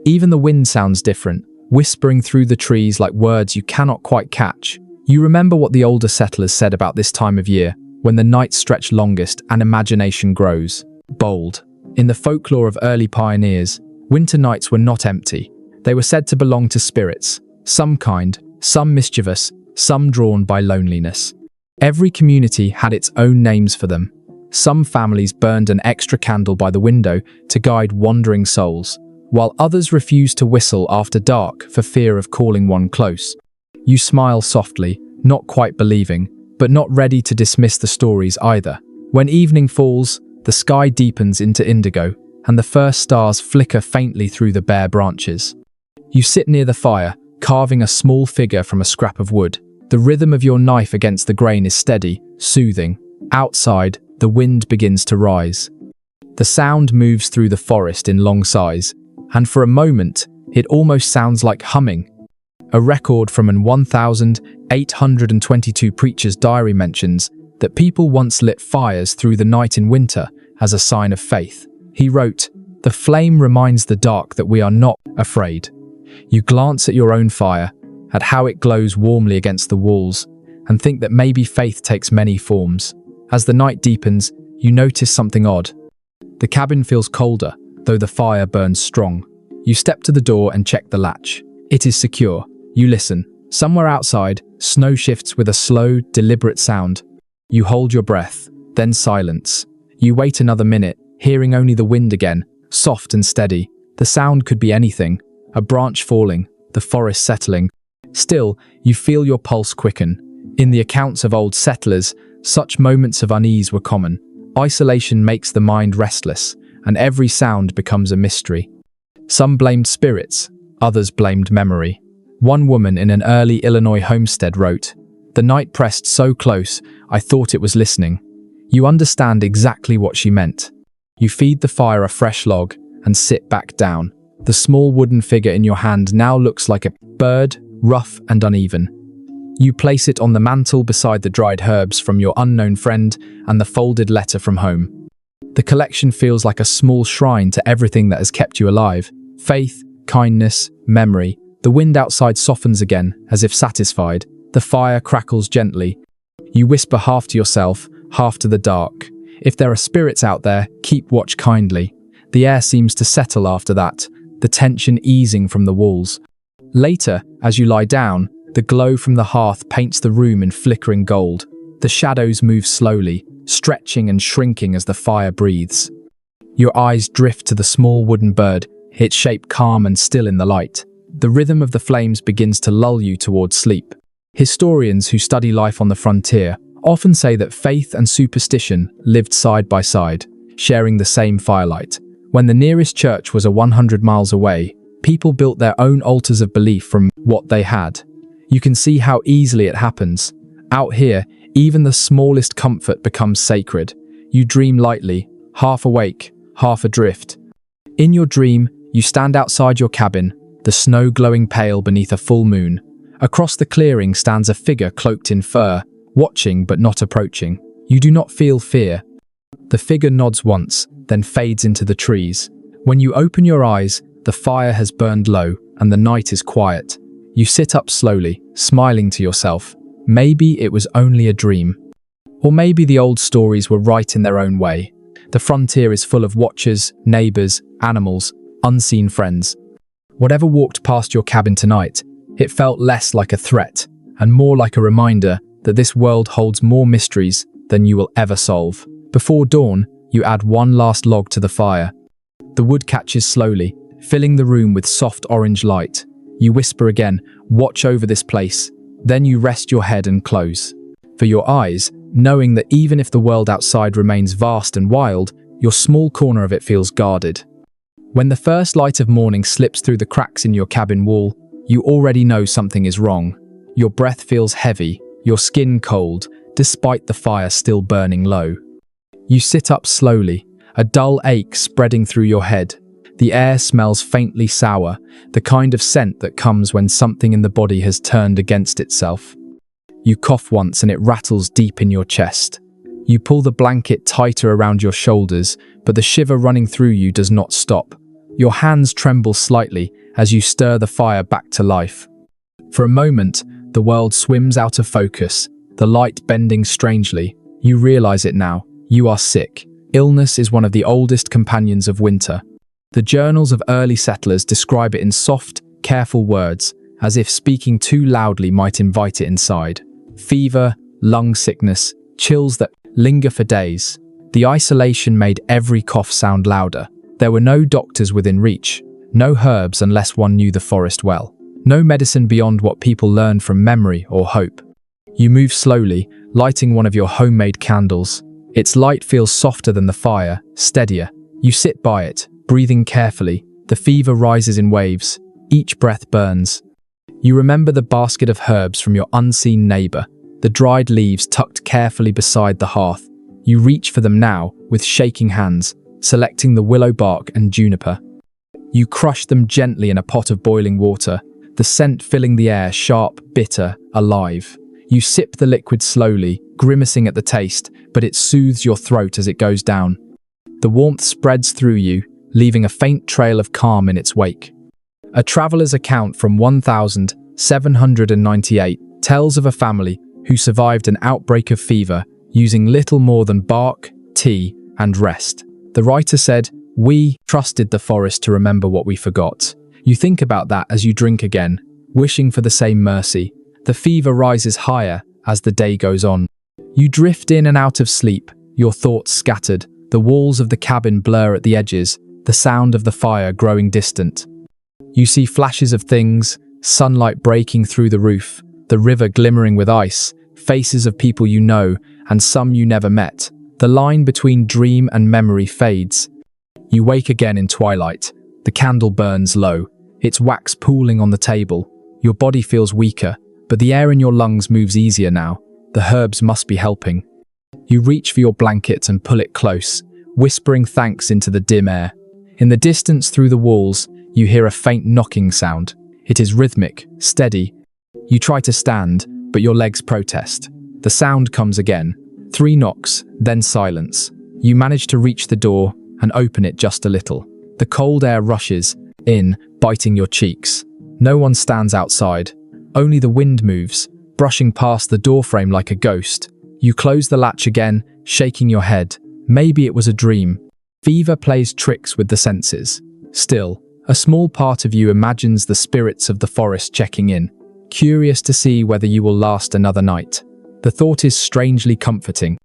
Even the wind sounds different, whispering through the trees like words you cannot quite catch. You remember what the older settlers said about this time of year, when the nights stretch longest and imagination grows bold. In the folklore of early pioneers, winter nights were not empty. They were said to belong to spirits, some kind, some mischievous, some drawn by loneliness. Every community had its own names for them. Some families burned an extra candle by the window to guide wandering souls, while others refused to whistle after dark for fear of calling one close. You smile softly, not quite believing, but not ready to dismiss the stories either. When evening falls, the sky deepens into indigo, and the first stars flicker faintly through the bare branches. You sit near the fire, carving a small figure from a scrap of wood. The rhythm of your knife against the grain is steady, soothing. Outside, the wind begins to rise. The sound moves through the forest in long sighs, and for a moment, it almost sounds like humming. A record from an 1822 preacher's diary mentions that people once lit fires through the night in winter as a sign of faith. He wrote, "The flame reminds the dark that we are not afraid." You glance at your own fire, at how it glows warmly against the walls, and think that maybe faith takes many forms. As the night deepens, you notice something odd. The cabin feels colder, though the fire burns strong. You step to the door and check the latch. It is secure. You listen. Somewhere outside, snow shifts with a slow, deliberate sound. You hold your breath, then silence. You wait another minute, hearing only the wind again, soft and steady. The sound could be anything. A branch falling, the forest settling. Still, you feel your pulse quicken. In the accounts of old settlers, such moments of unease were common. Isolation makes the mind restless, and every sound becomes a mystery. Some blamed spirits, others blamed memory. One woman in an early Illinois homestead wrote, "The night pressed so close, I thought it was listening." You understand exactly what she meant. You feed the fire a fresh log and sit back down. The small wooden figure in your hand now looks like a bird, rough and uneven. You place it on the mantel beside the dried herbs from your unknown friend and the folded letter from home. The collection feels like a small shrine to everything that has kept you alive. Faith, kindness, memory. The wind outside softens again, as if satisfied. The fire crackles gently. You whisper half to yourself, half to the dark. If there are spirits out there, keep watch kindly. The air seems to settle after that, the tension easing from the walls. Later, as you lie down, the glow from the hearth paints the room in flickering gold. The shadows move slowly, stretching and shrinking as the fire breathes. Your eyes drift to the small wooden bird, its shape calm and still in the light. The rhythm of the flames begins to lull you towards sleep. Historians who study life on the frontier often say that faith and superstition lived side by side, sharing the same firelight. When the nearest church was 100 miles away, people built their own altars of belief from what they had. You can see how easily it happens. Out here, even the smallest comfort becomes sacred. You dream lightly, half awake, half adrift. In your dream, you stand outside your cabin, the snow glowing pale beneath a full moon. Across the clearing stands a figure cloaked in fur, watching but not approaching. You do not feel fear. The figure nods once, then fades into the trees. When you open your eyes, the fire has burned low and the night is quiet. You sit up slowly, smiling to yourself. Maybe it was only a dream. Or maybe the old stories were right in their own way. The frontier is full of watchers, neighbors, animals, unseen friends. Whatever walked past your cabin tonight, it felt less like a threat and more like a reminder that this world holds more mysteries than you will ever solve. Before dawn, you add one last log to the fire. The wood catches slowly, filling the room with soft orange light. You whisper again, "Watch over this place." Then you rest your head and close. For your eyes, knowing that even if the world outside remains vast and wild, your small corner of it feels guarded. When the first light of morning slips through the cracks in your cabin wall, you already know something is wrong. Your breath feels heavy, your skin cold, despite the fire still burning low. You sit up slowly, a dull ache spreading through your head. The air smells faintly sour, the kind of scent that comes when something in the body has turned against itself. You cough once and it rattles deep in your chest. You pull the blanket tighter around your shoulders, but the shiver running through you does not stop. Your hands tremble slightly as you stir the fire back to life. For a moment, the world swims out of focus, the light bending strangely. You realize it now. You are sick. Illness is one of the oldest companions of winter. The journals of early settlers describe it in soft, careful words, as if speaking too loudly might invite it inside. Fever, lung sickness, chills that linger for days. The isolation made every cough sound louder. There were no doctors within reach, no herbs unless one knew the forest well, no medicine beyond what people learned from memory or hope. You move slowly, lighting one of your homemade candles. Its light feels softer than the fire, steadier. You sit by it, breathing carefully. The fever rises in waves. Each breath burns. You remember the basket of herbs from your unseen neighbor, the dried leaves tucked carefully beside the hearth. You reach for them now, with shaking hands, selecting the willow bark and juniper. You crush them gently in a pot of boiling water, the scent filling the air, sharp, bitter, alive. You sip the liquid slowly, grimacing at the taste, but it soothes your throat as it goes down. The warmth spreads through you, leaving a faint trail of calm in its wake. A traveler's account from 1798 tells of a family who survived an outbreak of fever using little more than bark, tea, and rest. The writer said, "We trusted the forest to remember what we forgot." You think about that as you drink again, wishing for the same mercy. The fever rises higher as the day goes on. You drift in and out of sleep, your thoughts scattered. The walls of the cabin blur at the edges, the sound of the fire growing distant. You see flashes of things, sunlight breaking through the roof, the river glimmering with ice, faces of people you know, and some you never met. The line between dream and memory fades. You wake again in twilight. The candle burns low, its wax pooling on the table. Your body feels weaker, but the air in your lungs moves easier now. The herbs must be helping. You reach for your blanket and pull it close, whispering thanks into the dim air. In the distance through the walls, you hear a faint knocking sound. It is rhythmic, steady. You try to stand, but your legs protest. The sound comes again. 3 knocks, then silence. You manage to reach the door and open it just a little. The cold air rushes in, biting your cheeks. No one stands outside. Only the wind moves, brushing past the doorframe like a ghost. You close the latch again, shaking your head. Maybe it was a dream. Fever plays tricks with the senses. Still, a small part of you imagines the spirits of the forest checking in, curious to see whether you will last another night. The thought is strangely comforting.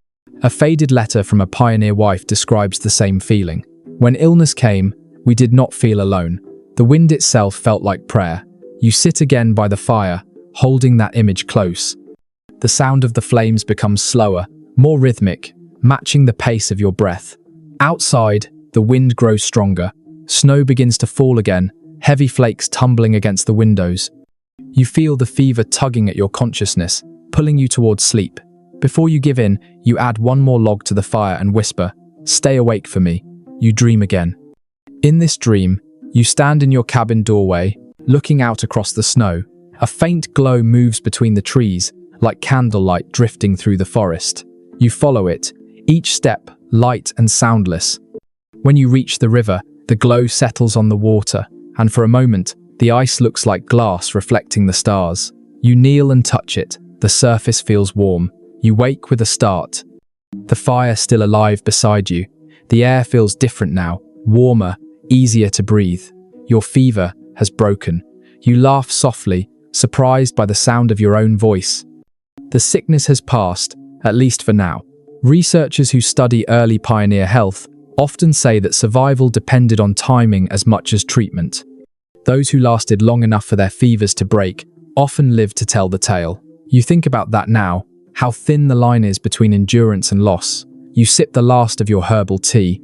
A faded letter from a pioneer wife describes the same feeling. When illness came, we did not feel alone. The wind itself felt like prayer. You sit again by the fire, holding that image close. The sound of the flames becomes slower, more rhythmic, matching the pace of your breath. Outside, the wind grows stronger. Snow begins to fall again, heavy flakes tumbling against the windows. You feel the fever tugging at your consciousness, pulling you towards sleep. Before you give in, you add one more log to the fire and whisper, "Stay awake for me." You dream again. In this dream, you stand in your cabin doorway, looking out across the snow. A faint glow moves between the trees, like candlelight drifting through the forest. You follow it, each step light and soundless. When you reach the river, the glow settles on the water, and for a moment, the ice looks like glass reflecting the stars. You kneel and touch it. The surface feels warm. You wake with a start. The fire still alive beside you. The air feels different now, warmer, easier to breathe. Your fever has broken. You laugh softly, surprised by the sound of your own voice. The sickness has passed, at least for now. Researchers who study early pioneer health often say that survival depended on timing as much as treatment. Those who lasted long enough for their fevers to break often lived to tell the tale. You think about that now, how thin the line is between endurance and loss. You sip the last of your herbal tea.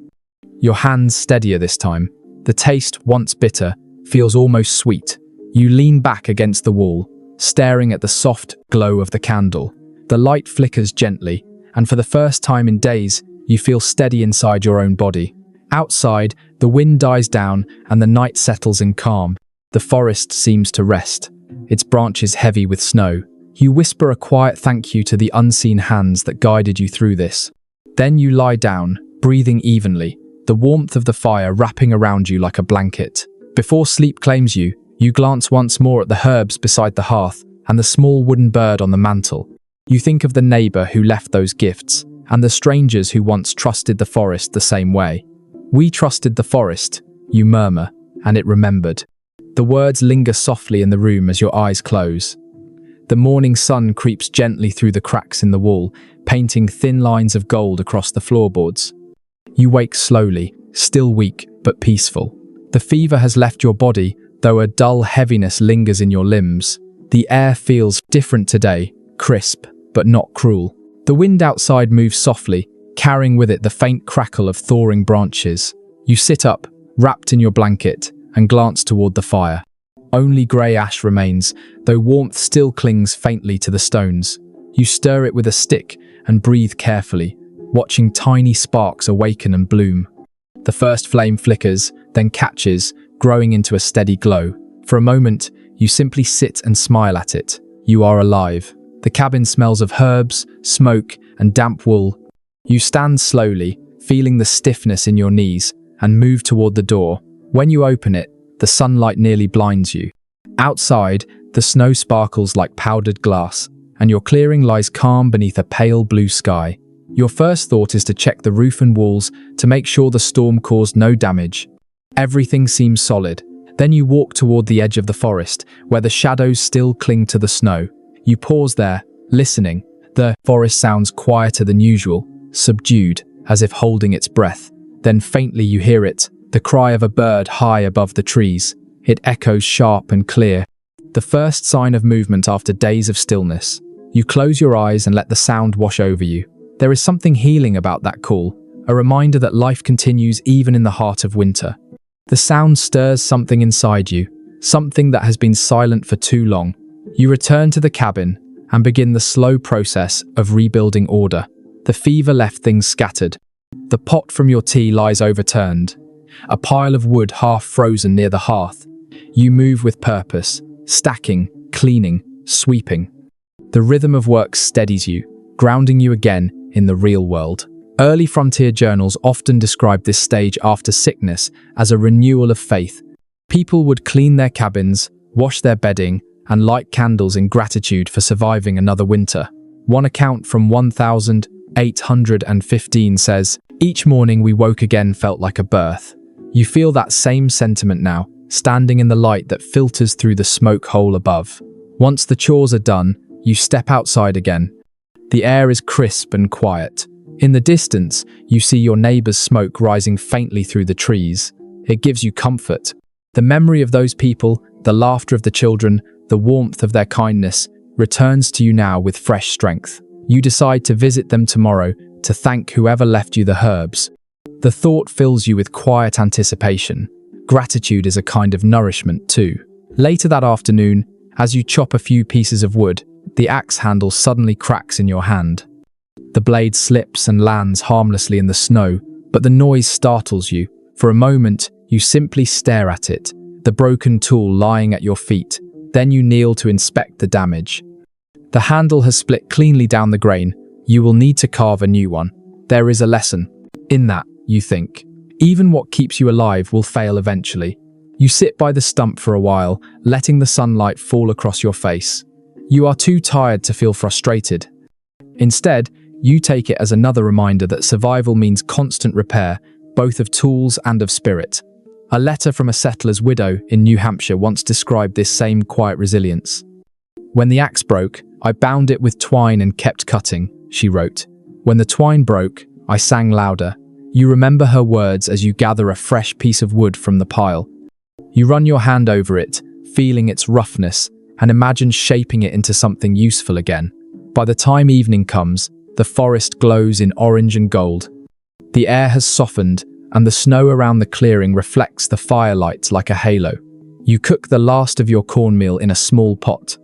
Your hands steadier this time. The taste, once bitter, feels almost sweet. You lean back against the wall, staring at the soft glow of the candle. The light flickers gently, and for the first time in days, you feel steady inside your own body. Outside, the wind dies down and the night settles in calm. The forest seems to rest, its branches heavy with snow. You whisper a quiet thank you to the unseen hands that guided you through this. Then you lie down, breathing evenly, the warmth of the fire wrapping around you like a blanket. Before sleep claims you, you glance once more at the herbs beside the hearth and the small wooden bird on the mantel. You think of the neighbor who left those gifts, and the strangers who once trusted the forest the same way. "We trusted the forest," you murmur, and it remembered. The words linger softly in the room as your eyes close. The morning sun creeps gently through the cracks in the wall, painting thin lines of gold across the floorboards. You wake slowly, still weak, but peaceful. The fever has left your body, though a dull heaviness lingers in your limbs. The air feels different today, crisp, but not cruel. The wind outside moves softly, carrying with it the faint crackle of thawing branches. You sit up, wrapped in your blanket, and glance toward the fire. Only grey ash remains, though warmth still clings faintly to the stones. You stir it with a stick and breathe carefully, watching tiny sparks awaken and bloom. The first flame flickers, then catches, growing into a steady glow. For a moment, you simply sit and smile at it. You are alive. The cabin smells of herbs, smoke, and damp wool. You stand slowly, feeling the stiffness in your knees, and move toward the door. When you open it, the sunlight nearly blinds you. Outside, the snow sparkles like powdered glass, and your clearing lies calm beneath a pale blue sky. Your first thought is to check the roof and walls to make sure the storm caused no damage. Everything seems solid. Then you walk toward the edge of the forest, where the shadows still cling to the snow. You pause there, listening. The forest sounds quieter than usual, subdued, as if holding its breath. Then faintly you hear it, the cry of a bird high above the trees. It echoes sharp and clear. The first sign of movement after days of stillness. You close your eyes and let the sound wash over you. There is something healing about that call, a reminder that life continues even in the heart of winter. The sound stirs something inside you, something that has been silent for too long. You return to the cabin and begin the slow process of rebuilding order. The fever left things scattered. The pot from your tea lies overturned, a pile of wood half frozen near the hearth. You move with purpose, stacking, cleaning, sweeping. The rhythm of work steadies you, grounding you again in the real world. Early frontier journals often describe this stage after sickness as a renewal of faith. People would clean their cabins, wash their bedding, and light candles in gratitude for surviving another winter. One account from 1815 says, "Each morning we woke again felt like a birth." You feel that same sentiment now, standing in the light that filters through the smoke hole above. Once the chores are done, you step outside again. The air is crisp and quiet. In the distance, you see your neighbor's smoke rising faintly through the trees. It gives you comfort. The memory of those people, the laughter of the children, the warmth of their kindness, returns to you now with fresh strength. You decide to visit them tomorrow to thank whoever left you the herbs. The thought fills you with quiet anticipation. Gratitude is a kind of nourishment too. Later that afternoon, as you chop a few pieces of wood, the axe handle suddenly cracks in your hand. The blade slips and lands harmlessly in the snow, but the noise startles you. For a moment, you simply stare at it, the broken tool lying at your feet. Then you kneel to inspect the damage. The handle has split cleanly down the grain. You will need to carve a new one. There is a lesson in that, you think. Even what keeps you alive will fail eventually. You sit by the stump for a while, letting the sunlight fall across your face. You are too tired to feel frustrated. Instead, you take it as another reminder that survival means constant repair, both of tools and of spirit. A letter from a settler's widow in New Hampshire once described this same quiet resilience. "When the axe broke, I bound it with twine and kept cutting," she wrote. "When the twine broke, I sang louder." You remember her words as you gather a fresh piece of wood from the pile. You run your hand over it, feeling its roughness, and imagine shaping it into something useful again. By the time evening comes, the forest glows in orange and gold. The air has softened, and the snow around the clearing reflects the firelight like a halo. You cook the last of your cornmeal in a small pot.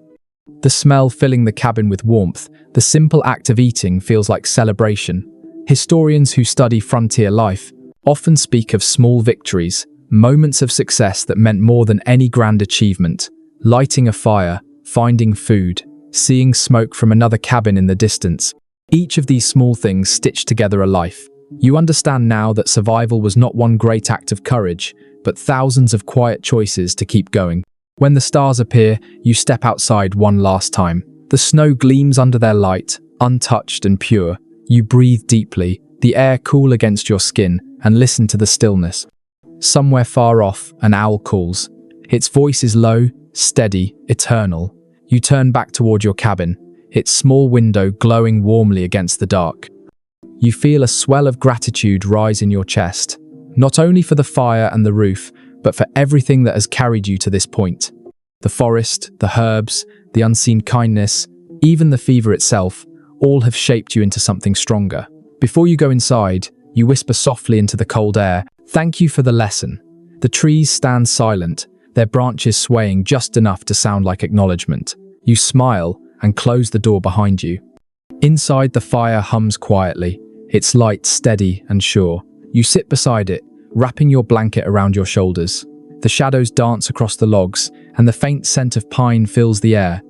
The smell filling the cabin with warmth, the simple act of eating feels like celebration. Historians who study frontier life often speak of small victories, moments of success that meant more than any grand achievement. Lighting a fire, finding food, seeing smoke from another cabin in the distance. Each of these small things stitched together a life. You understand now that survival was not one great act of courage, but thousands of quiet choices to keep going. When the stars appear, you step outside one last time. The snow gleams under their light, untouched and pure. You breathe deeply, the air cool against your skin, and listen to the stillness. Somewhere far off, an owl calls. Its voice is low, steady, eternal. You turn back toward your cabin, its small window glowing warmly against the dark. You feel a swell of gratitude rise in your chest, not only for the fire and the roof, but for everything that has carried you to this point. The forest, the herbs, the unseen kindness, even the fever itself, all have shaped you into something stronger. Before you go inside, you whisper softly into the cold air, "Thank you for the lesson." The trees stand silent, their branches swaying just enough to sound like acknowledgement. You smile and close the door behind you. Inside, the fire hums quietly, its light steady and sure. You sit beside it, wrapping your blanket around your shoulders. The shadows dance across the logs, and the faint scent of pine fills the air.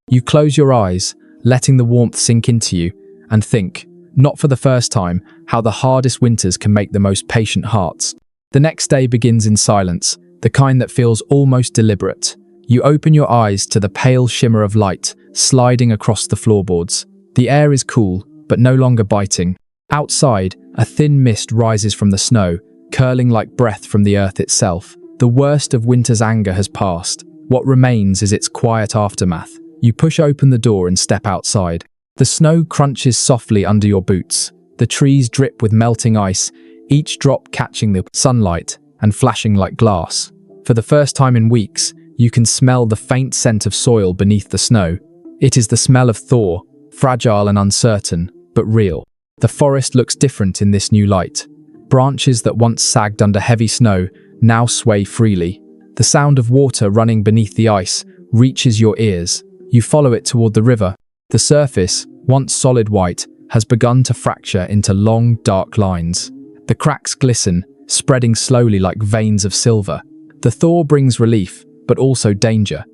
You close your eyes, letting the warmth sink into you, and think, not for the first time, how the hardest winters can make the most patient hearts. The next day begins in silence, the kind that feels almost deliberate. You open your eyes to the pale shimmer of light sliding across the floorboards. The air is cool, but no longer biting. Outside, a thin mist rises from the snow, curling like breath from the earth itself. The worst of winter's anger has passed. What remains is its quiet aftermath. You push open the door and step outside. The snow crunches softly under your boots. The trees drip with melting ice, each drop catching the sunlight and flashing like glass. For the first time in weeks, you can smell the faint scent of soil beneath the snow. It is the smell of thaw, fragile and uncertain, but real. The forest looks different in this new light. Branches that once sagged under heavy snow now sway freely. The sound of water running beneath the ice reaches your ears. You follow it toward the river. The surface, once solid white, has begun to fracture into long, dark lines. The cracks glisten, spreading slowly like veins of silver. The thaw brings relief, but also danger.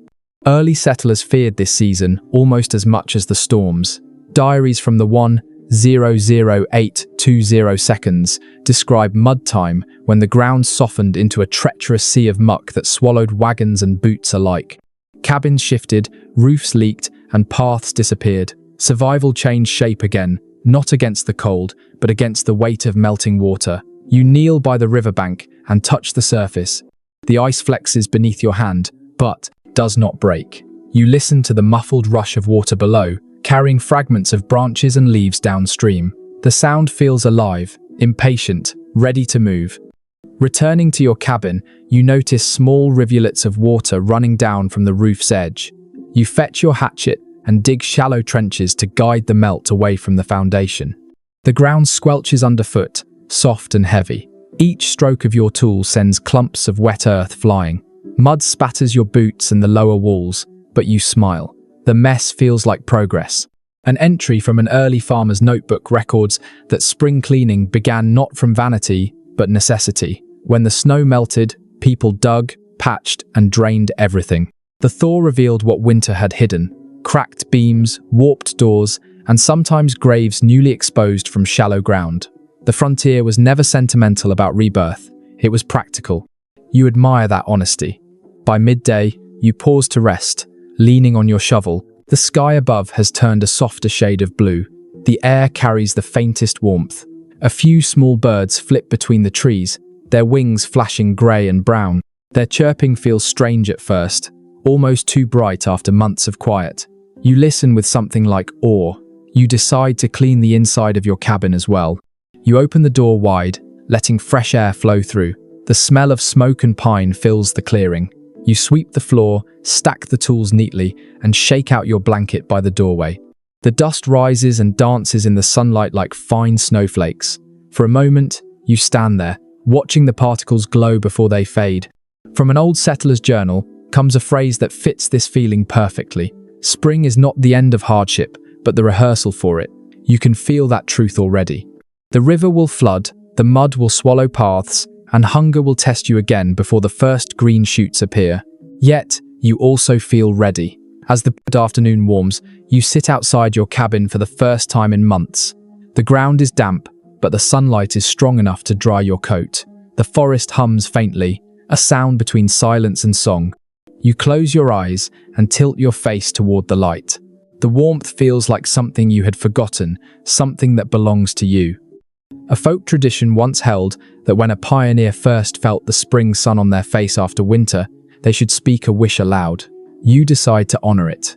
Early settlers feared this season almost as much as the storms. Diaries from the 1:00820 seconds describe mud time when the ground softened into a treacherous sea of muck that swallowed wagons and boots alike. Cabins shifted, roofs leaked, and paths disappeared. Survival changed shape again, not against the cold, but against the weight of melting water. You kneel by the riverbank and touch the surface. The ice flexes beneath your hand, but does not break. You listen to the muffled rush of water below, carrying fragments of branches and leaves downstream. The sound feels alive, impatient, ready to move. Returning to your cabin, you notice small rivulets of water running down from the roof's edge. You fetch your hatchet and dig shallow trenches to guide the melt away from the foundation. The ground squelches underfoot, soft and heavy. Each stroke of your tool sends clumps of wet earth flying. Mud spatters your boots and the lower walls, but you smile. The mess feels like progress. An entry from an early farmer's notebook records that spring cleaning began not from vanity, but necessity. When the snow melted, people dug, patched, and drained everything. The thaw revealed what winter had hidden: cracked beams, warped doors, and sometimes graves newly exposed from shallow ground. The frontier was never sentimental about rebirth, it was practical. You admire that honesty. By midday, you pause to rest, leaning on your shovel. The sky above has turned a softer shade of blue. The air carries the faintest warmth. A few small birds flit between the trees, their wings flashing grey and brown. Their chirping feels strange at first, almost too bright after months of quiet. You listen with something like awe. You decide to clean the inside of your cabin as well. You open the door wide, letting fresh air flow through. The smell of smoke and pine fills the clearing. You sweep the floor, stack the tools neatly, and shake out your blanket by the doorway. The dust rises and dances in the sunlight like fine snowflakes. For a moment, you stand there, watching the particles glow before they fade. From an old settler's journal comes a phrase that fits this feeling perfectly. Spring is not the end of hardship, but the rehearsal for it. You can feel that truth already. The river will flood, the mud will swallow paths, and hunger will test you again before the first green shoots appear. Yet, you also feel ready. As the afternoon warms, you sit outside your cabin for the first time in months. The ground is damp, but the sunlight is strong enough to dry your coat. The forest hums faintly, a sound between silence and song. You close your eyes and tilt your face toward the light. The warmth feels like something you had forgotten, something that belongs to you. A folk tradition once held that when a pioneer first felt the spring sun on their face after winter, they should speak a wish aloud. You decide to honor it.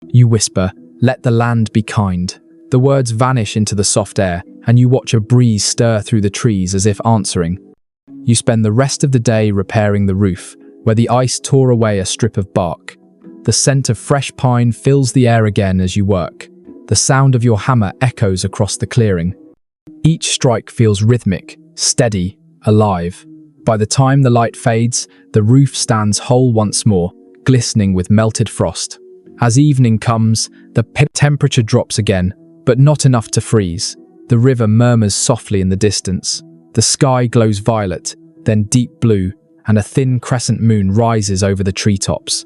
You whisper, "Let the land be kind." The words vanish into the soft air, and you watch a breeze stir through the trees as if answering. You spend the rest of the day repairing the roof, where the ice tore away a strip of bark. The scent of fresh pine fills the air again as you work. The sound of your hammer echoes across the clearing. Each strike feels rhythmic, steady, alive. By the time the light fades, the roof stands whole once more, glistening with melted frost. As evening comes, the temperature drops again, but not enough to freeze. The river murmurs softly in the distance. The sky glows violet, then deep blue, and a thin crescent moon rises over the treetops.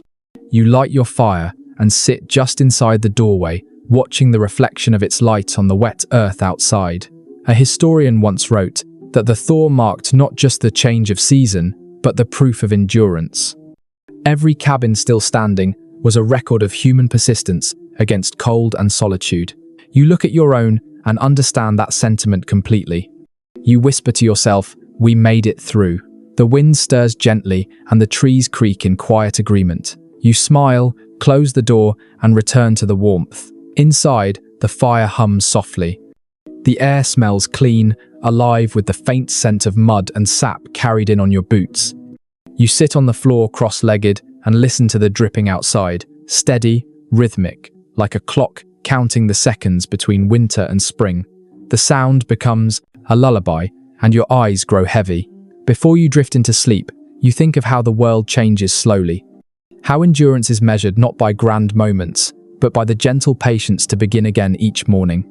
You light your fire and sit just inside the doorway, watching the reflection of its light on the wet earth outside. A historian once wrote that the thaw marked not just the change of season, but the proof of endurance. Every cabin still standing was a record of human persistence against cold and solitude. You look at your own and understand that sentiment completely. You whisper to yourself, "We made it through." The wind stirs gently and the trees creak in quiet agreement. You smile, close the door, and return to the warmth. Inside, the fire hums softly. The air smells clean, alive with the faint scent of mud and sap carried in on your boots. You sit on the floor cross-legged and listen to the dripping outside, steady, rhythmic, like a clock counting the seconds between winter and spring. The sound becomes a lullaby, and your eyes grow heavy. Before you drift into sleep, you think of how the world changes slowly. How endurance is measured not by grand moments, but by the gentle patience to begin again each morning.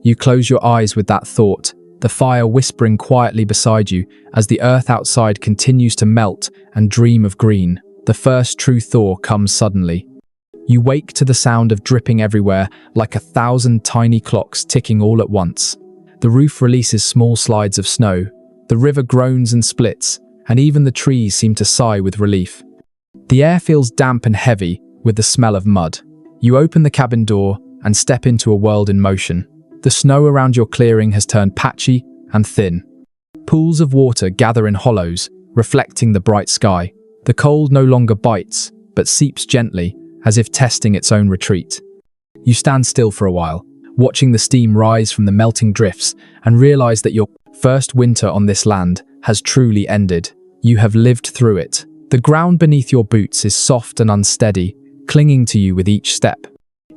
You close your eyes with that thought, the fire whispering quietly beside you as the earth outside continues to melt and dream of green. The first true thaw comes suddenly. You wake to the sound of dripping everywhere, like 1,000 tiny clocks ticking all at once. The roof releases small slides of snow. The river groans and splits, and even the trees seem to sigh with relief. The air feels damp and heavy, with the smell of mud. You open the cabin door and step into a world in motion. The snow around your clearing has turned patchy and thin. Pools of water gather in hollows, reflecting the bright sky. The cold no longer bites, but seeps gently, as if testing its own retreat. You stand still for a while, watching the steam rise from the melting drifts, and realize that your first winter on this land has truly ended. You have lived through it. The ground beneath your boots is soft and unsteady, clinging to you with each step.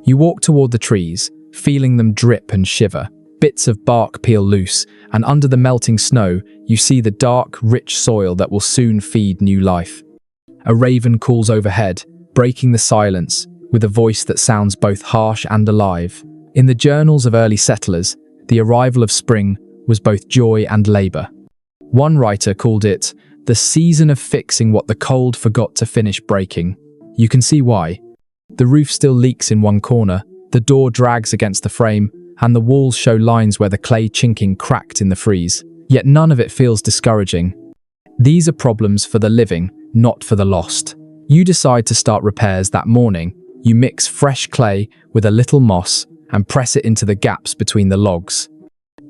You walk toward the trees, feeling them drip and shiver. Bits of bark peel loose, and under the melting snow, you see the dark, rich soil that will soon feed new life. A raven calls overhead, breaking the silence with a voice that sounds both harsh and alive. In the journals of early settlers, the arrival of spring was both joy and labor. One writer called it the season of fixing what the cold forgot to finish breaking. You can see why. The roof still leaks in one corner, the door drags against the frame, and the walls show lines where the clay chinking cracked in the freeze. Yet none of it feels discouraging. These are problems for the living, not for the lost. You decide to start repairs that morning. You mix fresh clay with a little moss and press it into the gaps between the logs.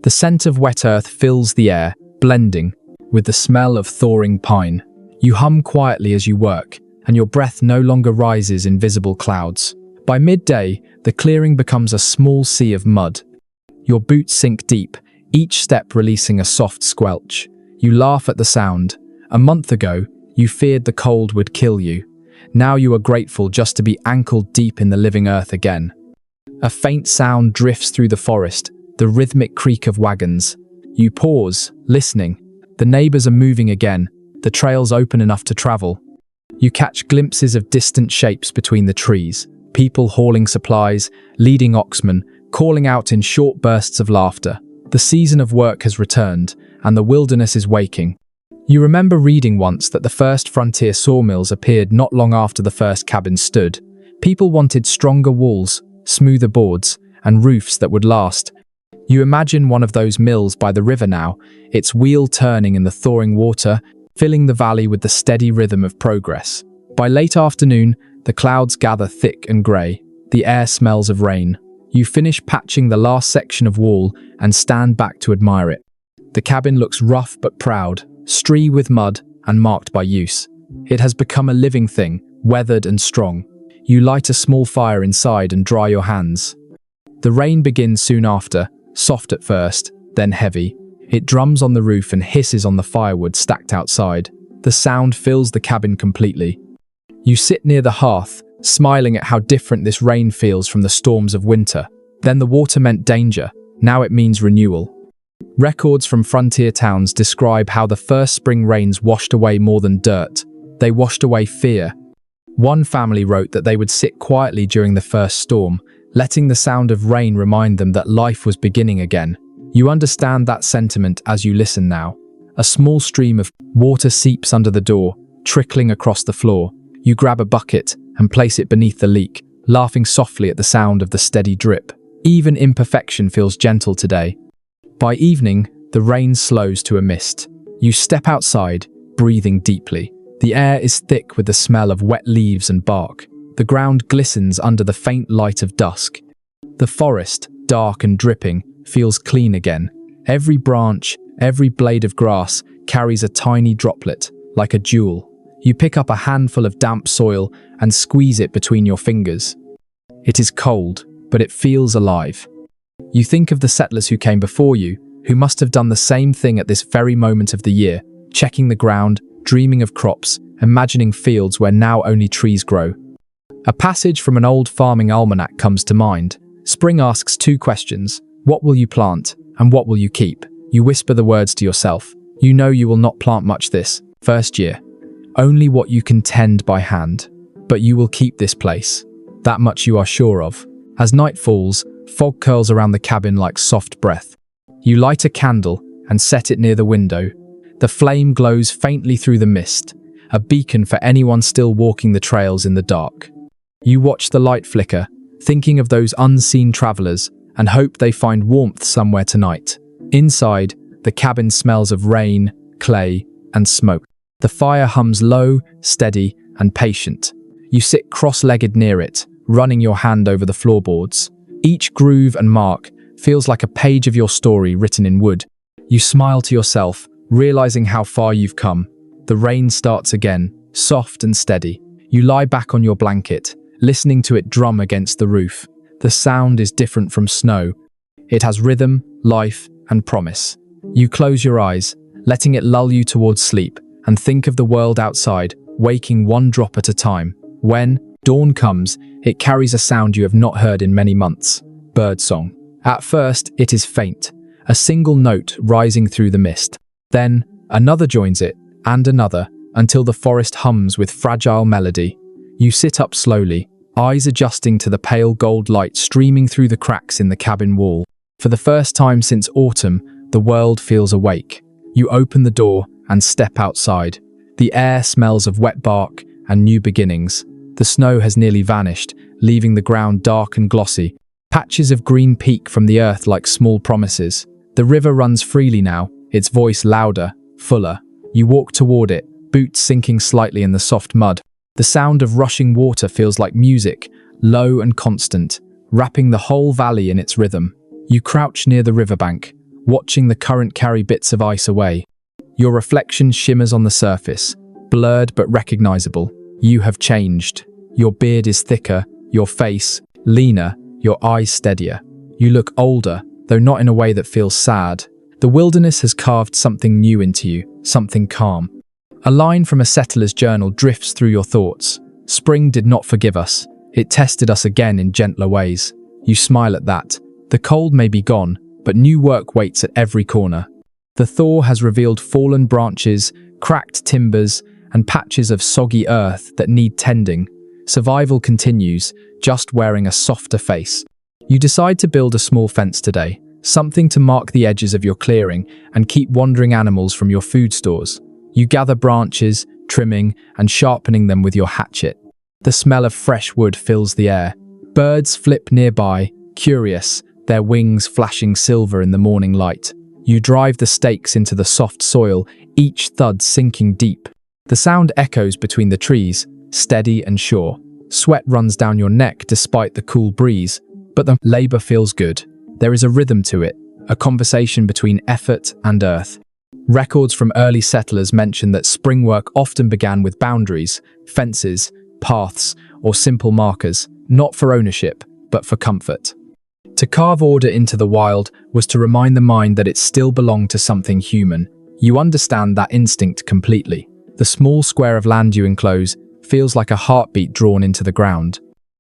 The scent of wet earth fills the air, blending with the smell of thawing pine. You hum quietly as you work, and your breath no longer rises in visible clouds. By midday, the clearing becomes a small sea of mud. Your boots sink deep, each step releasing a soft squelch. You laugh at the sound. A month ago, you feared the cold would kill you. Now you are grateful just to be ankle deep in the living earth again. A faint sound drifts through the forest, the rhythmic creak of wagons. You pause, listening. The neighbors are moving again, the trails open enough to travel. You catch glimpses of distant shapes between the trees, people hauling supplies, leading oxmen, calling out in short bursts of laughter. The season of work has returned, and the wilderness is waking. You remember reading once that the first frontier sawmills appeared not long after the first cabin stood. People wanted stronger walls, smoother boards, and roofs that would last. You imagine one of those mills by the river now, its wheel turning in the thawing water, filling the valley with the steady rhythm of progress. By late afternoon, the clouds gather thick and grey. The air smells of rain. You finish patching the last section of wall and stand back to admire it. The cabin looks rough but proud, streaked with mud and marked by use. It has become a living thing, weathered and strong. You light a small fire inside and dry your hands. The rain begins soon after, soft at first, then heavy. It drums on the roof and hisses on the firewood stacked outside. The sound fills the cabin completely. You sit near the hearth, smiling at how different this rain feels from the storms of winter. Then the water meant danger. Now it means renewal. Records from frontier towns describe how the first spring rains washed away more than dirt. They washed away fear. One family wrote that they would sit quietly during the first storm, letting the sound of rain remind them that life was beginning again. You understand that sentiment as you listen now. A small stream of water seeps under the door, trickling across the floor. You grab a bucket and place it beneath the leak, laughing softly at the sound of the steady drip. Even imperfection feels gentle today. By evening, the rain slows to a mist. You step outside, breathing deeply. The air is thick with the smell of wet leaves and bark. The ground glistens under the faint light of dusk. The forest, dark and dripping, feels clean again. Every branch, every blade of grass carries a tiny droplet, like a jewel. You pick up a handful of damp soil and squeeze it between your fingers. It is cold, but it feels alive. You think of the settlers who came before you, who must have done the same thing at this very moment of the year, checking the ground, dreaming of crops, imagining fields where now only trees grow. A passage from an old farming almanac comes to mind. Spring asks two questions: what will you plant, and what will you keep? You whisper the words to yourself. You know you will not plant much this first year. Only what you can tend by hand. But you will keep this place. That much you are sure of. As night falls, fog curls around the cabin like soft breath. You light a candle and set it near the window. The flame glows faintly through the mist, a beacon for anyone still walking the trails in the dark. You watch the light flicker, thinking of those unseen travelers, and hope they find warmth somewhere tonight. Inside, the cabin smells of rain, clay, and smoke. The fire hums low, steady, and patient. You sit cross-legged near it, running your hand over the floorboards. Each groove and mark feels like a page of your story written in wood. You smile to yourself, realizing how far you've come. The rain starts again, soft and steady. You lie back on your blanket, listening to it drum against the roof. The sound is different from snow. It has rhythm, life, and promise. You close your eyes, letting it lull you towards sleep, and think of the world outside, waking one drop at a time. When dawn comes, it carries a sound you have not heard in many months: birdsong. At first, it is faint, a single note rising through the mist. Then, another joins it, and another, until the forest hums with fragile melody. You sit up slowly, eyes adjusting to the pale gold light streaming through the cracks in the cabin wall. For the first time since autumn, the world feels awake. You open the door and step outside. The air smells of wet bark and new beginnings. The snow has nearly vanished, leaving the ground dark and glossy. Patches of green peek from the earth like small promises. The river runs freely now, its voice louder, fuller. You walk toward it, boots sinking slightly in the soft mud. The sound of rushing water feels like music, low and constant, wrapping the whole valley in its rhythm. You crouch near the riverbank, watching the current carry bits of ice away. Your reflection shimmers on the surface, blurred but recognizable. You have changed. Your beard is thicker, your face leaner, your eyes steadier. You look older, though not in a way that feels sad. The wilderness has carved something new into you, something calm. A line from a settler's journal drifts through your thoughts. Spring did not forgive us. It tested us again in gentler ways. You smile at that. The cold may be gone, but new work waits at every corner. The thaw has revealed fallen branches, cracked timbers, and patches of soggy earth that need tending. Survival continues, just wearing a softer face. You decide to build a small fence today, something to mark the edges of your clearing and keep wandering animals from your food stores. You gather branches, trimming and sharpening them with your hatchet. The smell of fresh wood fills the air. Birds flip nearby, curious, their wings flashing silver in the morning light. You drive the stakes into the soft soil, each thud sinking deep. The sound echoes between the trees, steady and sure. Sweat runs down your neck despite the cool breeze, but the labor feels good. There is a rhythm to it, a conversation between effort and earth. Records from early settlers mention that spring work often began with boundaries, fences, paths, or simple markers, not for ownership, but for comfort. To carve order into the wild was to remind the mind that it still belonged to something human. You understand that instinct completely. The small square of land you enclose feels like a heartbeat drawn into the ground.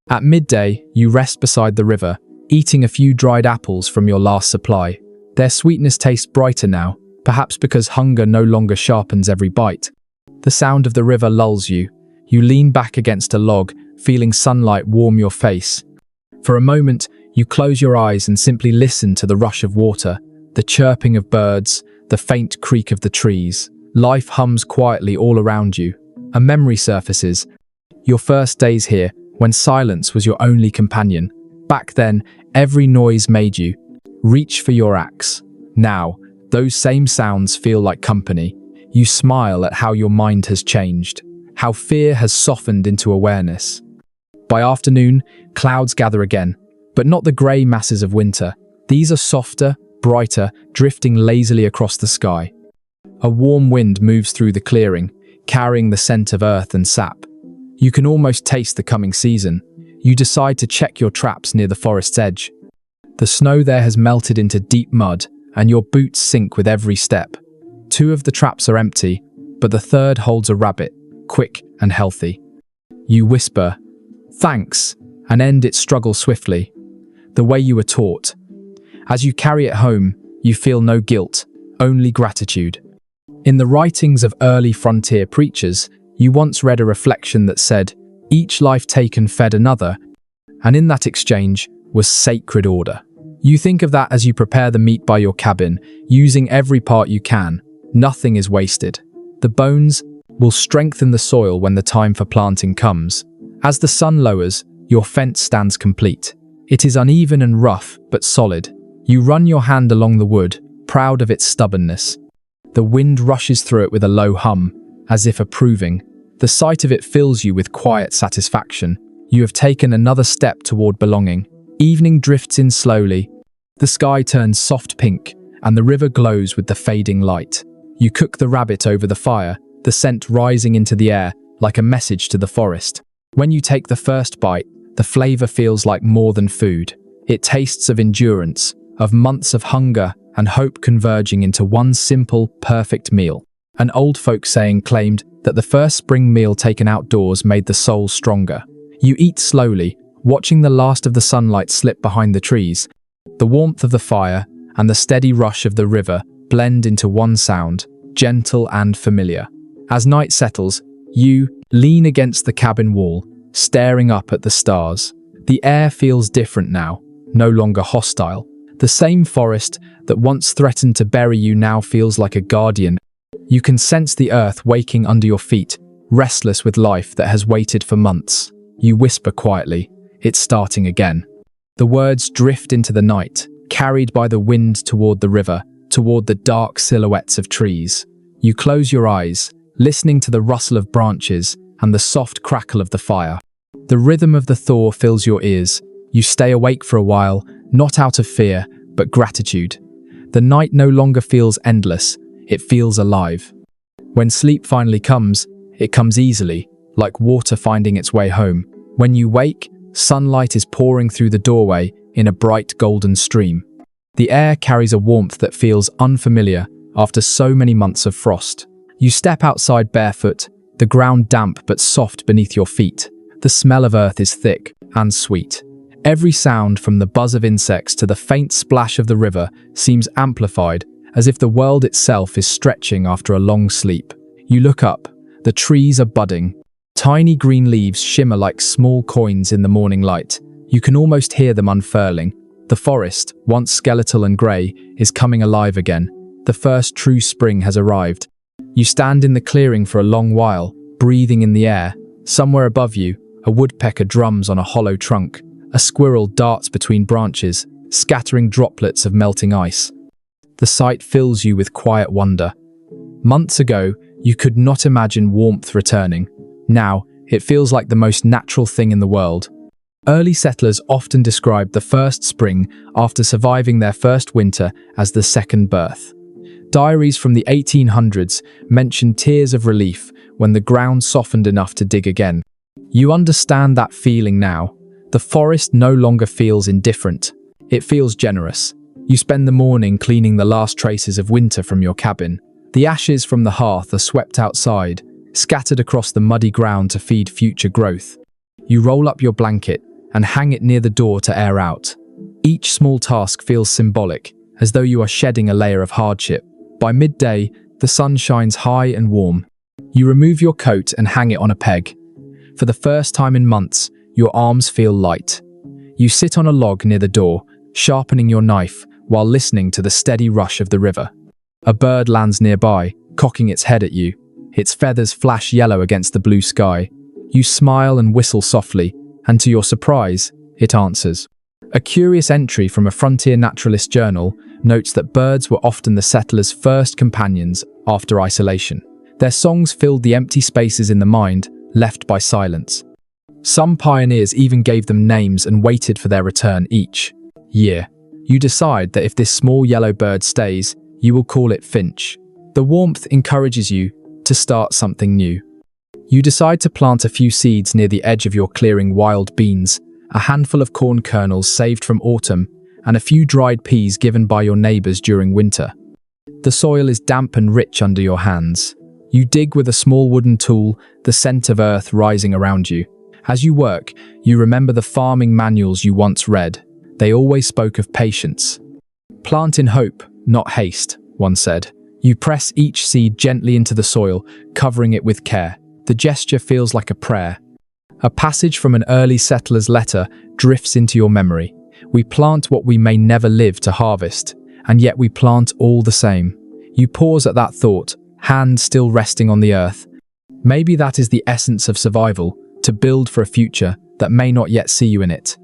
At midday, you rest beside the river, eating a few dried apples from your last supply. Their sweetness tastes brighter now, perhaps because hunger no longer sharpens every bite. The sound of the river lulls you. You lean back against a log, feeling sunlight warm your face. For a moment, you close your eyes and simply listen to the rush of water, the chirping of birds, the faint creak of the trees. Life hums quietly all around you. A memory surfaces. Your first days here, when silence was your only companion. Back then, every noise made you reach for your axe. Now, those same sounds feel like company. You smile at how your mind has changed, how fear has softened into awareness. By afternoon, clouds gather again, but not the grey masses of winter. These are softer, brighter, drifting lazily across the sky. A warm wind moves through the clearing, carrying the scent of earth and sap. You can almost taste the coming season. You decide to check your traps near the forest's edge. The snow there has melted into deep mud, and your boots sink with every step. 2 of the traps are empty, but the third holds a rabbit, quick and healthy. You whisper, "Thanks," and end its struggle swiftly, the way you were taught. As you carry it home, you feel no guilt, only gratitude. In the writings of early frontier preachers, you once read a reflection that said, "Each life taken fed another," and in that exchange was sacred order. You think of that as you prepare the meat by your cabin, using every part you can. Nothing is wasted. The bones will strengthen the soil when the time for planting comes. As the sun lowers, your fence stands complete. It is uneven and rough, but solid. You run your hand along the wood, proud of its stubbornness. The wind rushes through it with a low hum, as if approving. The sight of it fills you with quiet satisfaction. You have taken another step toward belonging. Evening drifts in slowly. The sky turns soft pink, and the river glows with the fading light. You cook the rabbit over the fire, the scent rising into the air like a message to the forest. When you take the first bite, the flavor feels like more than food. It tastes of endurance, of months of hunger and hope converging into one simple, perfect meal. An old folk saying claimed that the first spring meal taken outdoors made the soul stronger. You eat slowly, watching the last of the sunlight slip behind the trees. The warmth of the fire and the steady rush of the river blend into one sound, gentle and familiar. As night settles, you lean against the cabin wall, staring up at the stars. The air feels different now, no longer hostile. The same forest that once threatened to bury you now feels like a guardian. You can sense the earth waking under your feet, restless with life that has waited for months. You whisper quietly, "It's starting again." The words drift into the night, carried by the wind toward the river, toward the dark silhouettes of trees. You close your eyes, listening to the rustle of branches and the soft crackle of the fire. The rhythm of the thaw fills your ears. You stay awake for a while, not out of fear, but gratitude. The night no longer feels endless, it feels alive. When sleep finally comes, it comes easily, like water finding its way home. When you wake, sunlight is pouring through the doorway in a bright golden stream. The air carries a warmth that feels unfamiliar after so many months of frost. You step outside barefoot, the ground damp but soft beneath your feet. The smell of earth is thick and sweet. Every sound, from the buzz of insects to the faint splash of the river, seems amplified, as if the world itself is stretching after a long sleep. You look up. The trees are budding. Tiny green leaves shimmer like small coins in the morning light. You can almost hear them unfurling. The forest, once skeletal and grey, is coming alive again. The first true spring has arrived. You stand in the clearing for a long while, breathing in the air. Somewhere above you, a woodpecker drums on a hollow trunk. A squirrel darts between branches, scattering droplets of melting ice. The sight fills you with quiet wonder. Months ago, you could not imagine warmth returning. Now, it feels like the most natural thing in the world. Early settlers often described the first spring after surviving their first winter as the second birth. Diaries from the 1800s mention tears of relief when the ground softened enough to dig again. You understand that feeling now. The forest no longer feels indifferent. It feels generous. You spend the morning cleaning the last traces of winter from your cabin. The ashes from the hearth are swept outside, scattered across the muddy ground to feed future growth. You roll up your blanket and hang it near the door to air out. Each small task feels symbolic, as though you are shedding a layer of hardship. By midday, the sun shines high and warm. You remove your coat and hang it on a peg. For the first time in months, your arms feel light. You sit on a log near the door, sharpening your knife while listening to the steady rush of the river. A bird lands nearby, cocking its head at you. Its feathers flash yellow against the blue sky. You smile and whistle softly, and to your surprise, it answers. A curious entry from a frontier naturalist journal notes that birds were often the settlers' first companions after isolation. Their songs filled the empty spaces in the mind left by silence. Some pioneers even gave them names and waited for their return each year. You decide that if this small yellow bird stays, you will call it Finch. The warmth encourages you to start something new. You decide to plant a few seeds near the edge of your clearing: wild beans, a handful of corn kernels saved from autumn, and a few dried peas given by your neighbors during winter. The soil is damp and rich under your hands. You dig with a small wooden tool, the scent of earth rising around you. As you work, you remember the farming manuals you once read. They always spoke of patience. Plant in hope, not haste, one said. You press each seed gently into the soil, covering it with care. The gesture feels like a prayer. A passage from an early settler's letter drifts into your memory. We plant what we may never live to harvest, and yet we plant all the same. You pause at that thought, hand still resting on the earth. Maybe that is the essence of survival, to build for a future that may not yet see you in it.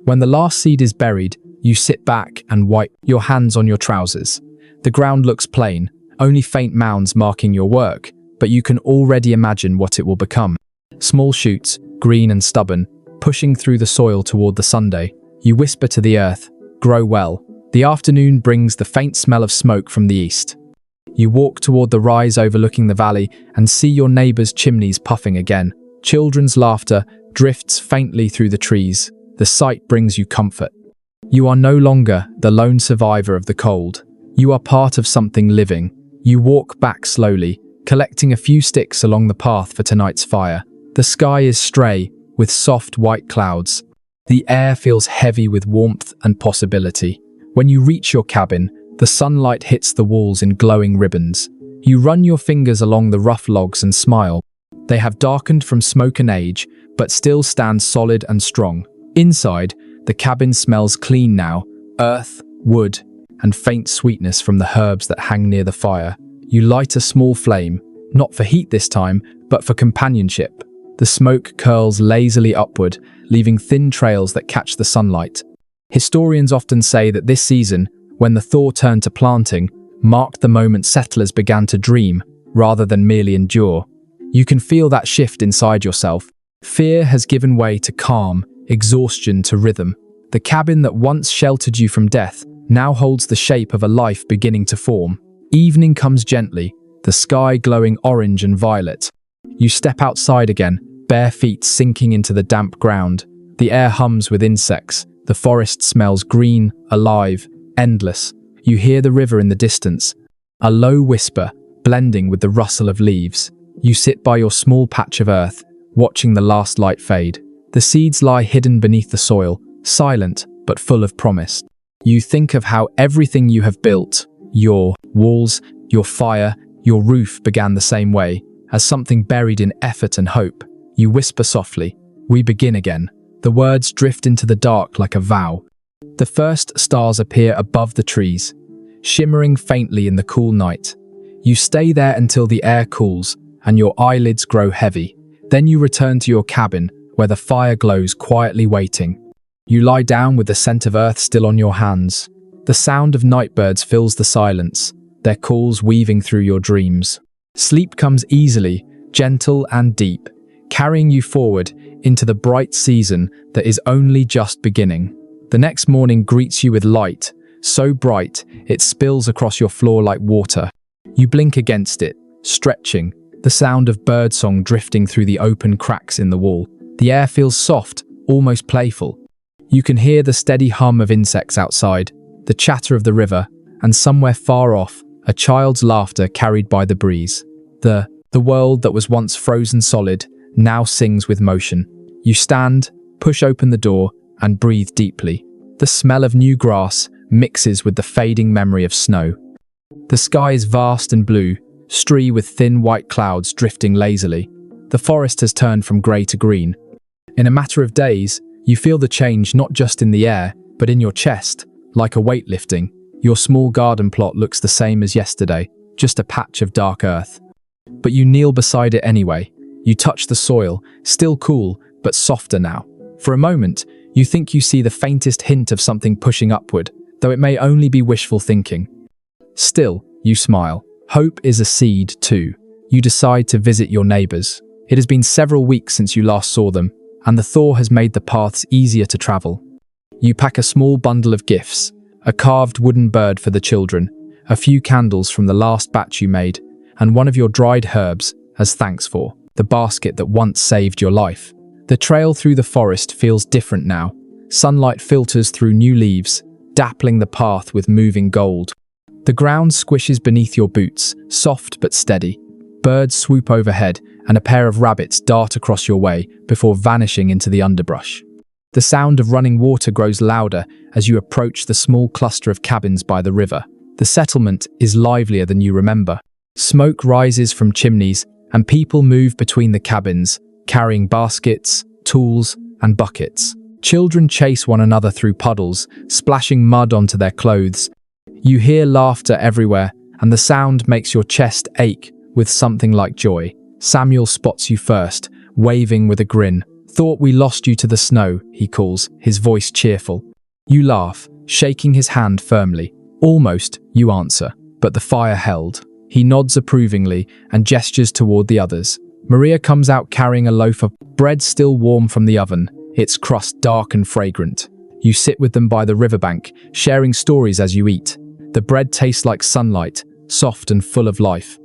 When the last seed is buried, you sit back and wipe your hands on your trousers. The ground looks plain, only faint mounds marking your work, but you can already imagine what it will become. Small shoots, green and stubborn, pushing through the soil toward the Sunday. You whisper to the earth, "Grow well." The afternoon brings the faint smell of smoke from the east. You walk toward the rise overlooking the valley and see your neighbor's chimneys puffing again. Children's laughter drifts faintly through the trees. The sight brings you comfort. You are no longer the lone survivor of the cold. You are part of something living. You walk back slowly, collecting a few sticks along the path for tonight's fire. The sky is stray, with soft white clouds. The air feels heavy with warmth and possibility. When you reach your cabin, the sunlight hits the walls in glowing ribbons. You run your fingers along the rough logs and smile. They have darkened from smoke and age, but still stand solid and strong. Inside, the cabin smells clean now: earth, wood, and faint sweetness from the herbs that hang near the fire. You light a small flame, not for heat this time, but for companionship. The smoke curls lazily upward, leaving thin trails that catch the sunlight. Historians often say that this season, when the thaw turned to planting, marked the moment settlers began to dream, rather than merely endure. You can feel that shift inside yourself. Fear has given way to calm, exhaustion to rhythm. The cabin that once sheltered you from death now holds the shape of a life beginning to form. Evening comes gently, the sky glowing orange and violet. You step outside again, bare feet sinking into the damp ground. The air hums with insects. The forest smells green, alive, endless. You hear the river in the distance, a low whisper blending with the rustle of leaves. You sit by your small patch of earth, watching the last light fade. The seeds lie hidden beneath the soil, silent but full of promise. You think of how everything you have built, your walls, your fire, your roof, began the same way, as something buried in effort and hope. You whisper softly, "We begin again." The words drift into the dark like a vow. The first stars appear above the trees, shimmering faintly in the cool night. You stay there until the air cools and your eyelids grow heavy. Then you return to your cabin, where the fire glows quietly waiting. You lie down with the scent of earth still on your hands. The sound of nightbirds fills the silence, their calls weaving through your dreams. Sleep comes easily, gentle and deep, carrying you forward into the bright season that is only just beginning. The next morning greets you with light, so bright it spills across your floor like water. You blink against it, stretching, the sound of birdsong drifting through the open cracks in the wall. The air feels soft, almost playful. You can hear the steady hum of insects outside, the chatter of the river, and somewhere far off, a child's laughter carried by the breeze. The world that was once frozen solid now sings with motion. You stand, push open the door, and breathe deeply. The smell of new grass mixes with the fading memory of snow. The sky is vast and blue, streaked with thin white clouds drifting lazily. The forest has turned from grey to green. In a matter of days, you feel the change not just in the air, but in your chest, like a weight lifting. Your small garden plot looks the same as yesterday, just a patch of dark earth. But you kneel beside it anyway. You touch the soil, still cool, but softer now. For a moment, you think you see the faintest hint of something pushing upward, though it may only be wishful thinking. Still, you smile. Hope is a seed, too. You decide to visit your neighbours. It has been several weeks since you last saw them, and the thaw has made the paths easier to travel. You pack a small bundle of gifts, a carved wooden bird for the children, a few candles from the last batch you made, and one of your dried herbs as thanks for the basket that once saved your life. The trail through the forest feels different now. Sunlight filters through new leaves, dappling the path with moving gold. The ground squishes beneath your boots, soft but steady. Birds swoop overhead, and a pair of rabbits dart across your way before vanishing into the underbrush. The sound of running water grows louder as you approach the small cluster of cabins by the river. The settlement is livelier than you remember. Smoke rises from chimneys, and people move between the cabins, carrying baskets, tools, and buckets. Children chase one another through puddles, splashing mud onto their clothes. You hear laughter everywhere, and the sound makes your chest ache with something like joy. Samuel spots you first, waving with a grin. "Thought we lost you to the snow," he calls, his voice cheerful. You laugh, shaking his hand firmly. "Almost," you answer, but the fire held. He nods approvingly and gestures toward the others. Maria comes out carrying a loaf of bread still warm from the oven, its crust dark and fragrant. You sit with them by the riverbank, sharing stories as you eat. The bread tastes like sunlight, soft and full of life.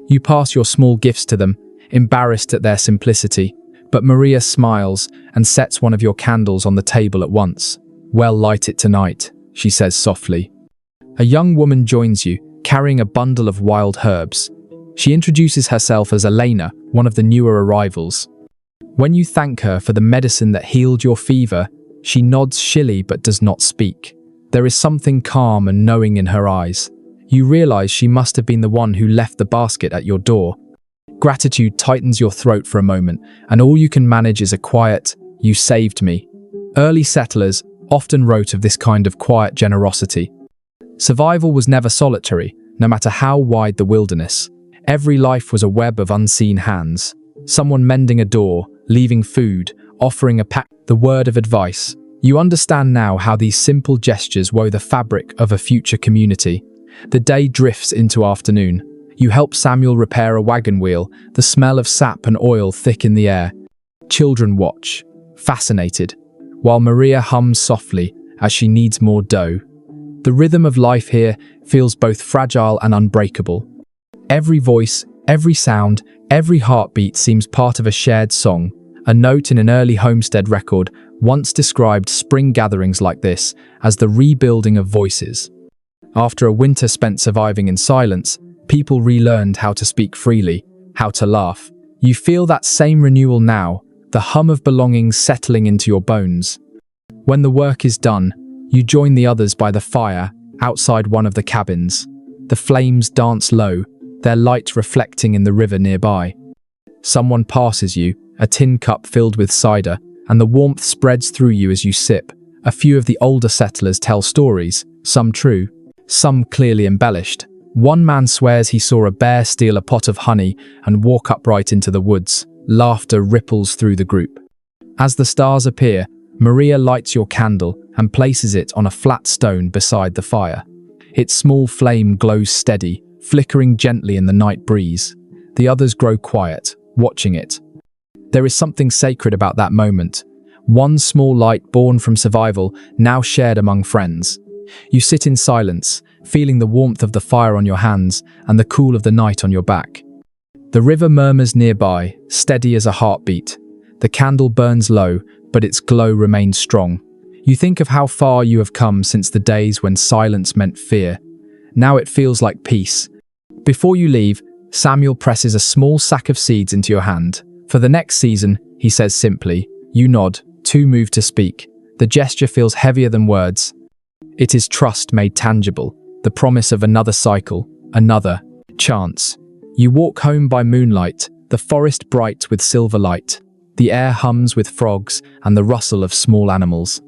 You pass your small gifts to them, embarrassed at their simplicity. But Maria smiles and sets one of your candles on the table at once. "Well, light it tonight," she says softly. A young woman joins you, carrying a bundle of wild herbs. She introduces herself as Elena, one of the newer arrivals. When you thank her for the medicine that healed your fever, she nods shilly but does not speak. There is something calm and knowing in her eyes. You realize she must have been the one who left the basket at your door. Gratitude tightens your throat for a moment, and all you can manage is a quiet, "You saved me." Early settlers often wrote of this kind of quiet generosity. Survival was never solitary, no matter how wide the wilderness. Every life was a web of unseen hands. Someone mending a door, leaving food, offering a pack, the word of advice. You understand now how these simple gestures wove the fabric of a future community. The day drifts into afternoon. You help Samuel repair a wagon wheel, the smell of sap and oil thick in the air. Children watch, fascinated, while Maria hums softly as she kneads more dough. The rhythm of life here feels both fragile and unbreakable. Every voice, every sound, every heartbeat seems part of a shared song. A note in an early homestead record once described spring gatherings like this as the rebuilding of voices. After a winter spent surviving in silence, people relearned how to speak freely, how to laugh. You feel that same renewal now, the hum of belonging settling into your bones. When the work is done, you join the others by the fire outside one of the cabins. The flames dance low, their light reflecting in the river nearby. Someone passes you, a tin cup filled with cider, and the warmth spreads through you as you sip. A few of the older settlers tell stories, some true, some clearly embellished. One man swears he saw a bear steal a pot of honey and walk upright into the woods. Laughter ripples through the group. As the stars appear, Maria lights your candle and places it on a flat stone beside the fire. Its small flame glows steady, flickering gently in the night breeze. The others grow quiet, watching it. There is something sacred about that moment. One small light born from survival, now shared among friends. You sit in silence, feeling the warmth of the fire on your hands and the cool of the night on your back. The river murmurs nearby, steady as a heartbeat. The candle burns low, but its glow remains strong. You think of how far you have come since the days when silence meant fear. Now it feels like peace. Before you leave, Samuel presses a small sack of seeds into your hand. "For the next season," he says simply. You nod, too moved to speak. The gesture feels heavier than words. It is trust made tangible, the promise of another cycle, another chance. You walk home by moonlight, the forest bright with silver light. The air hums with frogs and the rustle of small animals.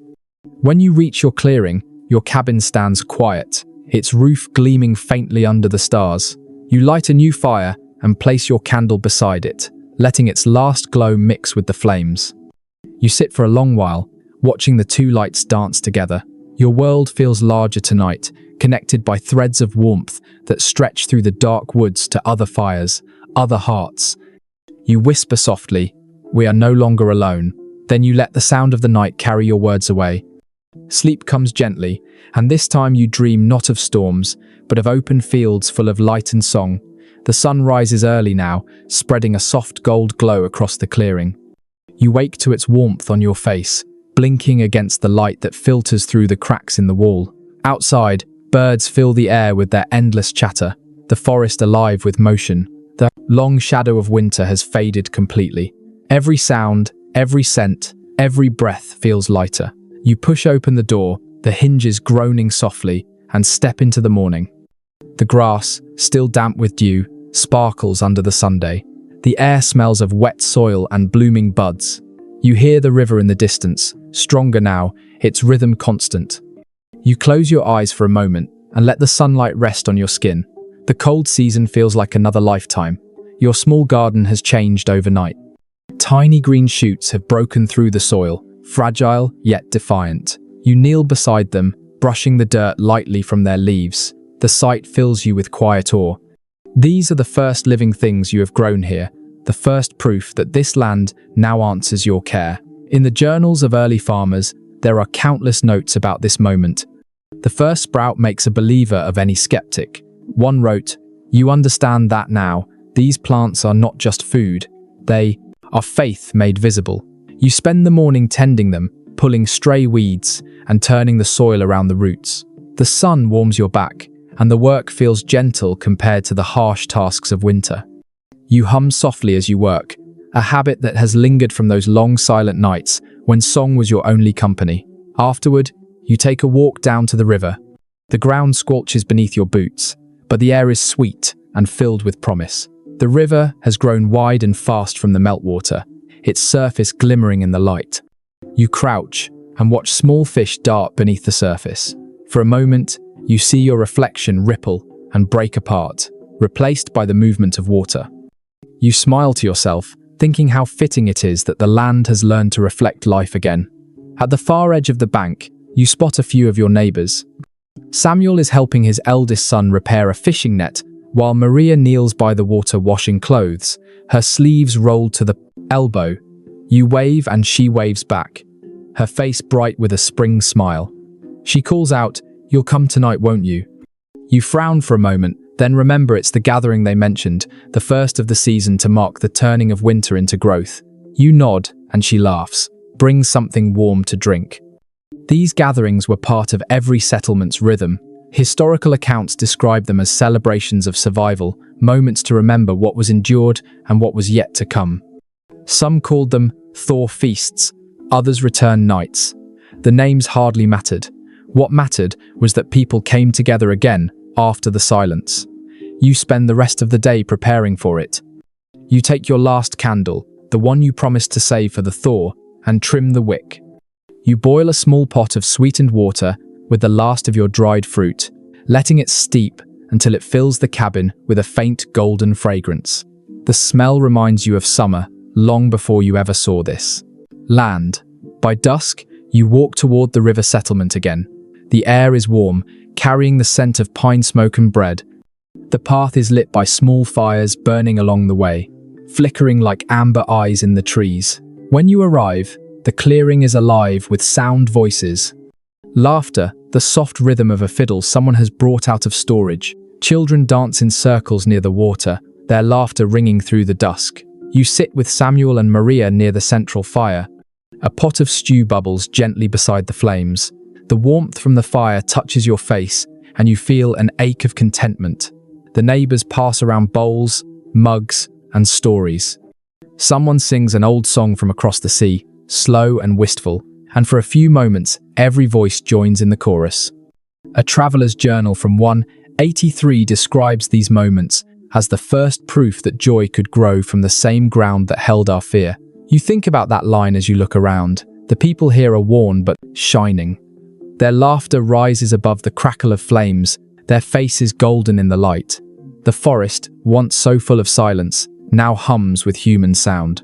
When you reach your clearing, your cabin stands quiet, its roof gleaming faintly under the stars. You light a new fire and place your candle beside it, letting its last glow mix with the flames. You sit for a long while, watching the two lights dance together. Your world feels larger tonight, connected by threads of warmth that stretch through the dark woods to other fires, other hearts. You whisper softly, "We are no longer alone." Then you let the sound of the night carry your words away. Sleep comes gently, and this time you dream not of storms, but of open fields full of light and song. The sun rises early now, spreading a soft gold glow across the clearing. You wake to its warmth on your face, blinking against the light that filters through the cracks in the wall. Outside, birds fill the air with their endless chatter, the forest alive with motion. The long shadow of winter has faded completely. Every sound, every scent, every breath feels lighter. You push open the door, the hinges groaning softly, and step into the morning. The grass, still damp with dew, sparkles under the sunday. The air smells of wet soil and blooming buds. You hear the river in the distance, stronger now, its rhythm constant. You close your eyes for a moment and let the sunlight rest on your skin. The cold season feels like another lifetime. Your small garden has changed overnight. Tiny green shoots have broken through the soil, fragile yet defiant. You kneel beside them, brushing the dirt lightly from their leaves. The sight fills you with quiet awe. These are the first living things you have grown here, the first proof that this land now answers your care. In the journals of early farmers, there are countless notes about this moment. The first sprout makes a believer of any skeptic. One wrote, "You understand that now. These plants are not just food. They are faith made visible." You spend the morning tending them, pulling stray weeds and turning the soil around the roots. The sun warms your back, and the work feels gentle compared to the harsh tasks of winter. You hum softly as you work, a habit that has lingered from those long silent nights when song was your only company. Afterward, you take a walk down to the river. The ground squelches beneath your boots, but the air is sweet and filled with promise. The river has grown wide and fast from the meltwater, its surface glimmering in the light. You crouch and watch small fish dart beneath the surface. For a moment, you see your reflection ripple and break apart, replaced by the movement of water. You smile to yourself, thinking how fitting it is that the land has learned to reflect life again. At the far edge of the bank, you spot a few of your neighbors. Samuel is helping his eldest son repair a fishing net, while Maria kneels by the water washing clothes, her sleeves rolled to the elbow. You wave and she waves back, her face bright with a spring smile. She calls out, "You'll come tonight, won't you?" You frown for a moment, then remember it's the gathering they mentioned, the first of the season to mark the turning of winter into growth. You nod, and she laughs, "Bring something warm to drink." These gatherings were part of every settlement's rhythm. Historical accounts describe them as celebrations of survival, moments to remember what was endured and what was yet to come. Some called them Thor feasts, others return nights. The names hardly mattered. What mattered was that people came together again after the silence. You spend the rest of the day preparing for it. You take your last candle, the one you promised to save for the Thor, and trim the wick. You boil a small pot of sweetened water with the last of your dried fruit, letting it steep until it fills the cabin with a faint golden fragrance. The smell reminds you of summer, long before you ever saw this land. By dusk, you walk toward the river settlement again. The air is warm, carrying the scent of pine smoke and bread. The path is lit by small fires burning along the way, flickering like amber eyes in the trees. When you arrive, the clearing is alive with sound voices. Laughter, the soft rhythm of a fiddle someone has brought out of storage. Children dance in circles near the water, their laughter ringing through the dusk. You sit with Samuel and Maria near the central fire. A pot of stew bubbles gently beside the flames. The warmth from the fire touches your face, and you feel an ache of contentment. The neighbors pass around bowls, mugs, and stories. Someone sings an old song from across the sea, slow and wistful, and for a few moments, every voice joins in the chorus. A traveler's journal from 183 describes these moments as the first proof that joy could grow from the same ground that held our fear. You think about that line as you look around. The people here are worn but shining. Their laughter rises above the crackle of flames, their faces golden in the light. The forest, once so full of silence, now hums with human sound.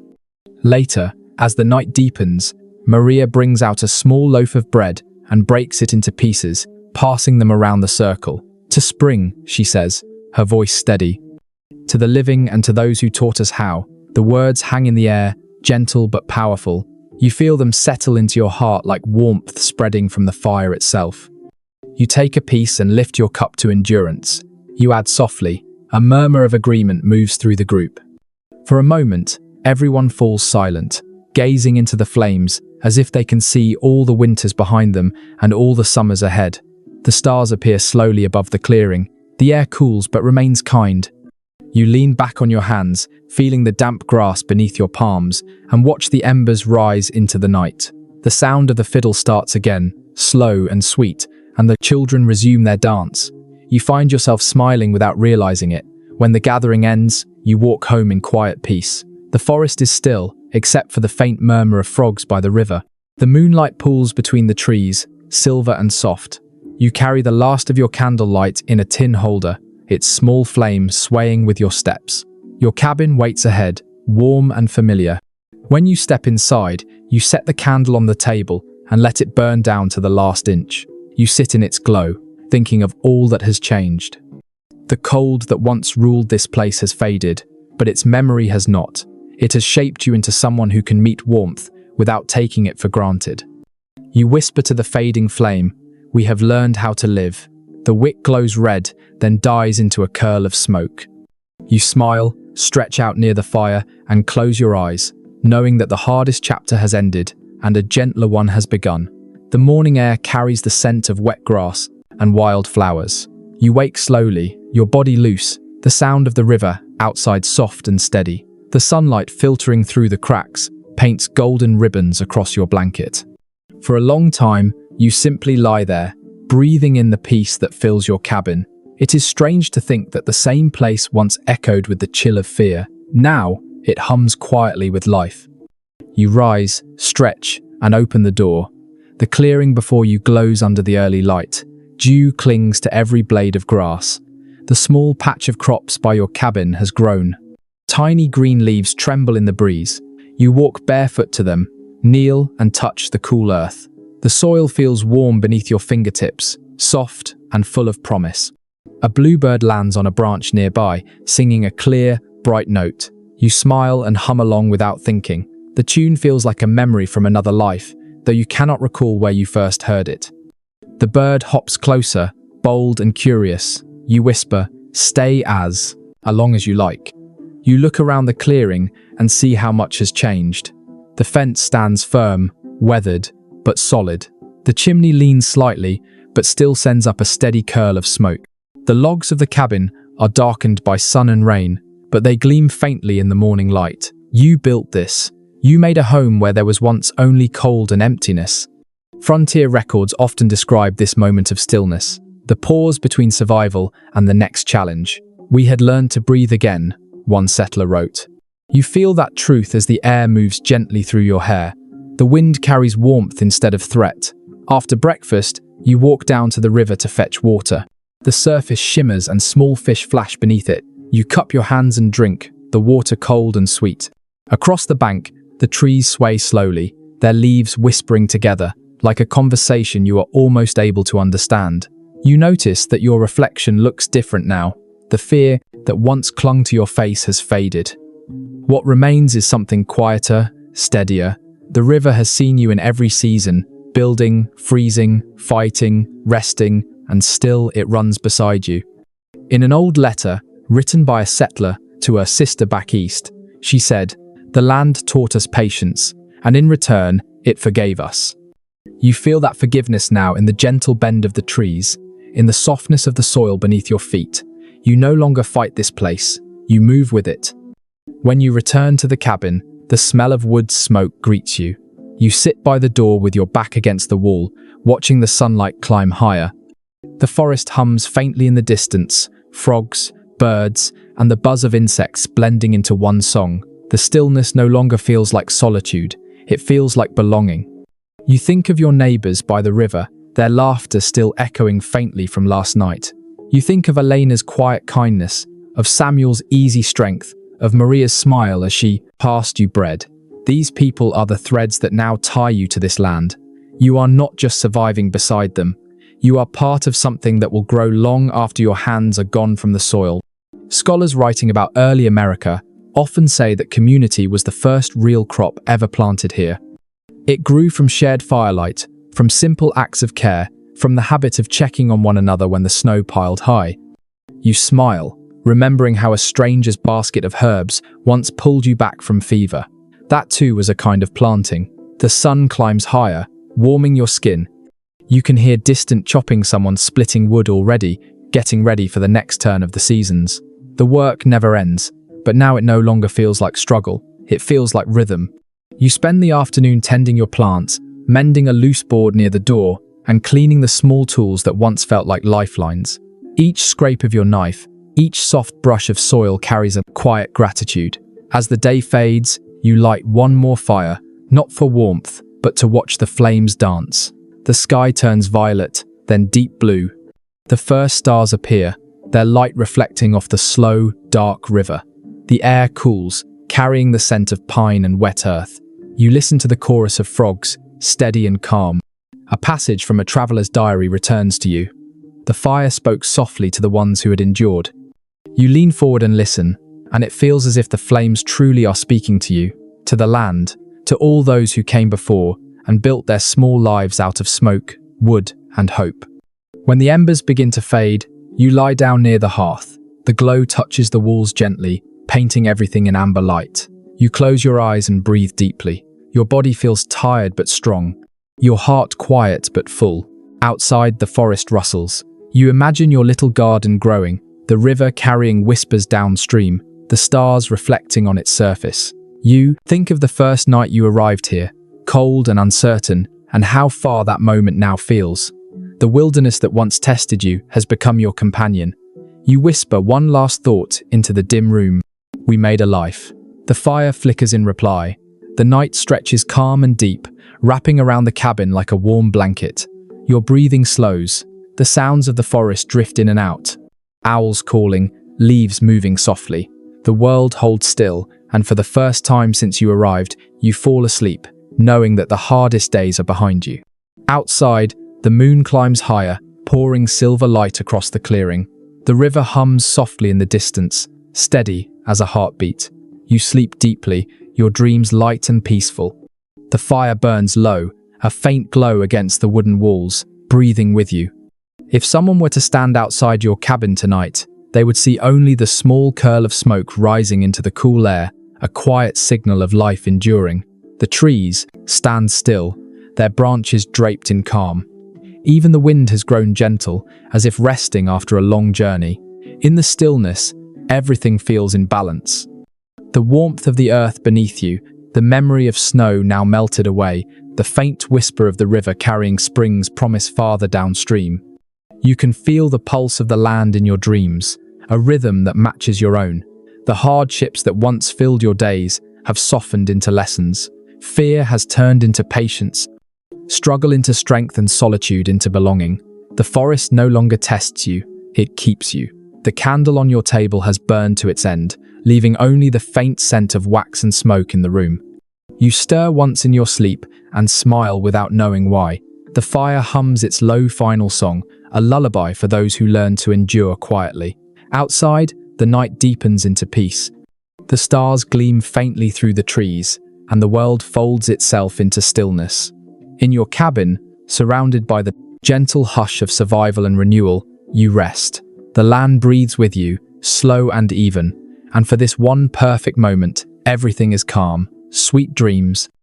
Later, as the night deepens, Maria brings out a small loaf of bread and breaks it into pieces, passing them around the circle. "To spring," she says, her voice steady. "To the living and to those who taught us how." The words hang in the air, gentle but powerful. You feel them settle into your heart like warmth spreading from the fire itself. You take a piece and lift your cup to endurance. You add softly. A murmur of agreement moves through the group. For a moment, everyone falls silent, gazing into the flames as if they can see all the winters behind them and all the summers ahead. The stars appear slowly above the clearing. The air cools but remains kind. You lean back on your hands, feeling the damp grass beneath your palms, and watch the embers rise into the night. The sound of the fiddle starts again, slow and sweet, and the children resume their dance. You find yourself smiling without realizing it. When the gathering ends, you walk home in quiet peace. The forest is still, except for the faint murmur of frogs by the river. The moonlight pools between the trees, silver and soft. You carry the last of your candlelight in a tin holder, its small flame swaying with your steps. Your cabin waits ahead, warm and familiar. When you step inside, you set the candle on the table and let it burn down to the last inch. You sit in its glow, thinking of all that has changed. The cold that once ruled this place has faded, but its memory has not. It has shaped you into someone who can meet warmth without taking it for granted. You whisper to the fading flame, "We have learned how to live." The wick glows red, then dies into a curl of smoke. You smile, stretch out near the fire, and close your eyes, knowing that the hardest chapter has ended and a gentler one has begun. The morning air carries the scent of wet grass and wild flowers. You wake slowly, your body loose, the sound of the river outside soft and steady. The sunlight filtering through the cracks paints golden ribbons across your blanket. For a long time, you simply lie there, breathing in the peace that fills your cabin. It is strange to think that the same place once echoed with the chill of fear. Now, it hums quietly with life. You rise, stretch, and open the door. The clearing before you glows under the early light. Dew clings to every blade of grass. The small patch of crops by your cabin has grown. Tiny green leaves tremble in the breeze. You walk barefoot to them, kneel and touch the cool earth. The soil feels warm beneath your fingertips, soft and full of promise. A bluebird lands on a branch nearby, singing a clear, bright note. You smile and hum along without thinking. The tune feels like a memory from another life, though you cannot recall where you first heard it. The bird hops closer, bold and curious. You whisper, "Stay as long as you like." You look around the clearing and see how much has changed. The fence stands firm, weathered, but solid. The chimney leans slightly, but still sends up a steady curl of smoke. The logs of the cabin are darkened by sun and rain, but they gleam faintly in the morning light. You built this. You made a home where there was once only cold and emptiness. Frontier records often describe this moment of stillness, the pause between survival and the next challenge. "We had learned to breathe again," one settler wrote. You feel that truth as the air moves gently through your hair. The wind carries warmth instead of threat. After breakfast, you walk down to the river to fetch water. The surface shimmers and small fish flash beneath it. You cup your hands and drink, the water cold and sweet. Across the bank, the trees sway slowly, their leaves whispering together, like a conversation you are almost able to understand. You notice that your reflection looks different now. The fear that once clung to your face has faded. What remains is something quieter, steadier. The river has seen you in every season, building, freezing, fighting, resting, and still it runs beside you. In an old letter, written by a settler to her sister back east, she said, "The land taught us patience, and in return, it forgave us." You feel that forgiveness now in the gentle bend of the trees, in the softness of the soil beneath your feet. You no longer fight this place, you move with it. When you return to the cabin, the smell of wood smoke greets you. You sit by the door with your back against the wall, watching the sunlight climb higher. The forest hums faintly in the distance, frogs, birds, and the buzz of insects blending into one song. The stillness no longer feels like solitude, it feels like belonging. You think of your neighbors by the river, their laughter still echoing faintly from last night. You think of Elena's quiet kindness, of Samuel's easy strength, of Maria's smile as she passed you bread. These people are the threads that now tie you to this land. You are not just surviving beside them. You are part of something that will grow long after your hands are gone from the soil. Scholars writing about early America often say that community was the first real crop ever planted here. It grew from shared firelight, from simple acts of care, from the habit of checking on one another when the snow piled high. You smile, remembering how a stranger's basket of herbs once pulled you back from fever. That too was a kind of planting. The sun climbs higher, warming your skin. You can hear distant chopping, someone splitting wood already, getting ready for the next turn of the seasons. The work never ends, but now it no longer feels like struggle, it feels like rhythm. You spend the afternoon tending your plants, mending a loose board near the door, and cleaning the small tools that once felt like lifelines. Each scrape of your knife, each soft brush of soil carries a quiet gratitude. As the day fades, you light one more fire, not for warmth, but to watch the flames dance. The sky turns violet, then deep blue. The first stars appear, their light reflecting off the slow, dark river. The air cools, carrying the scent of pine and wet earth. You listen to the chorus of frogs, steady and calm. A passage from a traveler's diary returns to you. The fire spoke softly to the ones who had endured. You lean forward and listen, and it feels as if the flames truly are speaking to you, to the land, to all those who came before and built their small lives out of smoke, wood, and hope. When the embers begin to fade, you lie down near the hearth. The glow touches the walls gently, painting everything in amber light. You close your eyes and breathe deeply. Your body feels tired but strong. Your heart quiet but full. Outside, the forest rustles. You imagine your little garden growing, the river carrying whispers downstream, the stars reflecting on its surface. You think of the first night you arrived here, cold and uncertain, and how far that moment now feels. The wilderness that once tested you has become your companion. You whisper one last thought into the dim room. We made a life. The fire flickers in reply. The night stretches calm and deep, wrapping around the cabin like a warm blanket. Your breathing slows. The sounds of the forest drift in and out. Owls calling, leaves moving softly. The world holds still, and for the first time since you arrived, you fall asleep, knowing that the hardest days are behind you. Outside, the moon climbs higher, pouring silver light across the clearing. The river hums softly in the distance, steady as a heartbeat. You sleep deeply, your dreams light and peaceful. The fire burns low, a faint glow against the wooden walls, breathing with you. If someone were to stand outside your cabin tonight, they would see only the small curl of smoke rising into the cool air, a quiet signal of life enduring. The trees stand still, their branches draped in calm. Even the wind has grown gentle, as if resting after a long journey. In the stillness, everything feels in balance. The warmth of the earth beneath you, the memory of snow now melted away, the faint whisper of the river carrying spring's promise farther downstream. You can feel the pulse of the land in your dreams, a rhythm that matches your own. The hardships that once filled your days have softened into lessons. Fear has turned into patience, struggle into strength, and solitude into belonging. The forest no longer tests you, it keeps you. The candle on your table has burned to its end, leaving only the faint scent of wax and smoke in the room. You stir once in your sleep and smile without knowing why. The fire hums its low final song, a lullaby for those who learn to endure quietly. Outside, the night deepens into peace. The stars gleam faintly through the trees, and the world folds itself into stillness. In your cabin, surrounded by the gentle hush of survival and renewal, you rest. The land breathes with you, slow and even, and for this one perfect moment, everything is calm. Sweet dreams.